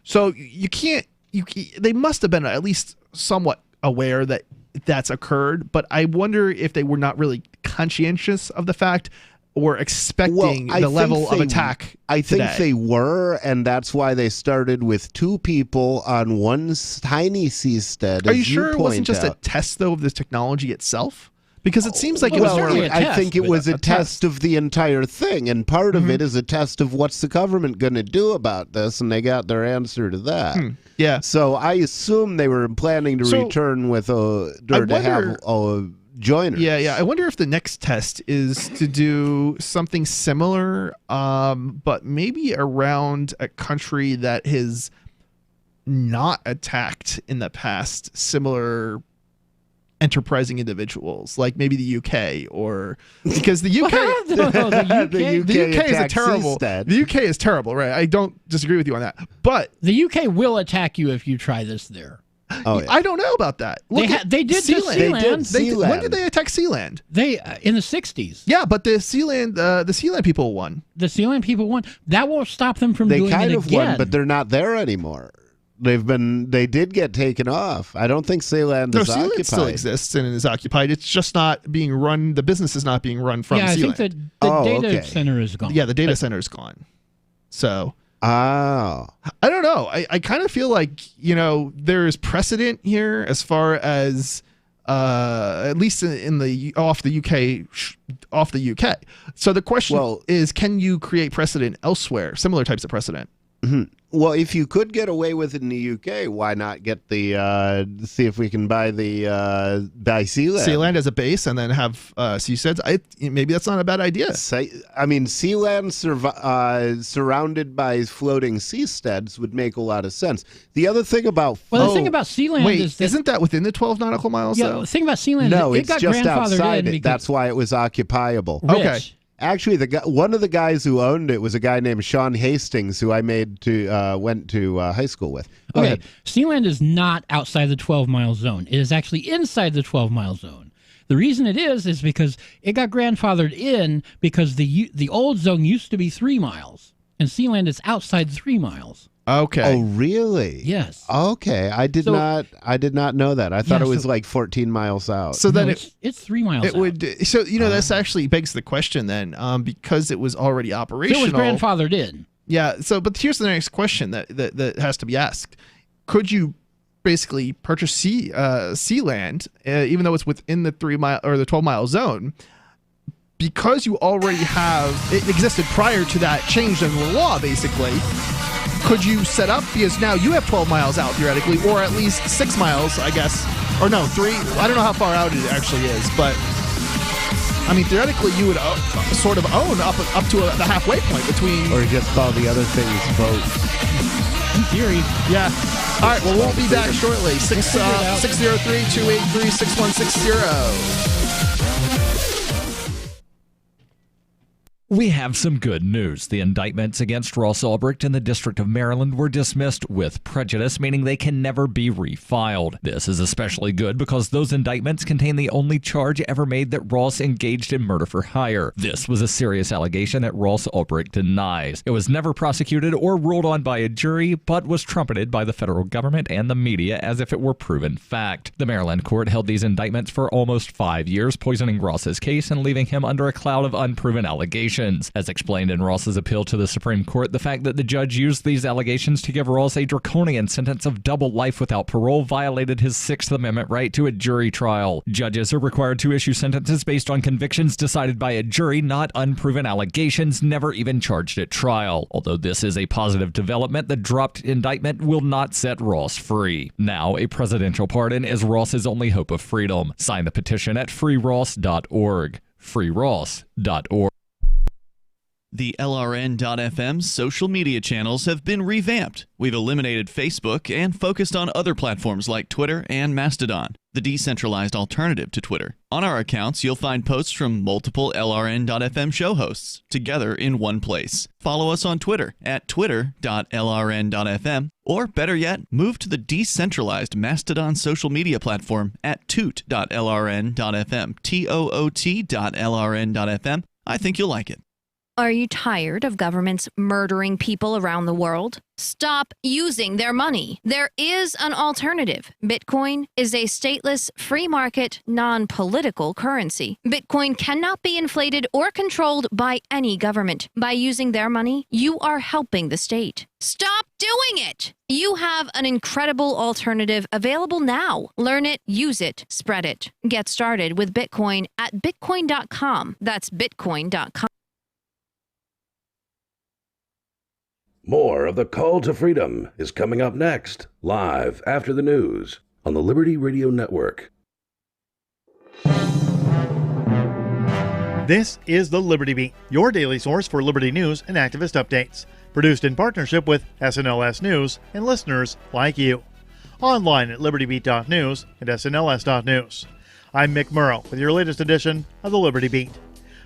So they must have been at least somewhat aware that that's occurred, but I wonder if they were not really conscientious of the fact or expecting the level of attack. I think they were, and that's why they started with 2 people on one tiny seastead. Are you sure it wasn't just a test, though, of the technology itself? Because it seems like it was certainly a test. I think it was a test of the entire thing, and part of it is a test of what's the government going to do about this, and they got their answer to that. Yeah. So I assume they were planning to return with to have a joiner. Yeah. I wonder if the next test is to do something similar, but maybe around a country that has not attacked in the past similar enterprising individuals, like maybe the UK, or because the UK, the UK is a terrible. The UK is terrible, right? I don't disagree with you on that, but the UK will attack you if you try this there. Oh, yeah. I don't know about that. They did Sealand. When did they attack Sealand? They in the 60s. Yeah, but the Sealand people won. The Sealand people won. That won't stop them from doing it again. They kind of won, but they're not there anymore. They did get taken off. I don't think Sealand is occupied. Sealand still exists and is occupied. It's just not being run. The business is not being run from Sealand. I think the data center is gone. Yeah, the data center is gone. So. I don't know. I kind of feel like, there is precedent here as far as at least in the off the UK. So the question is, can you create precedent elsewhere? Similar types of precedent. Mm-hmm. Well, if you could get away with it in the UK, why not get see if we can buy Sealand? Sealand as a base and then have seasteads. Maybe that's not a bad idea. I mean, Sealand surrounded by floating seasteads would make a lot of sense. The other thing about the thing about Sealand is that, isn't that within the 12 nautical miles? Yeah, the thing about Sealand is it got just grandfathered outside in it. That's why it was occupiable. Okay. Actually, one of the guys who owned it was a guy named Sean Hastings, who I went to high school with. Go ahead. Sealand is not outside the 12-mile zone. It is actually inside the 12-mile zone. The reason it is because it got grandfathered in because the old zone used to be 3 miles, and Sealand is outside 3 miles. Okay. Oh, really? Yes. Okay. I did not know that. I thought it was like 14 miles out. So then it's 3 miles out. This actually begs the question then, because it was already operational. It was grandfathered in. Yeah. So, but here's the next question that has to be asked. Could you basically purchase Sealand, even though it's within the 3 mile or the 12-mile zone, because you already have, it existed prior to that change in the law, basically? Could you set up, because now you have 12 miles out theoretically, or at least 6 miles, I guess, or no, 3. I don't know how far out it actually is, but I mean, theoretically, you would sort of own up to the halfway point between. Or just call the other things boats. In theory, yeah. All right, well, we'll be back shortly. 603-283-6160. We have some good news. The indictments against Ross Ulbricht in the District of Maryland were dismissed with prejudice, meaning they can never be refiled. This is especially good because those indictments contain the only charge ever made that Ross engaged in murder for hire. This was a serious allegation that Ross Ulbricht denies. It was never prosecuted or ruled on by a jury, but was trumpeted by the federal government and the media as if it were proven fact. The Maryland court held these indictments for almost 5 years, poisoning Ross's case and leaving him under a cloud of unproven allegations. As explained in Ross's appeal to the Supreme Court, the fact that the judge used these allegations to give Ross a draconian sentence of double life without parole violated his Sixth Amendment right to a jury trial. Judges are required to issue sentences based on convictions decided by a jury, not unproven allegations never even charged at trial. Although this is a positive development, the dropped indictment will not set Ross free. Now, a presidential pardon is Ross's only hope of freedom. Sign the petition at freeross.org. freeross.org. The LRN.FM social media channels have been revamped. We've eliminated Facebook and focused on other platforms like Twitter and Mastodon, the decentralized alternative to Twitter. On our accounts, you'll find posts from multiple LRN.FM show hosts together in one place. Follow us on Twitter at twitter.lrn.fm, or better yet, move to the decentralized Mastodon social media platform at toot.lrn.fm, toot.lrn.fm. I think you'll like it. Are you tired of governments murdering people around the world? Stop using their money. There is an alternative. Bitcoin is a stateless, free market, non-political currency. Bitcoin cannot be inflated or controlled by any government. By using their money, you are helping the state. Stop doing it! You have an incredible alternative available now. Learn it, use it, spread it. Get started with Bitcoin at bitcoin.com. That's bitcoin.com. More of the Call to Freedom is coming up next, live after the news on the Liberty Radio Network. This is the Liberty Beat, your daily source for liberty news and activist updates. Produced in partnership with SNLS News and listeners like you. Online at libertybeat.news and snls.news. I'm Mick Murrow with your latest edition of the Liberty Beat.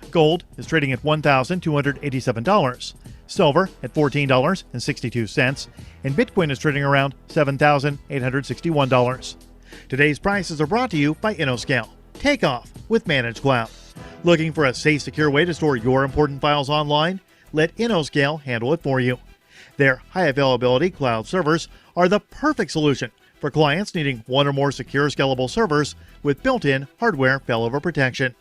Gold is trading at $1,287. Silver at $14.62, and Bitcoin is trading around $7,861. Today's prices are brought to you by InnoScale. Take off with Managed Cloud. Looking for a safe, secure way to store your important files online? Let InnoScale handle it for you. Their high availability cloud servers are the perfect solution for clients needing one or more secure, scalable servers with built-in hardware failover protection.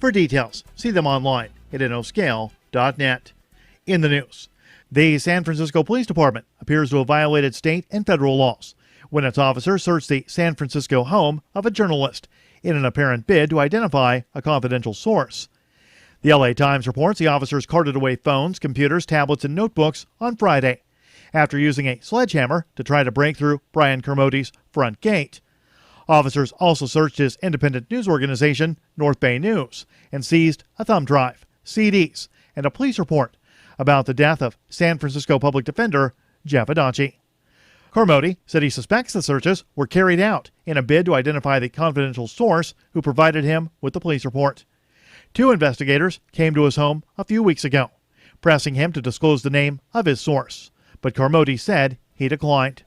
For details, see them online at innoscale.net. In the news, the San Francisco Police Department appears to have violated state and federal laws when its officers searched the San Francisco home of a journalist in an apparent bid to identify a confidential source. The LA Times reports the officers carted away phones, computers, tablets, and notebooks on Friday after using a sledgehammer to try to break through Brian Kermode's front gate. Officers also searched his independent news organization, North Bay News, and seized a thumb drive, CDs, and a police report about the death of San Francisco public defender Jeff Adachi. Kermode said he suspects the searches were carried out in a bid to identify the confidential source who provided him with the police report. 2 investigators came to his home a few weeks ago, pressing him to disclose the name of his source, but Kermode said he declined.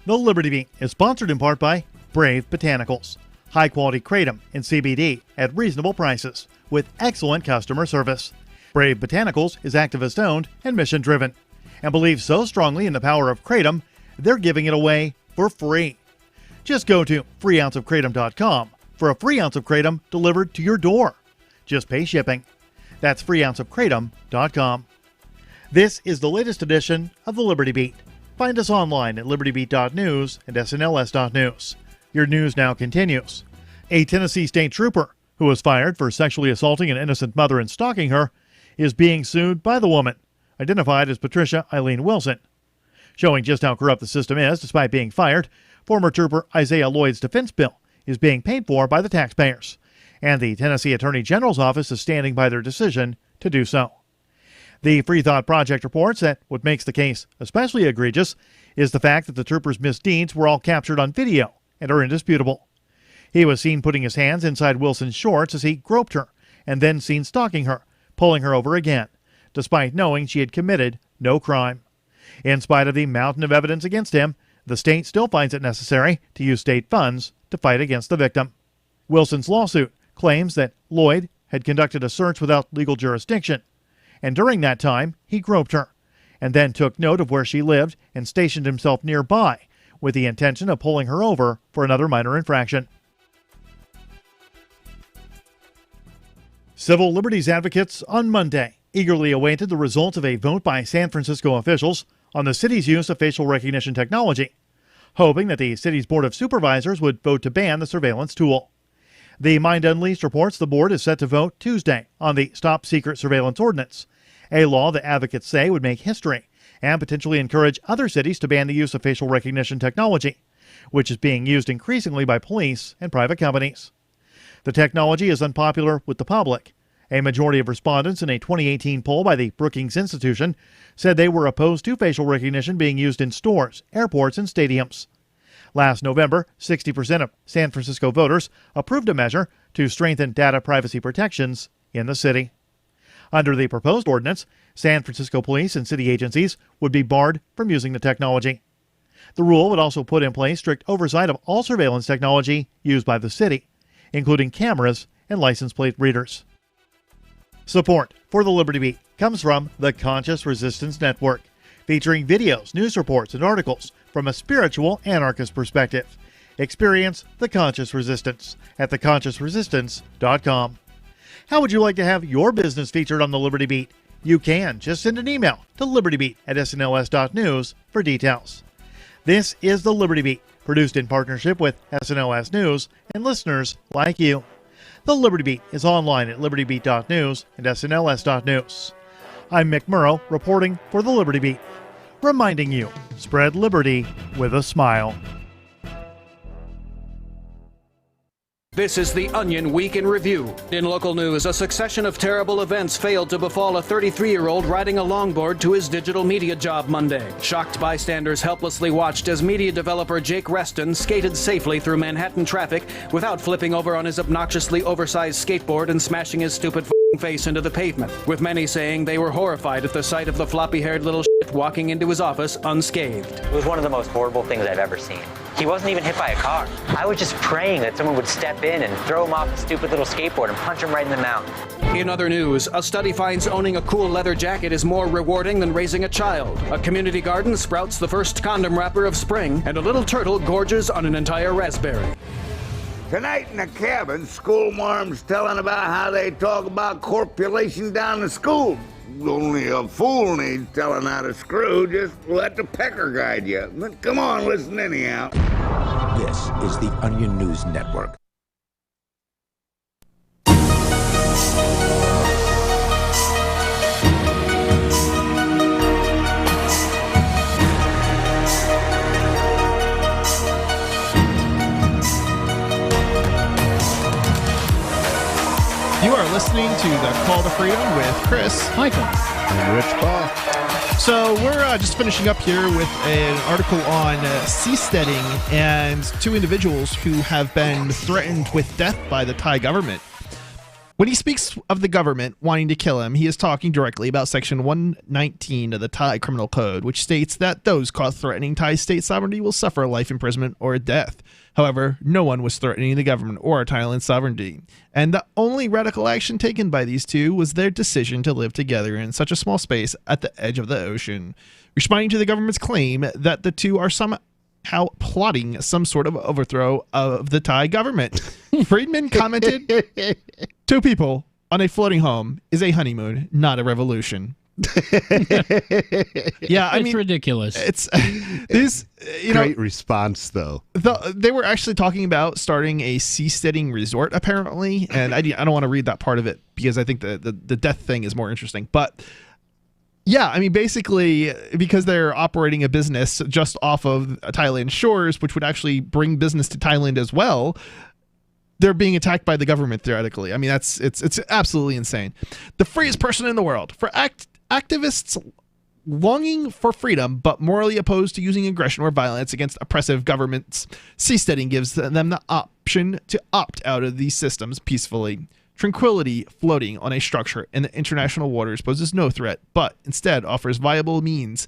The Liberty Beat is sponsored in part by Brave Botanicals, high-quality kratom and CBD at reasonable prices with excellent customer service. Brave Botanicals is activist-owned and mission-driven, and believes so strongly in the power of kratom, they're giving it away for free. Just go to freeounceofkratom.com for a free ounce of kratom delivered to your door. Just pay shipping. That's freeounceofkratom.com. This is the latest edition of the Liberty Beat. Find us online at libertybeat.news and snls.news. Your news now continues. A Tennessee state trooper who was fired for sexually assaulting an innocent mother and stalking her is being sued by the woman, identified as Patricia Eileen Wilson. Showing just how corrupt the system is, despite being fired, former trooper Isaiah Lloyd's defense bill is being paid for by the taxpayers, and the Tennessee Attorney General's office is standing by their decision to do so. The Free Thought Project reports that what makes the case especially egregious is the fact that the trooper's misdeeds were all captured on video and are indisputable. He was seen putting his hands inside Wilson's shorts as he groped her, and then seen stalking her, pulling her over again, despite knowing she had committed no crime. In spite of the mountain of evidence against him, the state still finds it necessary to use state funds to fight against the victim. Wilson's lawsuit claims that Lloyd had conducted a search without legal jurisdiction, and during that time, he groped her, and then took note of where she lived and stationed himself nearby with the intention of pulling her over for another minor infraction. Civil liberties advocates on Monday eagerly awaited the results of a vote by San Francisco officials on the city's use of facial recognition technology, hoping that the city's Board of Supervisors would vote to ban the surveillance tool. The Mind Unleashed reports the board is set to vote Tuesday on the Stop Secret Surveillance Ordinance, a law that advocates say would make history and potentially encourage other cities to ban the use of facial recognition technology, which is being used increasingly by police and private companies. The technology is unpopular with the public. A majority of respondents in a 2018 poll by the Brookings Institution said they were opposed to facial recognition being used in stores, airports, and stadiums. Last November, 60% of San Francisco voters approved a measure to strengthen data privacy protections in the city. Under the proposed ordinance, San Francisco police and city agencies would be barred from using the technology. The rule would also put in place strict oversight of all surveillance technology used by the city, including cameras and license plate readers. Support for the Liberty Beat comes from the Conscious Resistance Network, featuring videos, news reports, and articles from a spiritual anarchist perspective. Experience the Conscious Resistance at theconsciousresistance.com. How would you like to have your business featured on the Liberty Beat? You can. Just send an email to libertybeat@snls.news for details. This is the Liberty Beat, produced in partnership with SNLS News and listeners like you. The Liberty Beat is online at libertybeat.news and snls.news. I'm Mick Murrow, reporting for the Liberty Beat, reminding you, spread liberty with a smile. This is the Onion Week in Review. In local news, a succession of terrible events failed to befall a 33-year-old riding a longboard to his digital media job Monday. Shocked bystanders helplessly watched as media developer Jake Reston skated safely through Manhattan traffic without flipping over on his obnoxiously oversized skateboard and smashing his stupid face into the pavement, with many saying they were horrified at the sight of the floppy-haired little shit walking into his office unscathed. It was one of the most horrible things I've ever seen. He wasn't even hit by a car. I was just praying that someone would step in and throw him off the stupid little skateboard and punch him right in the mouth. In other news, a study finds owning a cool leather jacket is more rewarding than raising a child. A community garden sprouts the first condom wrapper of spring, and a little turtle gorges on an entire raspberry. Tonight in the cabin, schoolmarm's telling about how they talk about corpulation down the school. Only a fool needs telling how to screw. Just let the pecker guide you. But come on, listen anyhow. This is the Onion News Network. You are listening to the Call to Freedom with Chris, Michael, and Rich Paul. So we're just finishing up here with an article on seasteading and two individuals who have been threatened with death by the Thai government. When he speaks of the government wanting to kill him, he is talking directly about Section 119 of the Thai Criminal Code, which states that those caught threatening Thai state sovereignty will suffer life imprisonment or death. However, no one was threatening the government or Thailand's sovereignty, and the only radical action taken by these two was their decision to live together in such a small space at the edge of the ocean, responding to the government's claim that the two are somehow plotting some sort of overthrow of the Thai government. Friedman commented, "Two people on a floating home is a honeymoon, not a revolution." Yeah, I mean, it's ridiculous. It's this, great response though. They were actually talking about starting a seasteading resort apparently, and I don't want to read that part of it because I think the death thing is more interesting. But yeah, I mean, basically, because they're operating a business just off of Thailand shores, which would actually bring business to Thailand as well, they're being attacked by the government theoretically. I mean, it's absolutely insane. The freest person in the world. For activists longing for freedom but morally opposed to using aggression or violence against oppressive governments, seasteading gives them the option to opt out of these systems peacefully. Tranquility floating on a structure in the international waters poses no threat, but instead offers viable means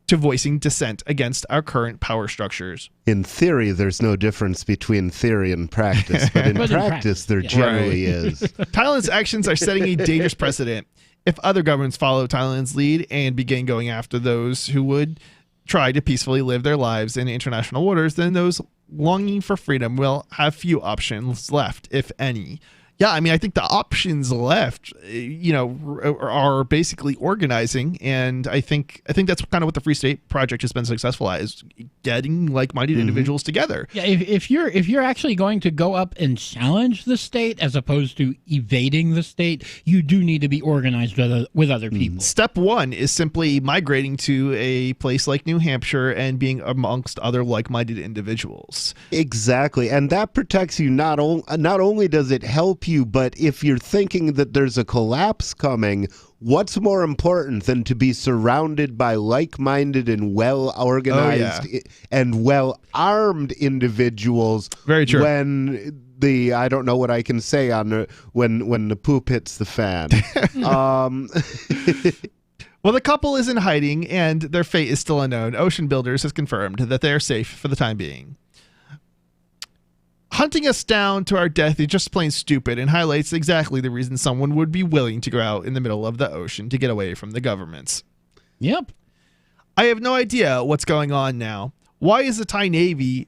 to voicing dissent against our current power structures. In theory, there's no difference between theory and practice, but in practice, there generally is. Thailand's actions are setting a dangerous precedent. If other governments follow Thailand's lead and begin going after those who would try to peacefully live their lives in international waters, then those longing for freedom will have few options left, if any. Yeah, I mean, I think the options left, are basically organizing, and I think that's kind of what the Free State Project has been successful at, is getting like-minded individuals together. Yeah, if you're actually going to go up and challenge the state as opposed to evading the state, you do need to be organized with other people. Step one is simply migrating to a place like New Hampshire and being amongst other like-minded individuals. Exactly, and that protects you. Not only does it help you, but if you're thinking that there's a collapse coming, what's more important than to be surrounded by like-minded and well-organized and well-armed individuals? Very true. When I don't know what I can say on when the poop hits the fan. Well, the couple is in hiding, and their fate is still unknown. Ocean Builders has confirmed that they are safe for the time being. Hunting us down to our death is just plain stupid and highlights exactly the reason someone would be willing to go out in the middle of the ocean to get away from the governments. Yep. I have no idea what's going on now. Why is the Thai Navy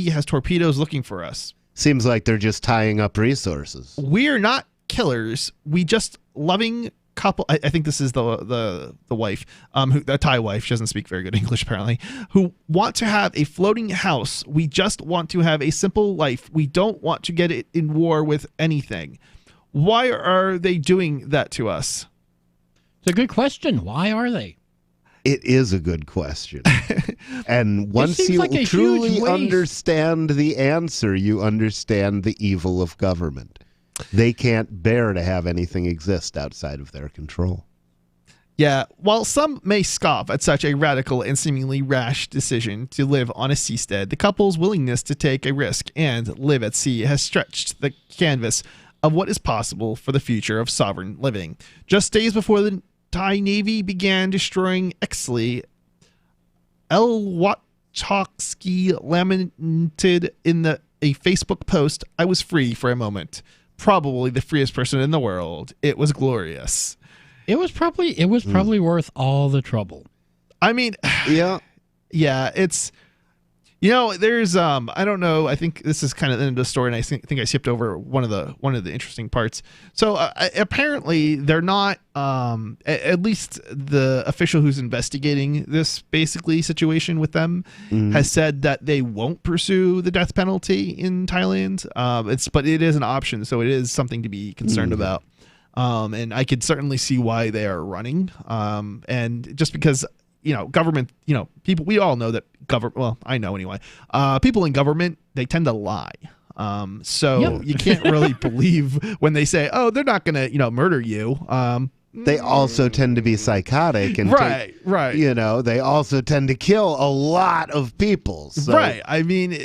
has torpedoes looking for us? Seems like they're just tying up resources. We're not killers. We just loving couple. I think this is the wife, the Thai wife. She doesn't speak very good English apparently. Who want to have a floating house. We just want to have a simple life. We don't want to get it in war with anything. Why are they doing that to us? It's a good question. Why are they? It is a good question. And once you truly understand the answer, you understand the evil of government. They can't bear to have anything exist outside of their control. Yeah, while some may scoff at such a radical and seemingly rash decision to live on a seastead, the couple's willingness to take a risk and live at sea has stretched the canvas of what is possible for the future of sovereign living. Just days before the Thai Navy began destroying Exley, El Wachowski lamented in a Facebook post, "I was free for a moment. Probably the freest person in the world. It was glorious." It was probably worth all the trouble. I mean, yeah, it's, there's I don't know, I think this is kind of the end of the story, and I think I skipped over one of the interesting parts. So apparently they're not at least the official who's investigating this basically situation with them has said that they won't pursue the death penalty in Thailand. But it is an option, so it is something to be concerned about. And I could certainly see why they are running. And just because, government, people, we all know that I know anyway, people in government, they tend to lie. So you can't really believe when they say, oh, they're not going to, murder you. They also tend to be psychotic. And right. They also tend to kill a lot of people. So. Right. I mean,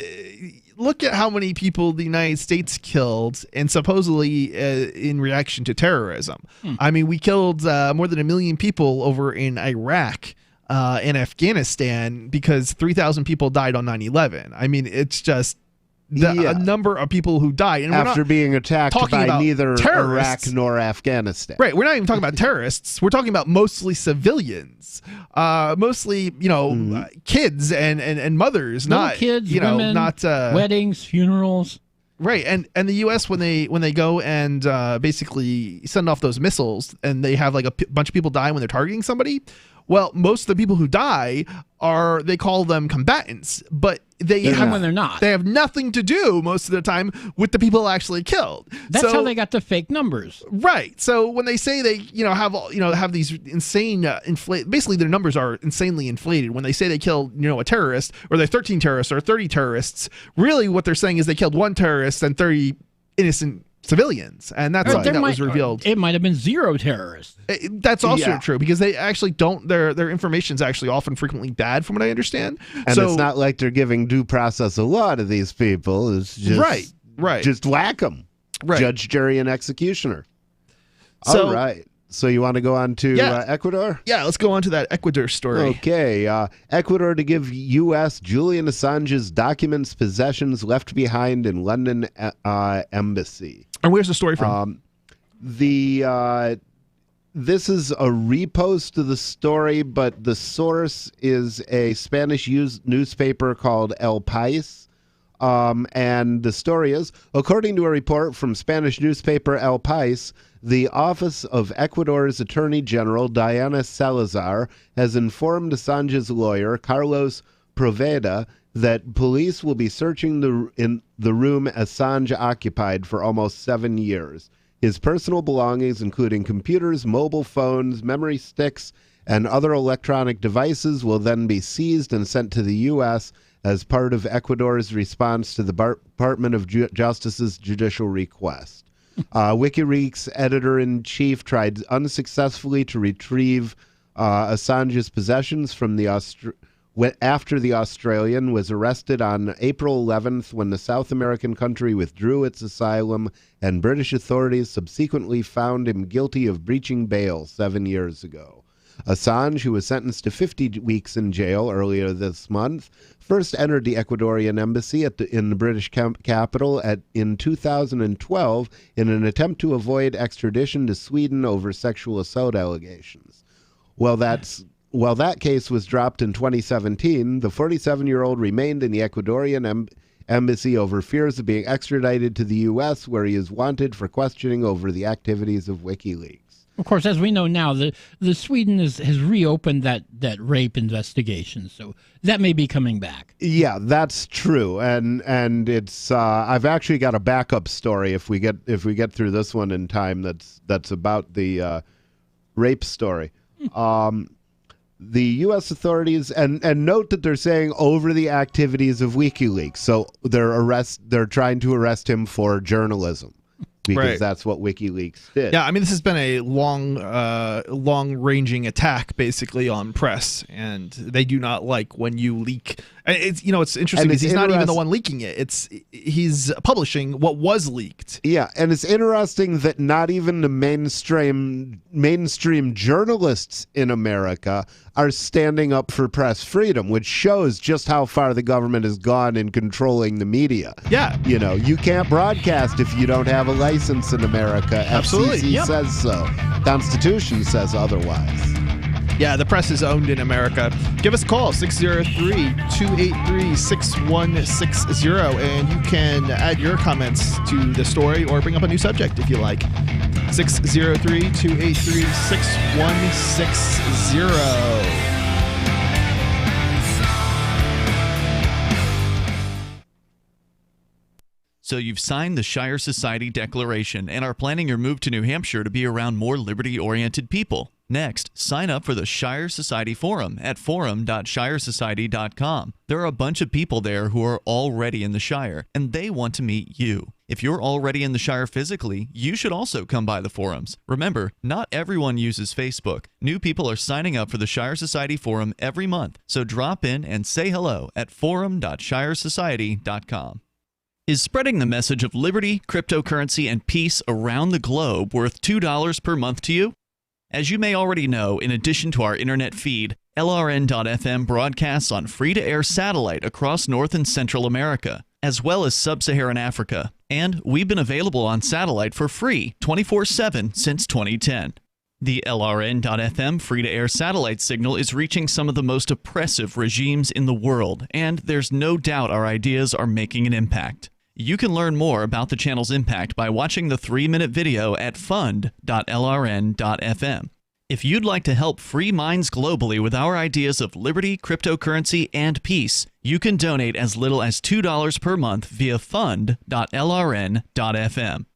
look at how many people the United States killed, and supposedly in reaction to terrorism. I mean, we killed more than 1 million people over in Iraq and Afghanistan because 3,000 people died on 9/11. I mean, it's just a number of people who died. And after being attacked by neither terrorists. Iraq nor Afghanistan. Right. We're not even talking about terrorists. We're talking about mostly civilians, mostly, kids and mothers, little not kids, women, not weddings, funerals. Right. And the U.S., when they go and basically send off those missiles and they have like a bunch of people die when they're targeting somebody. Well, most of the people who die they call them combatants, but even when they're not. They have nothing to do most of the time with the people actually killed. That's how they got the fake numbers. Right. So when they say they, have these insane basically their numbers are insanely inflated. When they say they killed, a terrorist, or they're 13 terrorists or 30 terrorists, really what they're saying is they killed 1 terrorist and 30 innocent civilians, and that's something that was revealed. It might have been 0 terrorists. That's also true, because they actually don't. Their information is actually often frequently bad, from what I understand. And it's not like they're giving due process a law to these people. It's just Right. Just whack them. Right. Judge, jury, and executioner. So- All right. So you want to go on to Ecuador? Yeah, let's go on to that Ecuador story. Okay. Ecuador to give U.S. Julian Assange's documents possessions left behind in London embassy. And where's the story from? This is a repost of the story, but the source is a Spanish newspaper called El País. And the story is, according to a report from Spanish newspaper El País, the Office of Ecuador's Attorney General, Diana Salazar, has informed Assange's lawyer, Carlos Proveda, that police will be searching in the room Assange occupied for almost 7 years. His personal belongings, including computers, mobile phones, memory sticks, and other electronic devices, will then be seized and sent to the U.S. as part of Ecuador's response to the Department of Justice's judicial request. WikiLeaks editor-in-chief tried unsuccessfully to retrieve Assange's possessions from after the Australian was arrested on April 11th when the South American country withdrew its asylum, and British authorities subsequently found him guilty of breaching bail 7 years ago. Assange, who was sentenced to 50 weeks in jail earlier this month, first entered the Ecuadorian embassy in the British capital in 2012 in an attempt to avoid extradition to Sweden over sexual assault allegations. While that case was dropped in 2017, the 47-year-old remained in the Ecuadorian embassy over fears of being extradited to the U.S., where he is wanted for questioning over the activities of WikiLeaks. Of course, as we know now, the Sweden has reopened that rape investigation, so that may be coming back. Yeah, that's true, and it's I've actually got a backup story if we get through this one in time. That's about the rape story. The U.S. authorities and note that they're saying over the activities of WikiLeaks, so they're trying to arrest him for journalism. Because that's what WikiLeaks did. Yeah, I mean, this has been a long-ranging attack, basically, on press, and they do not like when you leak. It's interesting because he's not even the one leaking it. He's publishing what was leaked. Yeah, and it's interesting that not even the mainstream journalists in America are standing up for press freedom, which shows just how far the government has gone in controlling the media. Yeah. You can't broadcast if you don't have a license in America. Absolutely. FCC says so. Constitution says otherwise. Yeah, the press is owned in America. Give us a call, 603-283-6160, and you can add your comments to the story or bring up a new subject if you like. 603-283-6160. So you've signed the Shire Society Declaration and are planning your move to New Hampshire to be around more liberty-oriented people. Next, sign up for the Shire Society Forum at forum.shiresociety.com. There are a bunch of people there who are already in the Shire, and they want to meet you. If you're already in the Shire physically, you should also come by the forums. Remember, not everyone uses Facebook. New people are signing up for the Shire Society Forum every month, so drop in and say hello at forum.shiresociety.com. Is spreading the message of liberty, cryptocurrency, and peace around the globe worth $2 per month to you? As you may already know, in addition to our internet feed, LRN.FM broadcasts on free-to-air satellite across North and Central America, as well as Sub-Saharan Africa. And we've been available on satellite for free 24/7 since 2010. The LRN.FM free-to-air satellite signal is reaching some of the most oppressive regimes in the world, and there's no doubt our ideas are making an impact. You can learn more about the channel's impact by watching the 3-minute video at fund.lrn.fm. If you'd like to help free minds globally with our ideas of liberty, cryptocurrency, and peace, you can donate as little as $2 per month via fund.lrn.fm.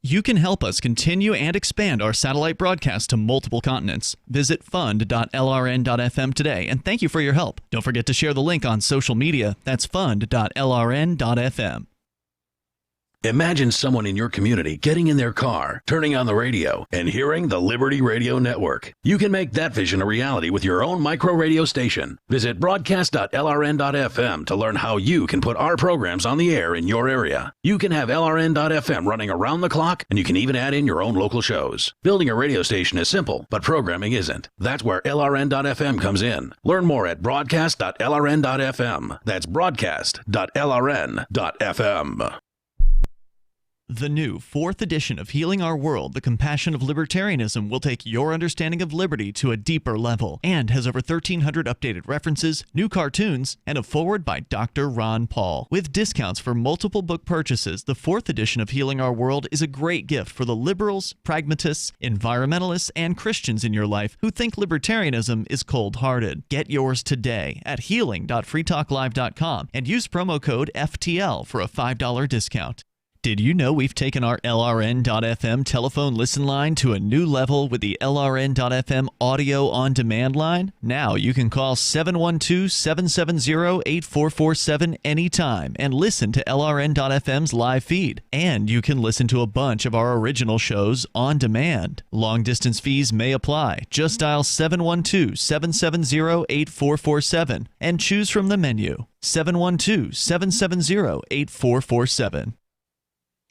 You can help us continue and expand our satellite broadcast to multiple continents. Visit fund.lrn.fm today, and thank you for your help. Don't forget to share the link on social media. That's fund.lrn.fm. Imagine someone in your community getting in their car, turning on the radio, and hearing the Liberty Radio Network. You can make that vision a reality with your own micro radio station. Visit broadcast.lrn.fm to learn how you can put our programs on the air in your area. You can have LRN.FM running around the clock, and you can even add in your own local shows. Building a radio station is simple, but programming isn't. That's where LRN.FM comes in. Learn more at broadcast.lrn.fm. That's broadcast.lrn.fm. The new 4th edition of Healing Our World, The Compassion of Libertarianism, will take your understanding of liberty to a deeper level and has over 1,300 updated references, new cartoons, and a foreword by Dr. Ron Paul. With discounts for multiple book purchases, the 4th edition of Healing Our World is a great gift for the liberals, pragmatists, environmentalists, and Christians in your life who think libertarianism is cold-hearted. Get yours today at healing.freetalklive.com and use promo code FTL for a $5 discount. Did you know we've taken our LRN.FM telephone listen line to a new level with the LRN.FM audio on-demand line? Now you can call 712-770-8447 anytime and listen to LRN.FM's live feed. And you can listen to a bunch of our original shows on demand. Long-distance fees may apply. Just dial 712-770-8447 and choose from the menu. 712-770-8447.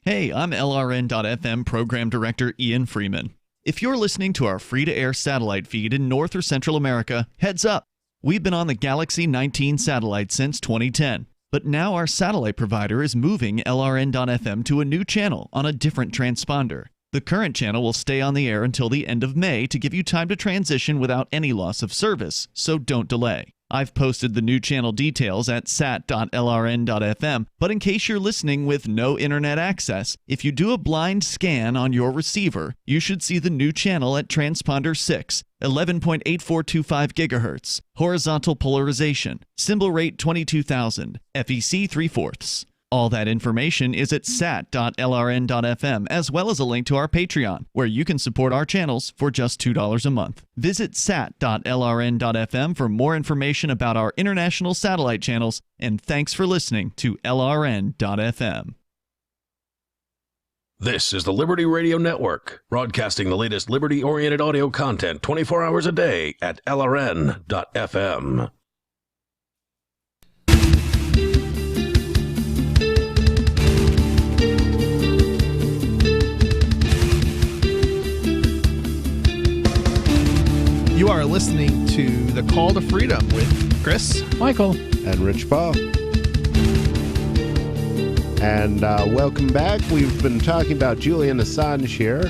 Hey, I'm LRN.FM Program Director Ian Freeman. If you're listening to our free-to-air satellite feed in North or Central America, heads up! We've been on the Galaxy 19 satellite since 2010, but now our satellite provider is moving LRN.FM to a new channel on a different transponder. The current channel will stay on the air until the end of May to give you time to transition without any loss of service, so don't delay. I've posted the new channel details at sat.lrn.fm, but in case you're listening with no internet access, if you do a blind scan on your receiver, you should see the new channel at transponder 6, 11.8425 GHz, horizontal polarization, symbol rate 22,000, FEC 3/4. All that information is at sat.lrn.fm, as well as a link to our Patreon, where you can support our channels for just $2 a month. Visit sat.lrn.fm for more information about our international satellite channels, and thanks for listening to LRN.fm. This is the Liberty Radio Network, broadcasting the latest liberty-oriented audio content 24 hours a day at LRN.fm. You are listening to The Call to Freedom with Chris, Michael, and Rich Paul. And welcome back. We've been talking about Julian Assange here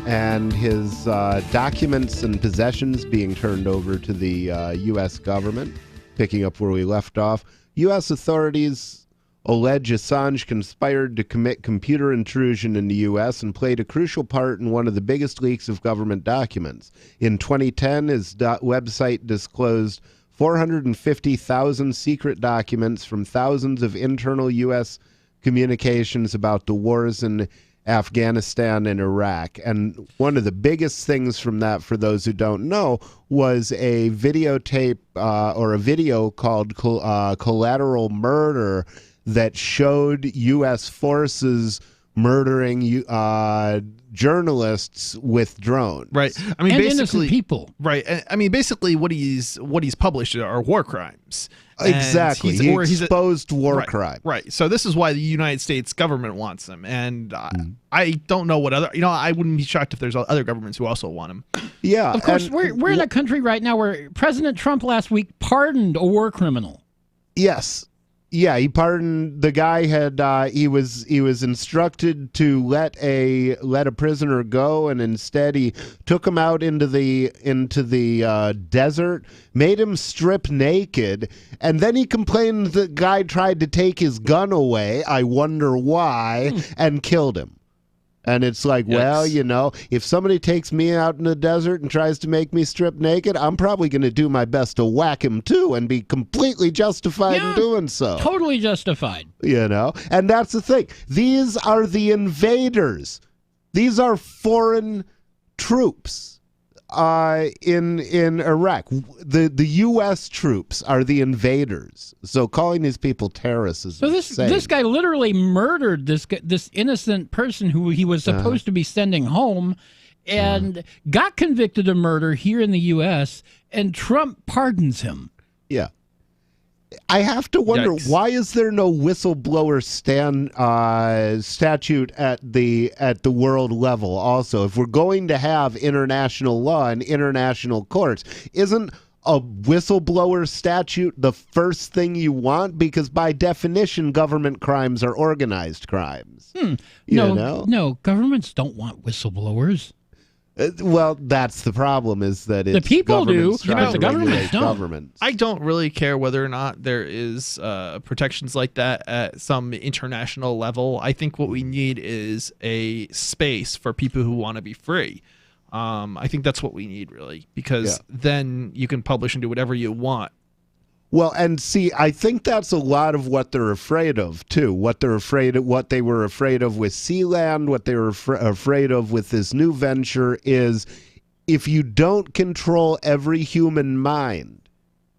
and his documents and possessions being turned over to the U.S. government, picking up where we left off. U.S. authorities allege Assange conspired to commit computer intrusion in the U.S. and played a crucial part in one of the biggest leaks of government documents. In 2010, his website disclosed 450,000 secret documents from thousands of internal U.S. communications about the wars in Afghanistan and Iraq. And one of the biggest things from that, for those who don't know, was a videotape or a video called Collateral Murder that showed U.S. forces murdering journalists with drones. Right. I mean, and basically, innocent people. Right. I mean, basically, what he's published are war crimes. Exactly. He exposed war crimes. Right. So this is why the United States government wants him, and I don't know what other. I wouldn't be shocked if there's other governments who also want him. Yeah. Of course, we're in a country right now where President Trump last week pardoned a war criminal. Yes. Yeah, he pardoned the guy. He was instructed to let a prisoner go, and instead he took him out into the desert, made him strip naked, and then he complained the guy tried to take his gun away. I wonder why, and killed him. And it's like, well, if somebody takes me out in the desert and tries to make me strip naked, I'm probably going to do my best to whack him too and be completely justified in doing so. Totally justified. And that's the thing. These are the invaders. These are foreign troops. in Iraq. The U.S. troops are the invaders. So calling these people terrorists is insane. This guy literally murdered this innocent person who he was supposed to be sending home, and got convicted of murder here in the U.S. and Trump pardons him. Yeah. I have to wonder, why is there no whistleblower statute at the world level also? If we're going to have international law and international courts, isn't a whistleblower statute the first thing you want? Because by definition, government crimes are organized crimes. No, governments don't want whistleblowers. Well, that's the problem, is that it's the people do, the government don't. I don't really care whether or not there is protections like that at some international level. I think what we need is a space for people who want to be free. I think that's what we need, really, because then you can publish and do whatever you want. Well, and see, I think that's a lot of what they're afraid of, too. What they were afraid of with Sealand, what they were afraid of with this new venture is, if you don't control every human mind,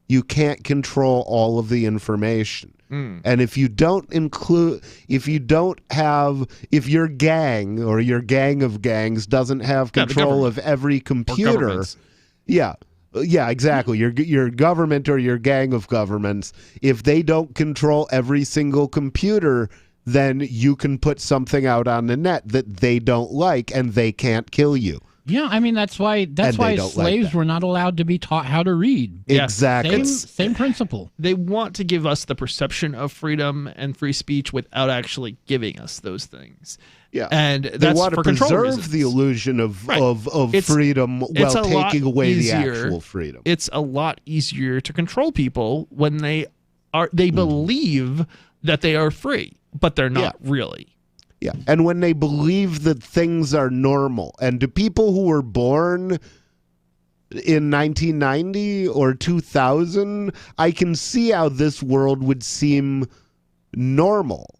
you can't control all of the information. And if your gang or your gang of gangs doesn't have control of every computer, yeah, exactly. Your government or your gang of governments, if they don't control every single computer, then you can put something out on the net that they don't like, and they can't kill you. Yeah, I mean, that's why slaves were not allowed to be taught how to read. Exactly. Same principle. They want to give us the perception of freedom and free speech without actually giving us those things. Yeah, and they that's want to for control preserve reasons. the illusion of freedom while taking away the actual freedom. It's a lot easier to control people when they believe that they are free, but they're not really. Yeah, and when they believe that things are normal, and to people who were born in 1990 or 2000, I can see how this world would seem normal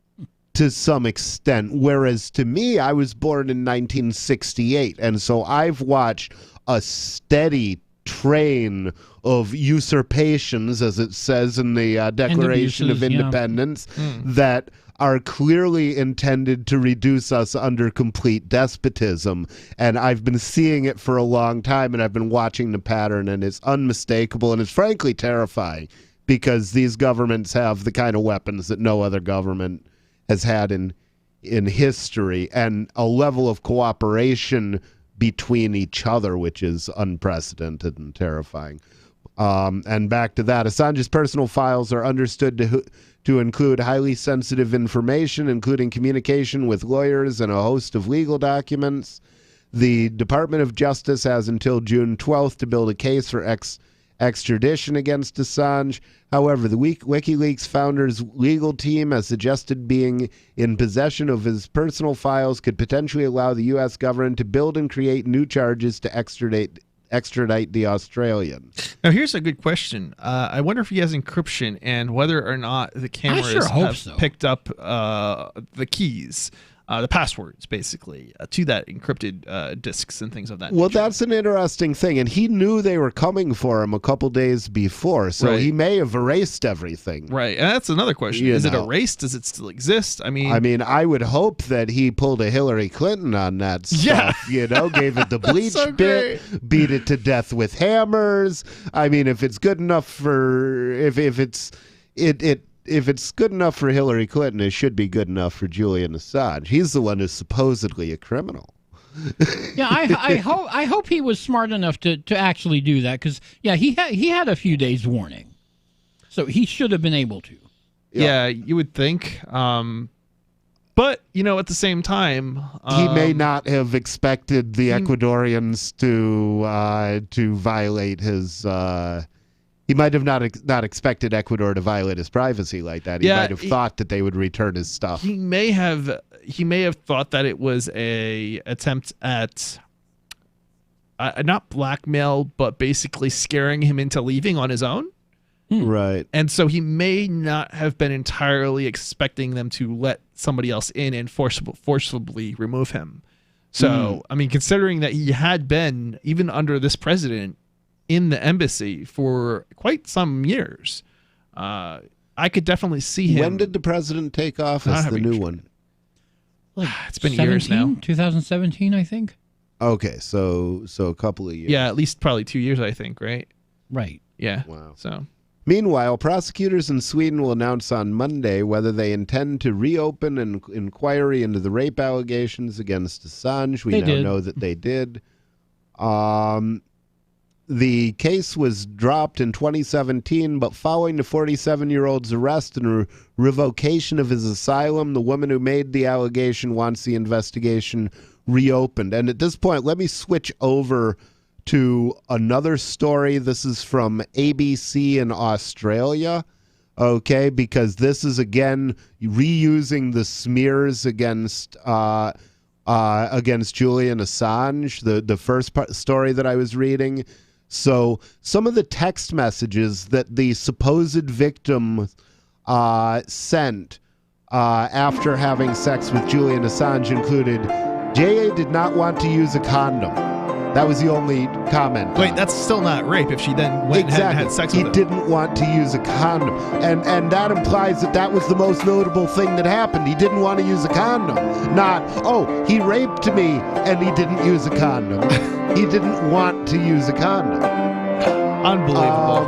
to some extent, whereas to me, I was born in 1968, and so I've watched a steady train of usurpations, as it says in the Declaration of Independence, that are clearly intended to reduce us under complete despotism. And I've been seeing it for a long time, and I've been watching the pattern, and it's unmistakable, and it's frankly terrifying, because these governments have the kind of weapons that no other government has had in history, and a level of cooperation between each other which is unprecedented and terrifying. And back to that, Assange's personal files are understood to include highly sensitive information, including communication with lawyers and a host of legal documents. The Department of Justice has until June 12th to build a case for extradition against Assange. However, the WikiLeaks founder's legal team has suggested being in possession of his personal files could potentially allow the U.S. government to build and create new charges to extradite the Australian. Now, here's a good question. I wonder if he has encryption and whether or not the cameras have picked up the keys. The passwords, basically, to that encrypted disks and things of that Well, nature. that's an interesting thing. And he knew they were coming for him a couple days before, so he may have erased everything. Right, and that's another question. Is it erased? Does it still exist? I mean, I would hope that he pulled a Hillary Clinton on that stuff, gave it the bleach bit, beat it to death with hammers. I mean, if it's good enough for... If it's good enough for Hillary Clinton, it should be good enough for Julian Assange. He's the one who's supposedly a criminal. Yeah, I hope he was smart enough to actually do that, because he had a few days warning, so he should have been able to. Yeah, you would think. But at the same time, he may not have expected the Ecuadorians to violate his. He might have not expected Ecuador to violate his privacy like that. He might have thought that they would return his stuff. He may have thought that it was a attempt at not blackmail, but basically scaring him into leaving on his own. Right. And so he may not have been entirely expecting them to let somebody else in and forcibly remove him. So, I mean, considering that he had been, even under this president, in the embassy for quite some years, I could definitely see him. When did the president take office, the new one? Like it's been years now. 2017, I think. Okay, so a couple of years. Yeah, at least probably 2 years, I think, right? Right. Yeah. Wow. So. Meanwhile, prosecutors in Sweden will announce on Monday whether they intend to reopen an inquiry into the rape allegations against Assange. We now know that they did. The case was dropped in 2017, but following the 47-year-old's arrest and revocation of his asylum, the woman who made the allegation wants the investigation reopened. And at this point, let me switch over to another story. This is from ABC in Australia, okay, because this is, again, reusing the smears against Julian Assange, the first story that I was reading. So some of the text messages that the supposed victim sent after having sex with Julian Assange included, J.A. did not want to use a condom. That was the only comment. Wait, that's still not rape if she then went and had sex with him. He didn't want to use a condom. And that implies that was the most notable thing that happened. He didn't want to use a condom. Not, oh, he raped me and he didn't use a condom. He didn't want to use a condom. Unbelievable.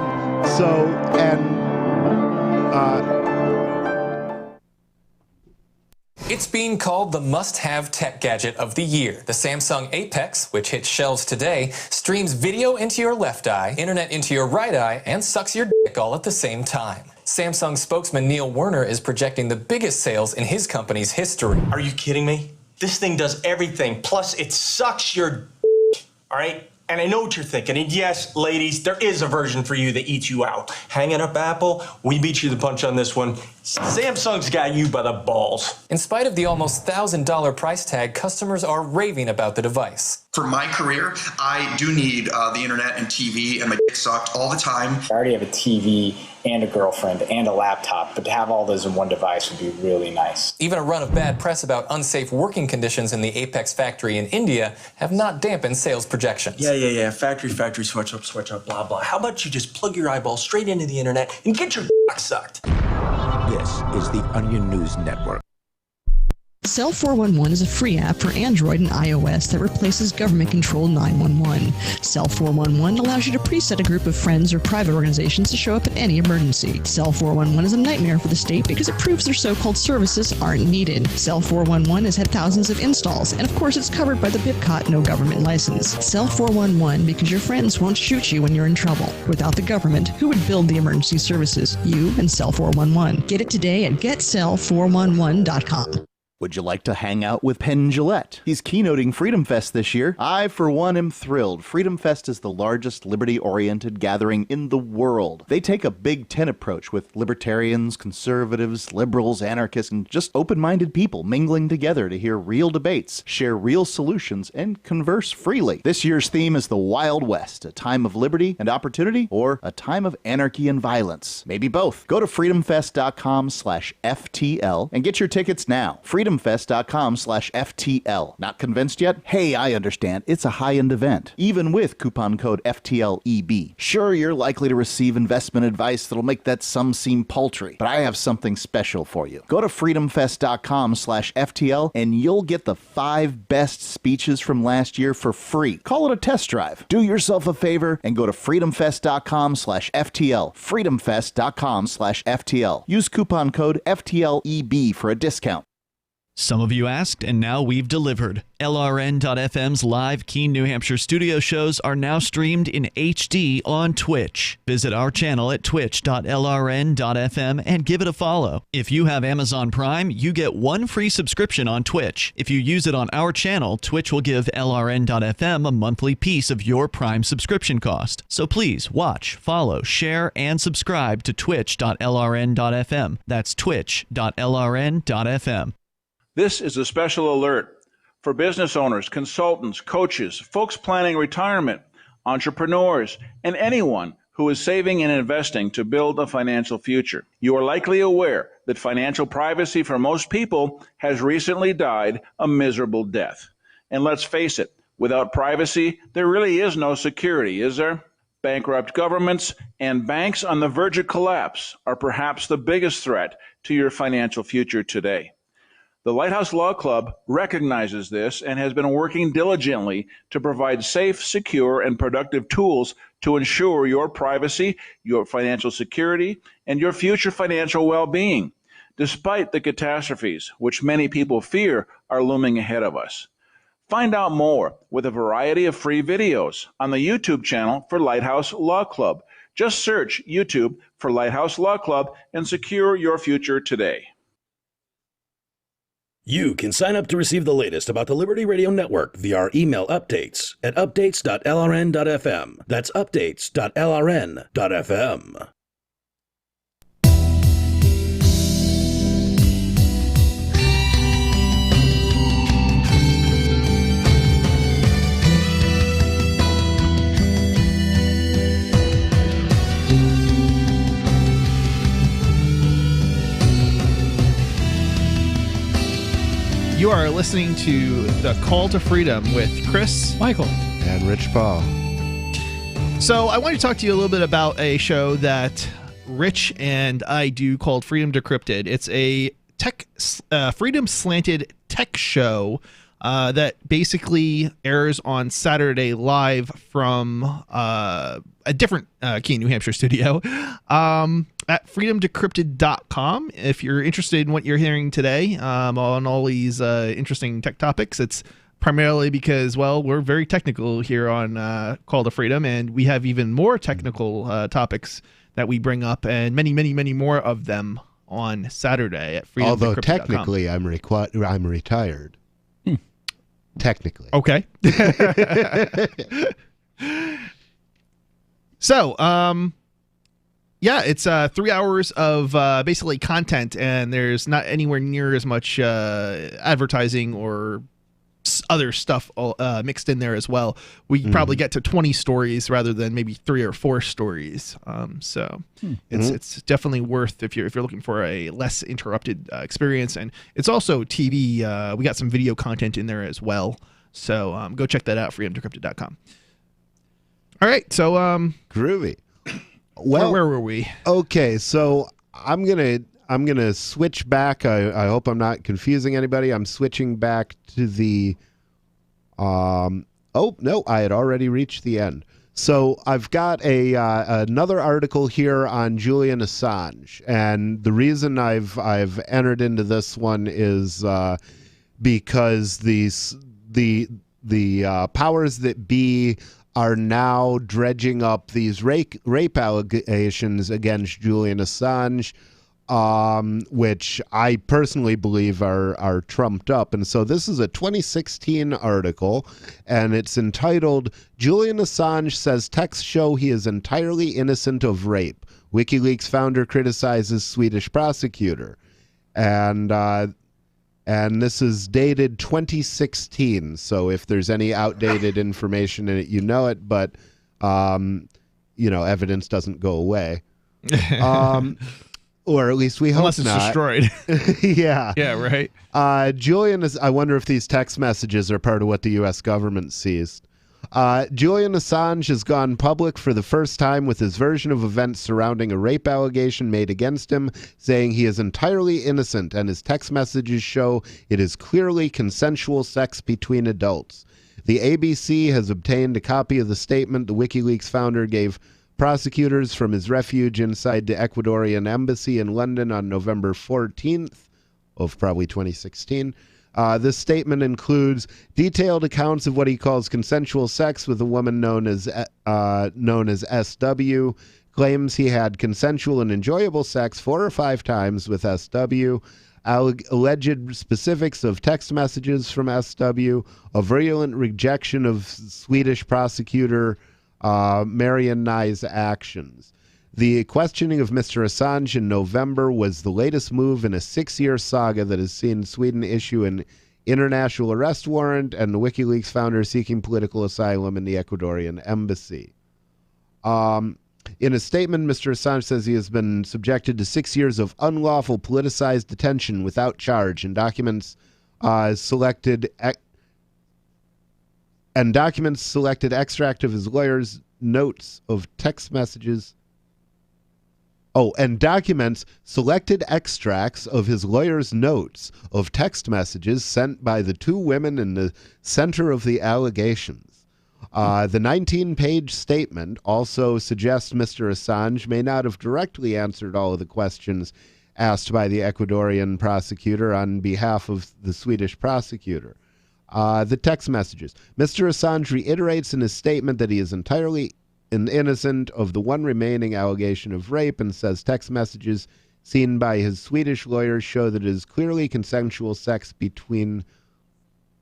It's being called the must-have tech gadget of the year. The Samsung Apex, which hits shelves today, streams video into your left eye, internet into your right eye, and sucks your dick all at the same time. Samsung spokesman Neil Werner is projecting the biggest sales in his company's history. Are you kidding me? This thing does everything, plus it sucks your dick, all right? And I know what you're thinking. And yes, ladies, there is a version for you that eats you out. Hanging up Apple, we beat you to the punch on this one. Samsung's got you by the balls. In spite of the almost $1,000 price tag, customers are raving about the device. For my career, I do need the internet and TV, and my dick sucked all the time. I already have a TV and a girlfriend and a laptop, but to have all those in one device would be really nice. Even a run of bad press about unsafe working conditions in the Apex factory in India have not dampened sales projections. Yeah. Factory, switch up, blah, blah. How about you just plug your eyeball straight into the internet and get your dick sucked? This is the Onion News Network. Cell 411 is a free app for Android and iOS that replaces government-controlled 911. Cell 411 allows you to preset a group of friends or private organizations to show up at any emergency. Cell 411 is a nightmare for the state because it proves their so-called services aren't needed. Cell 411 has had thousands of installs, and of course it's covered by the BIPCOT no government license. Cell 411 because your friends won't shoot you when you're in trouble. Without the government, who would build the emergency services? You and Cell 411. Get it today at getcell411.com. Would you like to hang out with Penn Jillette? He's keynoting Freedom Fest this year. I, for one, am thrilled. Freedom Fest is the largest liberty-oriented gathering in the world. They take a Big Ten approach with libertarians, conservatives, liberals, anarchists, and just open-minded people mingling together to hear real debates, share real solutions, and converse freely. This year's theme is the Wild West, a time of liberty and opportunity, or a time of anarchy and violence. Maybe both. Go to freedomfest.com/FTL and get your tickets now. freedomfest.com/FTL. Not convinced yet? Hey, I understand. It's a high-end event, even with coupon code FTLEB. Sure, you're likely to receive investment advice that'll make that sum seem paltry, but I have something special for you. Go to freedomfest.com/FTL and you'll get the 5 best speeches from last year for free. Call it a test drive. Do yourself a favor and go to freedomfest.com/FTL. freedomfest.com/FTL. Use coupon code FTLEB for a discount. Some of you asked, and now we've delivered. LRN.FM's live Keene, New Hampshire studio shows are now streamed in HD on Twitch. Visit our channel at twitch.lrn.fm and give it a follow. If you have Amazon Prime, you get 1 free subscription on Twitch. If you use it on our channel, Twitch will give LRN.FM a monthly piece of your Prime subscription cost. So please watch, follow, share, and subscribe to twitch.lrn.fm. That's twitch.lrn.fm. This is a special alert for business owners, consultants, coaches, folks planning retirement, entrepreneurs, and anyone who is saving and investing to build a financial future. You are likely aware that financial privacy for most people has recently died a miserable death. And let's face it, without privacy, there really is no security, is there? Bankrupt governments and banks on the verge of collapse are perhaps the biggest threat to your financial future today. The Lighthouse Law Club recognizes this and has been working diligently to provide safe, secure, and productive tools to ensure your privacy, your financial security, and your future financial well-being, despite the catastrophes which many people fear are looming ahead of us. Find out more with a variety of free videos on the YouTube channel for Lighthouse Law Club. Just search YouTube for Lighthouse Law Club and secure your future today. You can sign up to receive the latest about the Liberty Radio Network via our email updates at updates.lrn.fm. That's updates.lrn.fm. You are listening to The Call to Freedom with Chris, Michael, and Rich Paul. So I want to talk to you a little bit about a show that Rich and I do called Freedom Decrypted. It's a freedom slanted tech show that basically airs on Saturday live from a different Keene, New Hampshire studio at freedomdecrypted.com. If you're interested in what you're hearing today on all these interesting tech topics, it's primarily because, well, we're very technical here on Call to Freedom, and we have even more technical topics that we bring up, and many, many, many more of them on Saturday at freedomdecrypted.com. Although technically I'm retired. Technically. Okay. So, yeah, it's 3 hours of basically content, and there's not anywhere near as much advertising or other stuff mixed in there as well. We can probably get to 20 stories rather than maybe 3 or 4 stories. So it's definitely worth if you're looking for a less interrupted experience. And it's also TV. We got some video content in there as well. So go check that out, freedomdecrypted.com. All right, so groovy. Well, where were we? Okay, so I'm gonna switch back. I hope I'm not confusing anybody. I'm switching back to the. Oh no, I had already reached the end. So I've got another article here on Julian Assange, and the reason I've entered into this one is because the powers that be are now dredging up these rape allegations against Julian Assange, which I personally believe are trumped up. And so this is a 2016 article, and it's entitled, "Julian Assange Says Texts Show He Is Entirely Innocent of Rape. WikiLeaks Founder Criticizes Swedish Prosecutor." And this is dated 2016, so if there's any outdated information in it, you know it, but, evidence doesn't go away. Or at least we hope not. Unless it's destroyed. Yeah. Yeah, right. Julian I wonder if these text messages are part of what the U.S. government seized. Julian Assange has gone public for the first time with his version of events surrounding a rape allegation made against him, saying he is entirely innocent, and his text messages show it is clearly consensual sex between adults. The ABC has obtained a copy of the statement the WikiLeaks founder gave prosecutors from his refuge inside the Ecuadorian embassy in London on November 14th of probably 2016. This statement includes detailed accounts of what he calls consensual sex with a woman known as SW, claims he had consensual and enjoyable sex 4 or 5 times with SW, alleged specifics of text messages from SW, a virulent rejection of Swedish prosecutor Marian Nye's actions. The questioning of Mr. Assange in November was the latest move in a 6-year saga that has seen Sweden issue an international arrest warrant and the WikiLeaks founder seeking political asylum in the Ecuadorian embassy. In a statement, Mr. Assange says he has been subjected to 6 years of unlawful politicized detention without charge and documents selected and documents selected extract of his lawyer's notes of text messages. Oh, and documents selected extracts of his lawyer's notes of text messages sent by the two women in the center of the allegations. The 19-page statement also suggests Mr. Assange may not have directly answered all of the questions asked by the Ecuadorian prosecutor on behalf of the Swedish prosecutor. The text messages. Mr. Assange reiterates in his statement that he is entirely innocent of the one remaining allegation of rape and says text messages seen by his Swedish lawyers show that it is clearly consensual sex between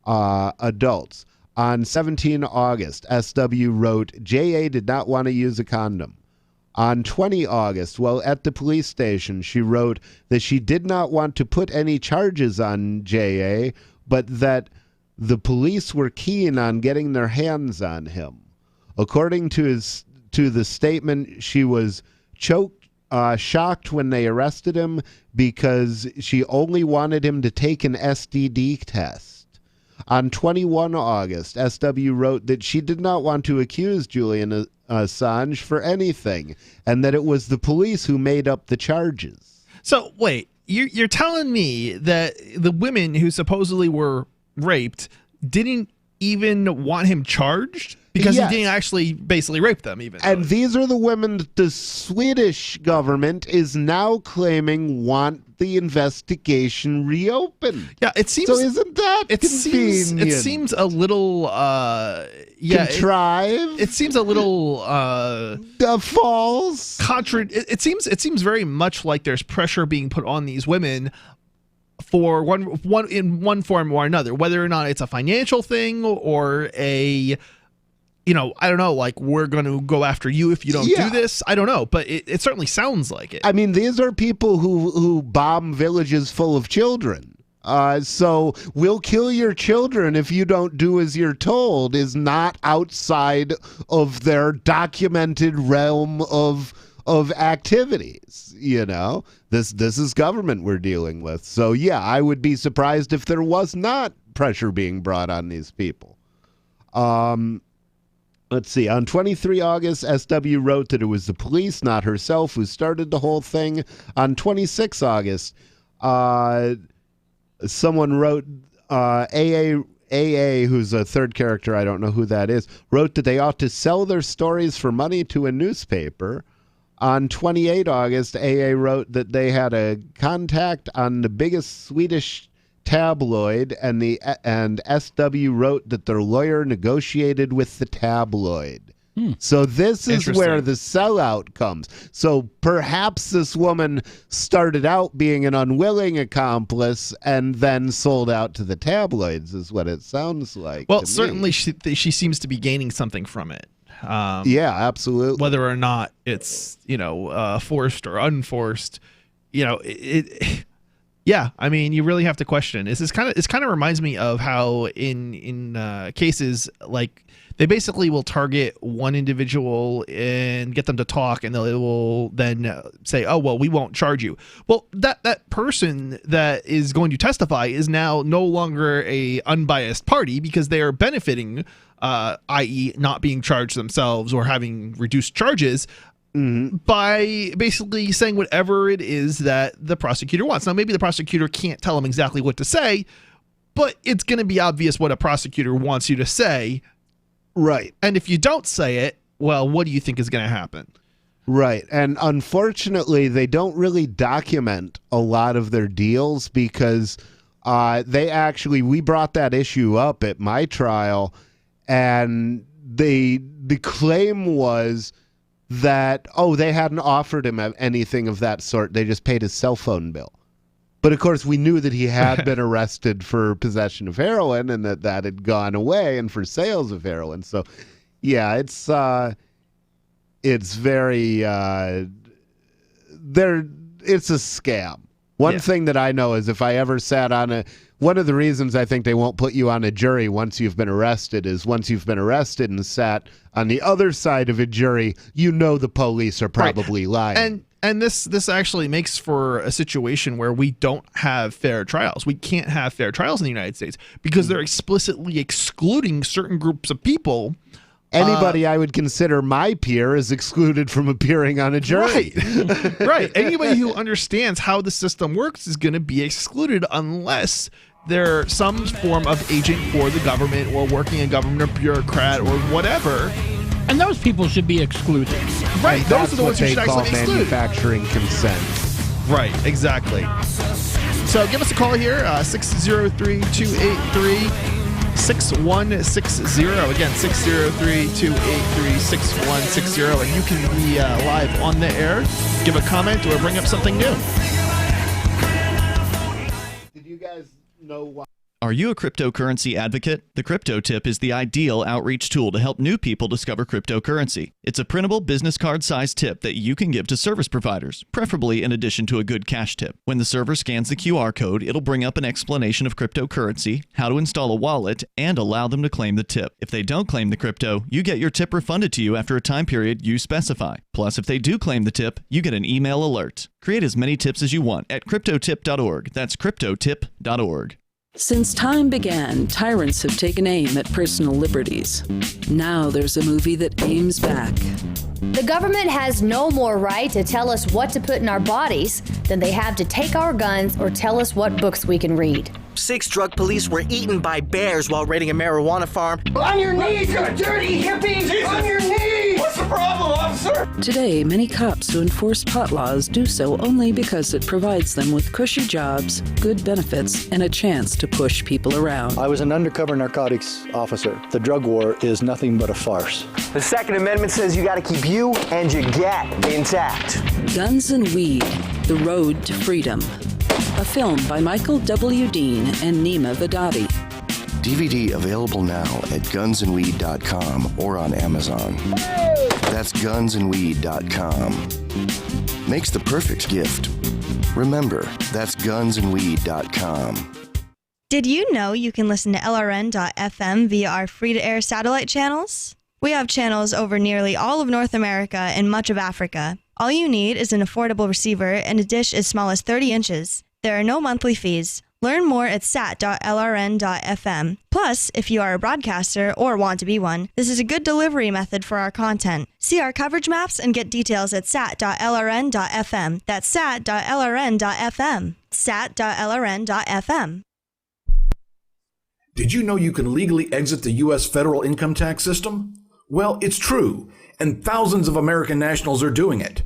adults. On 17 August, SW wrote, J.A. did not want to use a condom. On 20 August, while at the police station, she wrote that she did not want to put any charges on J.A., but that the police were keen on getting their hands on him. According to the statement, she was shocked when they arrested him because she only wanted him to take an STD test. On 21 August, SW wrote that she did not want to accuse Julian Assange for anything and that it was the police who made up the charges. So, wait, you're telling me that the women who supposedly were raped didn't even want him charged? Because Yes. he didn't actually basically rape them even. And these are the women that the Swedish government is now claiming want the investigation reopened. Yeah, it seems. So isn't that convenient? It seems a little. Contrived. It seems a little. False. It seems very much like there's pressure being put on these women for one in one form or another, whether or not it's a financial thing or a. I don't know, like, we're going to go after you if you don't do this. I don't know, but it certainly sounds like it. I mean, these are people who bomb villages full of children. So we'll kill your children if you don't do as you're told is not outside of their documented realm of activities. This is government we're dealing with. So yeah, I would be surprised if there was not pressure being brought on these people. Let's see. On 23 August, SW wrote that it was the police, not herself, who started the whole thing. On 26 August, someone wrote, AA, who's a third character, I don't know who that is, wrote that they ought to sell their stories for money to a newspaper. On 28 August, AA wrote that they had a contact on the biggest Swedish tabloid, and SW wrote that their lawyer negotiated with the tabloid. So this is where the sellout comes. So perhaps this woman started out being an unwilling accomplice and then sold out to the tabloids, is what it sounds like. Well, certainly she seems to be gaining something from it. Yeah, absolutely. Whether or not it's forced or unforced, yeah, I mean, you really have to question. It kind of reminds me of how in cases like they basically will target one individual and get them to talk, and they will then say, "Oh, well, we won't charge you." Well, that person that is going to testify is now no longer a unbiased party because they are benefiting, i.e., not being charged themselves or having reduced charges. By basically saying whatever it is that the prosecutor wants. Now, maybe the prosecutor can't tell him exactly what to say, but it's going to be obvious what a prosecutor wants you to say. Right. And if you don't say it, well, what do you think is going to happen? Right. And unfortunately, they don't really document a lot of their deals because we brought that issue up at my trial, and the claim was that, they hadn't offered him anything of that sort. They just paid his cell phone bill. But of course, we knew that he had been arrested for possession of heroin and that had gone away, and for sales of heroin. So, yeah, it's very it's a scam. One thing that I know is if I ever sat on one of the reasons I think they won't put you on a jury once you've been arrested is once you've been arrested and sat on the other side of a jury, the police are probably lying. And this actually makes for a situation where we don't have fair trials. We can't have fair trials in the United States because they're explicitly excluding certain groups of people. Anybody I would consider my peer is excluded from appearing on a jury. Right. Right. Anybody who understands how the system works is going to be excluded unless they're some form of agent for the government or working a government bureaucrat or whatever. And those people should be excluded. Right. Those are the ones who should actually be excluded. Manufacturing consent. Right. Exactly. So give us a call here, 603-283-6160. Again, 603-283-6160. And you can be live on the air, give a comment, or bring up something new. Did you guys know why? Are you a cryptocurrency advocate? The Crypto Tip is the ideal outreach tool to help new people discover cryptocurrency. It's a printable business card-sized tip that you can give to service providers, preferably in addition to a good cash tip. When the server scans the QR code, it'll bring up an explanation of cryptocurrency, how to install a wallet, and allow them to claim the tip. If they don't claim the crypto, you get your tip refunded to you after a time period you specify. Plus, if they do claim the tip, you get an email alert. Create as many tips as you want at cryptotip.org. That's cryptotip.org. Since time began, tyrants have taken aim at personal liberties. Now there's a movie that aims back. The government has no more right to tell us what to put in our bodies than they have to take our guns or tell us what books we can read. 6 drug police were eaten by bears while raiding a marijuana farm. On your knees, you dirty hippies! Jesus. On your knees! What's the problem, officer? Today, many cops who enforce pot laws do so only because it provides them with cushy jobs, good benefits, and a chance to push people around. I was an undercover narcotics officer. The drug war is nothing but a farce. The Second Amendment says you gotta keep you and your gat intact. Guns and Weed, The Road to Freedom. A film by Michael W. Dean and Nima Vadadi. DVD available now at gunsandweed.com or on Amazon. That's gunsandweed.com. Makes the perfect gift. Remember, that's gunsandweed.com. Did you know you can listen to LRN.FM via our free-to-air satellite channels? We have channels over nearly all of North America and much of Africa. All you need is an affordable receiver and a dish as small as 30 inches. There are no monthly fees. Learn more at sat.lrn.fm. Plus, if you are a broadcaster or want to be one, this is a good delivery method for our content. See our coverage maps and get details at sat.lrn.fm. That's sat.lrn.fm. sat.lrn.fm. Did you know you can legally exit the U.S. federal income tax system? Well, it's true, and thousands of American nationals are doing it.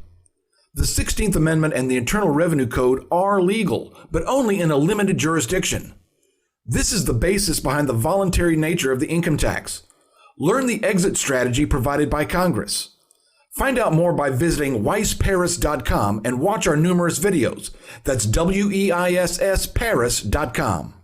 The 16th Amendment and the Internal Revenue Code are legal, but only in a limited jurisdiction. This is the basis behind the voluntary nature of the income tax. Learn the exit strategy provided by Congress. Find out more by visiting weissparis.com and watch our numerous videos. That's WEISSparis.com.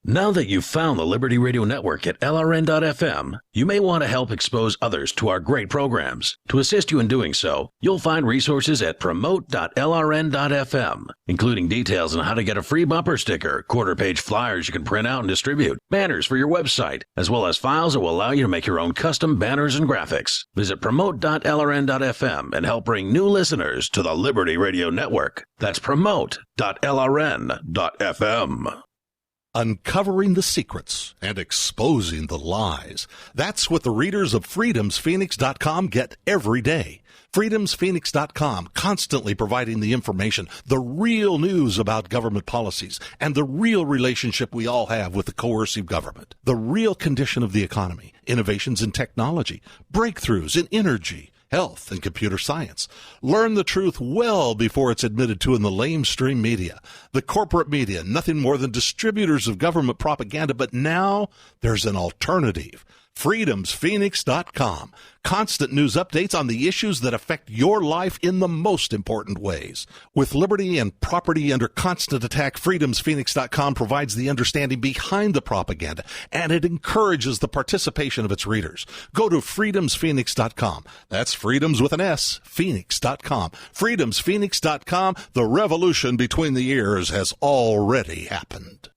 Now that you've found the Liberty Radio Network at LRN.FM, you may want to help expose others to our great programs. To assist you in doing so, you'll find resources at promote.lrn.fm, including details on how to get a free bumper sticker, quarter-page flyers you can print out and distribute, banners for your website, as well as files that will allow you to make your own custom banners and graphics. Visit promote.lrn.fm and help bring new listeners to the Liberty Radio Network. That's promote.lrn.fm. Uncovering the secrets and exposing the lies. That's what the readers of freedomsphoenix.com get every day. freedomsphoenix.com, constantly providing the information, the real news about government policies, and the real relationship we all have with the coercive government. The real condition of the economy, innovations in technology, breakthroughs in energy, health, and computer science. Learn the truth well before it's admitted to in the lamestream media. The corporate media, nothing more than distributors of government propaganda, but now there's an alternative. freedomsphoenix.com. Constant news updates on the issues that affect your life in the most important ways. With liberty and property under constant attack, freedomsphoenix.com provides the understanding behind the propaganda, and it encourages the participation of its readers. Go to freedomsphoenix.com. That's freedoms with an S, phoenix.com. freedomsphoenix.com. The revolution between the ears has already happened.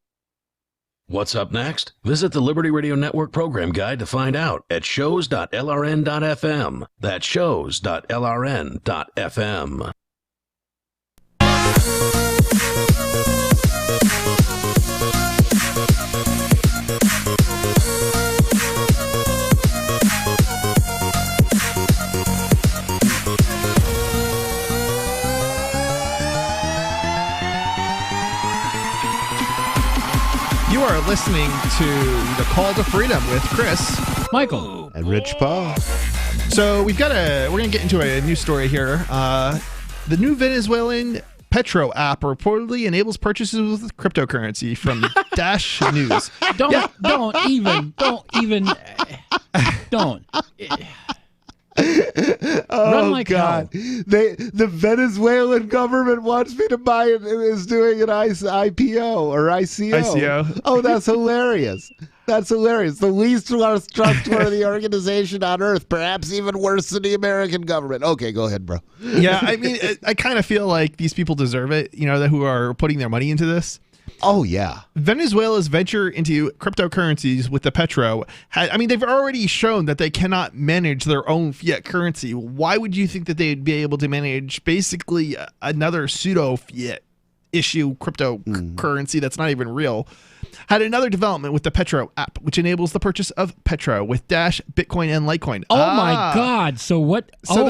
What's up next? Visit the Liberty Radio Network program guide to find out at shows.lrn.fm. That's shows.lrn.fm. You are listening to The Call to Freedom with Chris, Michael, and Rich Paul. So we're gonna get into a news story here. The new Venezuelan Petro app reportedly enables purchases with cryptocurrency from Dash News. Don't even. Oh God! The Venezuelan government wants me to buy it. Is doing an IPO or ICO. ICO. Oh, that's hilarious! That's hilarious. The least trustworthy organization on earth, perhaps even worse than the American government. Okay, go ahead, bro. Yeah, I mean, I kind of feel like these people deserve it. You know, who are putting their money into this. Oh, yeah. Venezuela's venture into cryptocurrencies with the Petro, they've already shown that they cannot manage their own fiat currency. Why would you think that they'd be able to manage basically another pseudo fiat issue cryptocurrency that's not even real? Had another development with the Petro app, which enables the purchase of Petro with Dash, Bitcoin, and Litecoin. Oh my God! So what? So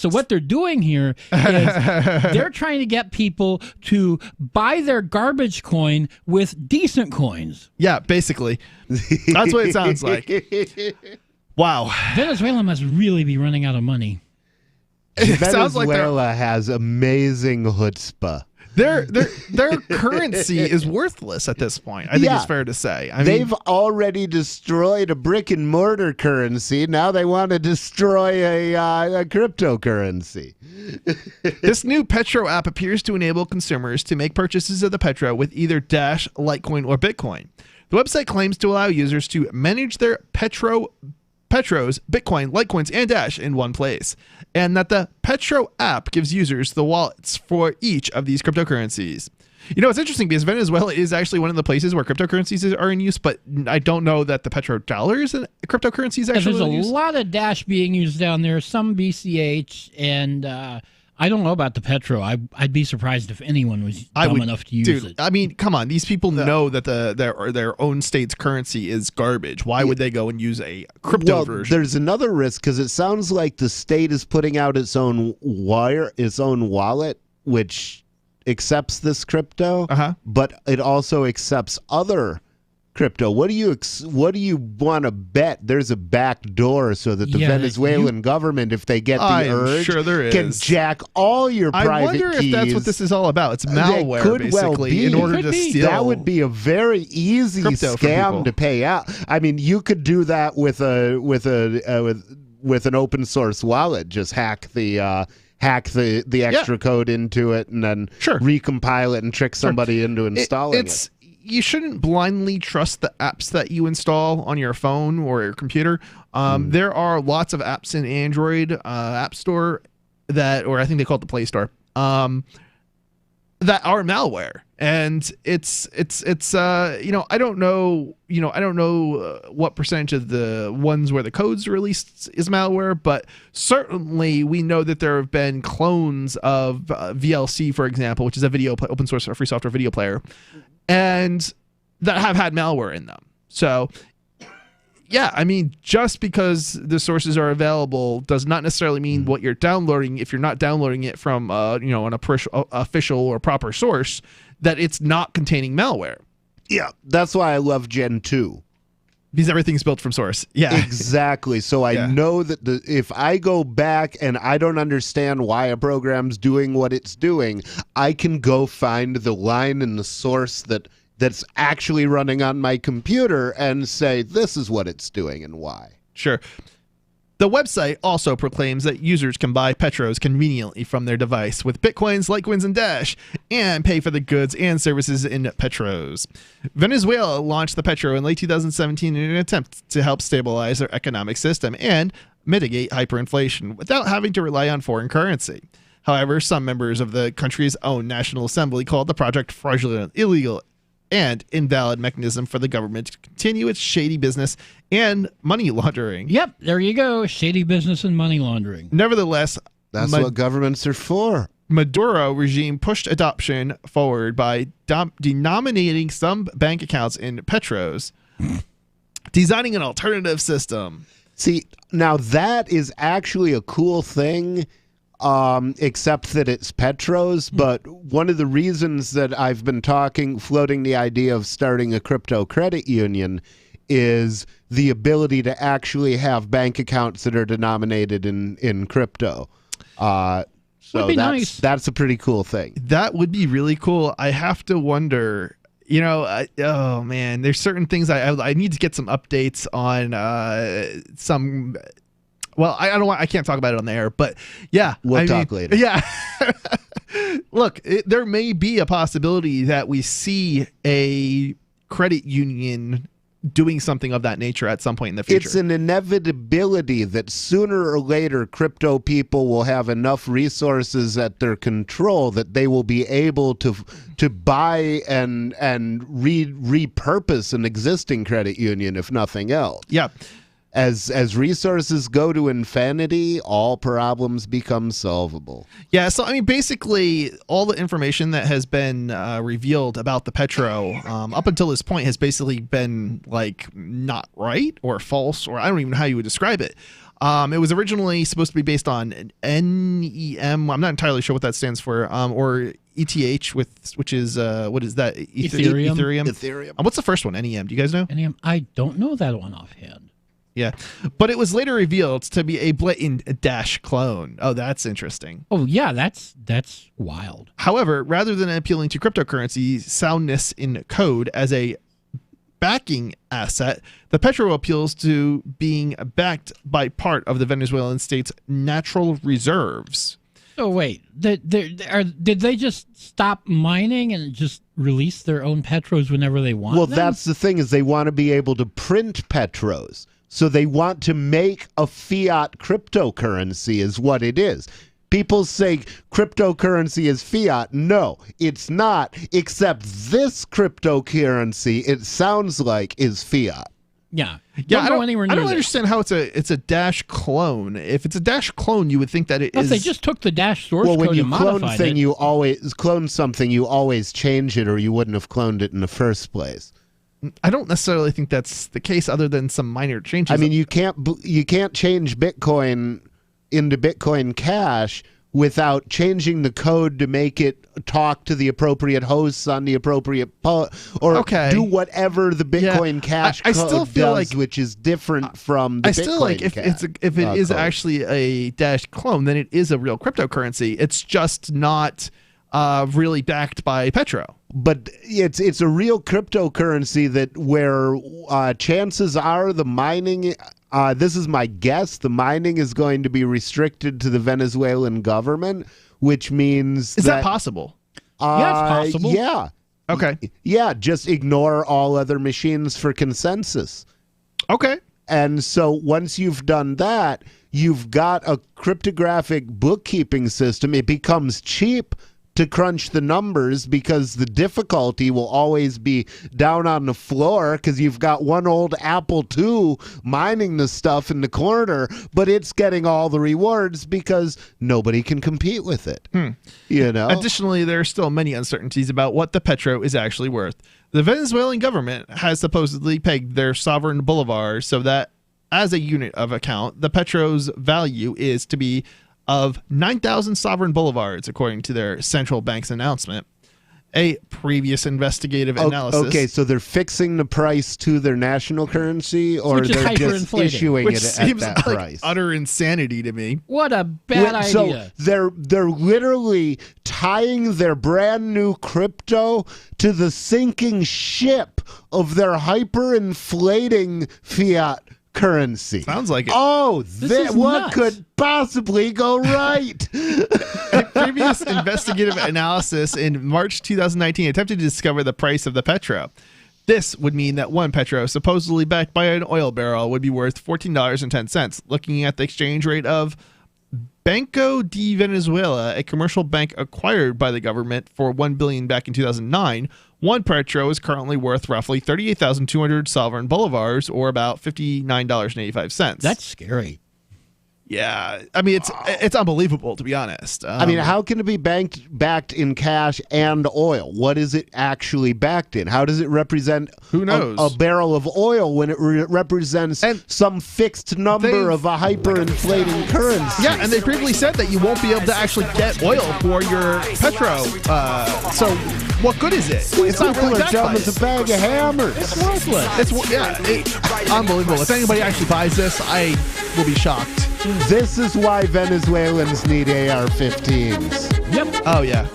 what they're doing here is they're trying to get people to buy their garbage coin with decent coins. Yeah, basically, that's what it sounds like. Wow, Venezuela must really be running out of money. Venezuela has amazing chutzpah. Their currency is worthless at this point. I think it's fair to say. They've already destroyed a brick and mortar currency. Now they want to destroy a cryptocurrency. This new Petro app appears to enable consumers to make purchases of the Petro with either Dash, Litecoin, or Bitcoin. The website claims to allow users to manage their Petros, Bitcoin, Litecoins, and Dash in one place, and that the Petro app gives users the wallets for each of these cryptocurrencies. You know, it's interesting because Venezuela is actually one of the places where cryptocurrencies are in use, but I don't know that the Petro dollars and cryptocurrencies actually there's in use. A lot of Dash being used down there, some BCH, and I don't know about the Petro. I'd be surprised if anyone was dumb enough to use it. I mean, come on. These people know that their own state's currency is garbage. Why would they go and use a crypto version? There's another risk because it sounds like the state is putting out its own wallet, which accepts this crypto, but it also accepts other crypto. What do you want to bet? There's a back door so that the Venezuelan government, if they get the urge, can jack all your private keys. I wonder if that's what this is all about. It's malware, basically, in order to steal. That would be a very easy scam to pay out. I mean, you could do that with an open source wallet. Just hack the extra code into it and then recompile it and trick somebody into installing it. You shouldn't blindly trust the apps that you install on your phone or your computer. There are lots of apps in Android App Store or I think they call it the Play Store, that are malware. And it's I don't know what percentage of the ones where the code's released is malware, but certainly we know that there have been clones of VLC, for example, which is a open source free software video player, and that have had malware in them. So yeah, I mean, just because the sources are available does not necessarily mean what you're downloading, if you're not downloading it from an official or proper source, that it's not containing malware. Yeah, that's why I love Gen 2. Because everything's built from source. Yeah. Exactly. So I know that if I go back and I don't understand why a program's doing what it's doing, I can go find the line in the source that's actually running on my computer and say, this is what it's doing and why. Sure. The website also proclaims that users can buy Petros conveniently from their device with Bitcoins, Litecoins, and Dash, and pay for the goods and services in Petros. Venezuela launched the Petro in late 2017 in an attempt to help stabilize their economic system and mitigate hyperinflation without having to rely on foreign currency. However, some members of the country's own National Assembly called the project fraudulent, illegal, and invalid mechanism for the government to continue its shady business and money laundering. Yep, there you go. Shady business and money laundering. Nevertheless, that's what governments are for. Maduro regime pushed adoption forward by denominating some bank accounts in petros, designing an alternative system. See, now that is actually a cool thing, except that it's petros. But one of the reasons that I've been floating the idea of starting a crypto credit union is the ability to actually have bank accounts that are denominated in crypto. So nice. That's a pretty cool thing. That would be really cool. I have to wonder, oh man, there's certain things I need to get some updates on some. Well, I can't talk about it on the air, but yeah, we'll talk later. Yeah. Look, there may be a possibility that we see a credit union doing something of that nature at some point in the future. It's an inevitability that sooner or later crypto people will have enough resources at their control that they will be able to buy and repurpose an existing credit union, if nothing else. Yeah. As resources go to infinity, all problems become solvable. Yeah, so I mean, basically, all the information that has been revealed about the Petro up until this point has basically been like not right or false, or I don't even know how you would describe it. It was originally supposed to be based on NEM. I'm not entirely sure what that stands for, or ETH, which is what is that? Ethereum. Ethereum. What's the first one? NEM. Do you guys know? NEM. I don't know that one offhand. Yeah, but it was later revealed to be a blatant Dash clone. Oh, that's interesting. Oh, yeah, that's wild. However, rather than appealing to cryptocurrency soundness in code as a backing asset, the Petro appeals to being backed by part of the Venezuelan state's natural reserves. So wait, did they just stop mining and just release their own Petros whenever they want? Well, them? that's the thing, is they want to be able to print Petros. So they want to make a fiat cryptocurrency is what it is. People say cryptocurrency is fiat. No, it's not, except this cryptocurrency, it sounds like, is fiat. Yeah. I don't understand how it's a Dash clone. If it's a Dash clone, you would think that it is. They just took the Dash source code when you and clone modified thing, it. you always clone something. You always change it, or you wouldn't have cloned it in the first place. I don't necessarily think that's the case, other than some minor changes. I mean, you can't change Bitcoin into Bitcoin Cash without changing the code to make it talk to the appropriate hosts on the appropriate or do whatever the Bitcoin Cash code does, which is different from the Bitcoin. I still like if it is actually a Dash clone, then it is a real cryptocurrency. It's just not really backed by Petro. But it's a real cryptocurrency that where chances are the mining, this is my guess, the mining is going to be restricted to the Venezuelan government, which means Is that possible? Yeah, it's possible. Yeah. Okay. Yeah, just ignore all other machines for consensus. Okay. And so once you've done that, you've got a cryptographic bookkeeping system. It becomes cheap to crunch the numbers because the difficulty will always be down on the floor because you've got one old Apple II mining the stuff in the corner, but it's getting all the rewards because nobody can compete with it. Additionally, there are still many uncertainties about what the Petro is actually worth. The Venezuelan government has supposedly pegged their sovereign bolivar so that as a unit of account, the Petro's value is to be of 9,000 sovereign bolivars, according to their central bank's announcement. A previous investigative analysis. Okay, so they're fixing the price to their national currency, or they're just issuing it at that price. Utter insanity to me. What a bad idea. So they're literally tying their brand new crypto to the sinking ship of their hyperinflating fiat currency. Sounds like it. Oh, what could possibly go right? A previous investigative analysis in March 2019 attempted to discover the price of the Petro. This would mean that one Petro, supposedly backed by an oil barrel, would be worth $14.10. Looking at the exchange rate of Banco de Venezuela, a commercial bank acquired by the government for $1 billion back in 2009, one petro is currently worth roughly 38,200 sovereign bolivars, or about $59.85. That's scary. Yeah, I mean, it's unbelievable, to be honest. I mean, how can it be backed in cash and oil? What is it actually backed in? How does it represent who knows a barrel of oil when it represents some fixed number of a hyperinflating currency? Yeah, and they previously said that you won't be able to actually get oil for your petro. So what good is it? It's not really backed by it. A bag of hammers. It's worthless. It's unbelievable. If anybody actually buys this, I will be shocked. This is why Venezuelans need AR-15s. Yep. Oh, yeah.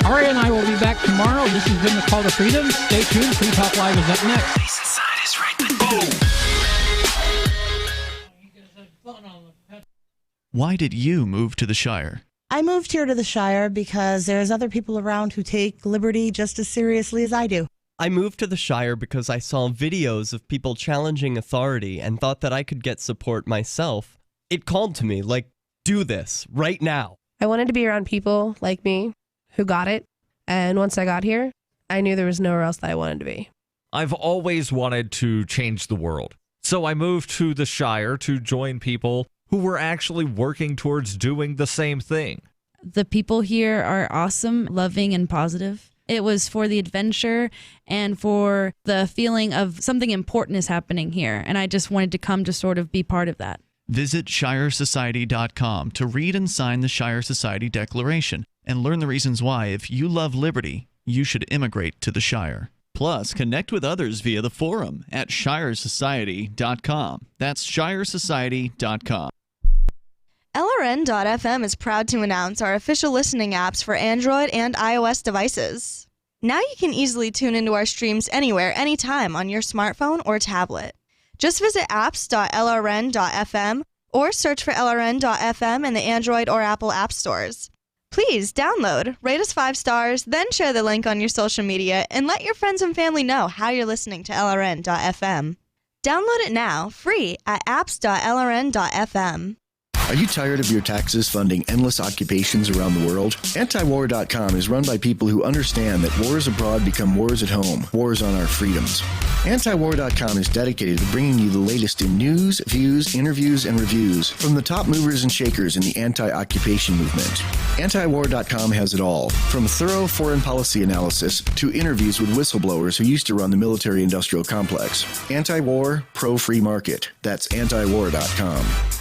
Ari and I will be back tomorrow. This has been the Call to Freedom. Stay tuned. Free Talk Live is up next. Peace inside is right with Why did you move to the Shire? I moved here to the Shire because there's other people around who take liberty just as seriously as I do. I moved to the Shire because I saw videos of people challenging authority and thought that I could get support myself. It called to me, like, do this right now. I wanted to be around people like me who got it. And once I got here, I knew there was nowhere else that I wanted to be. I've always wanted to change the world. So I moved to the Shire to join people who were actually working towards doing the same thing. The people here are awesome, loving, and positive. It was for the adventure and for the feeling of something important is happening here. And I just wanted to come to sort of be part of that. Visit ShireSociety.com to read and sign the Shire Society Declaration and learn the reasons why, if you love liberty, you should immigrate to the Shire. Plus, connect with others via the forum at ShireSociety.com. That's ShireSociety.com. LRN.FM is proud to announce our official listening apps for Android and iOS devices. Now you can easily tune into our streams anywhere, anytime on your smartphone or tablet. Just visit apps.lrn.fm or search for LRN.FM in the Android or Apple app stores. Please download, rate us 5 stars, then share the link on your social media and let your friends and family know how you're listening to LRN.FM. Download it now, free at apps.lrn.fm. Are you tired of your taxes funding endless occupations around the world? Antiwar.com is run by people who understand that wars abroad become wars at home, wars on our freedoms. Antiwar.com is dedicated to bringing you the latest in news, views, interviews, and reviews from the top movers and shakers in the anti-occupation movement. Antiwar.com has it all, from thorough foreign policy analysis to interviews with whistleblowers who used to run the military-industrial complex. Anti-war, pro-free market. That's antiwar.com.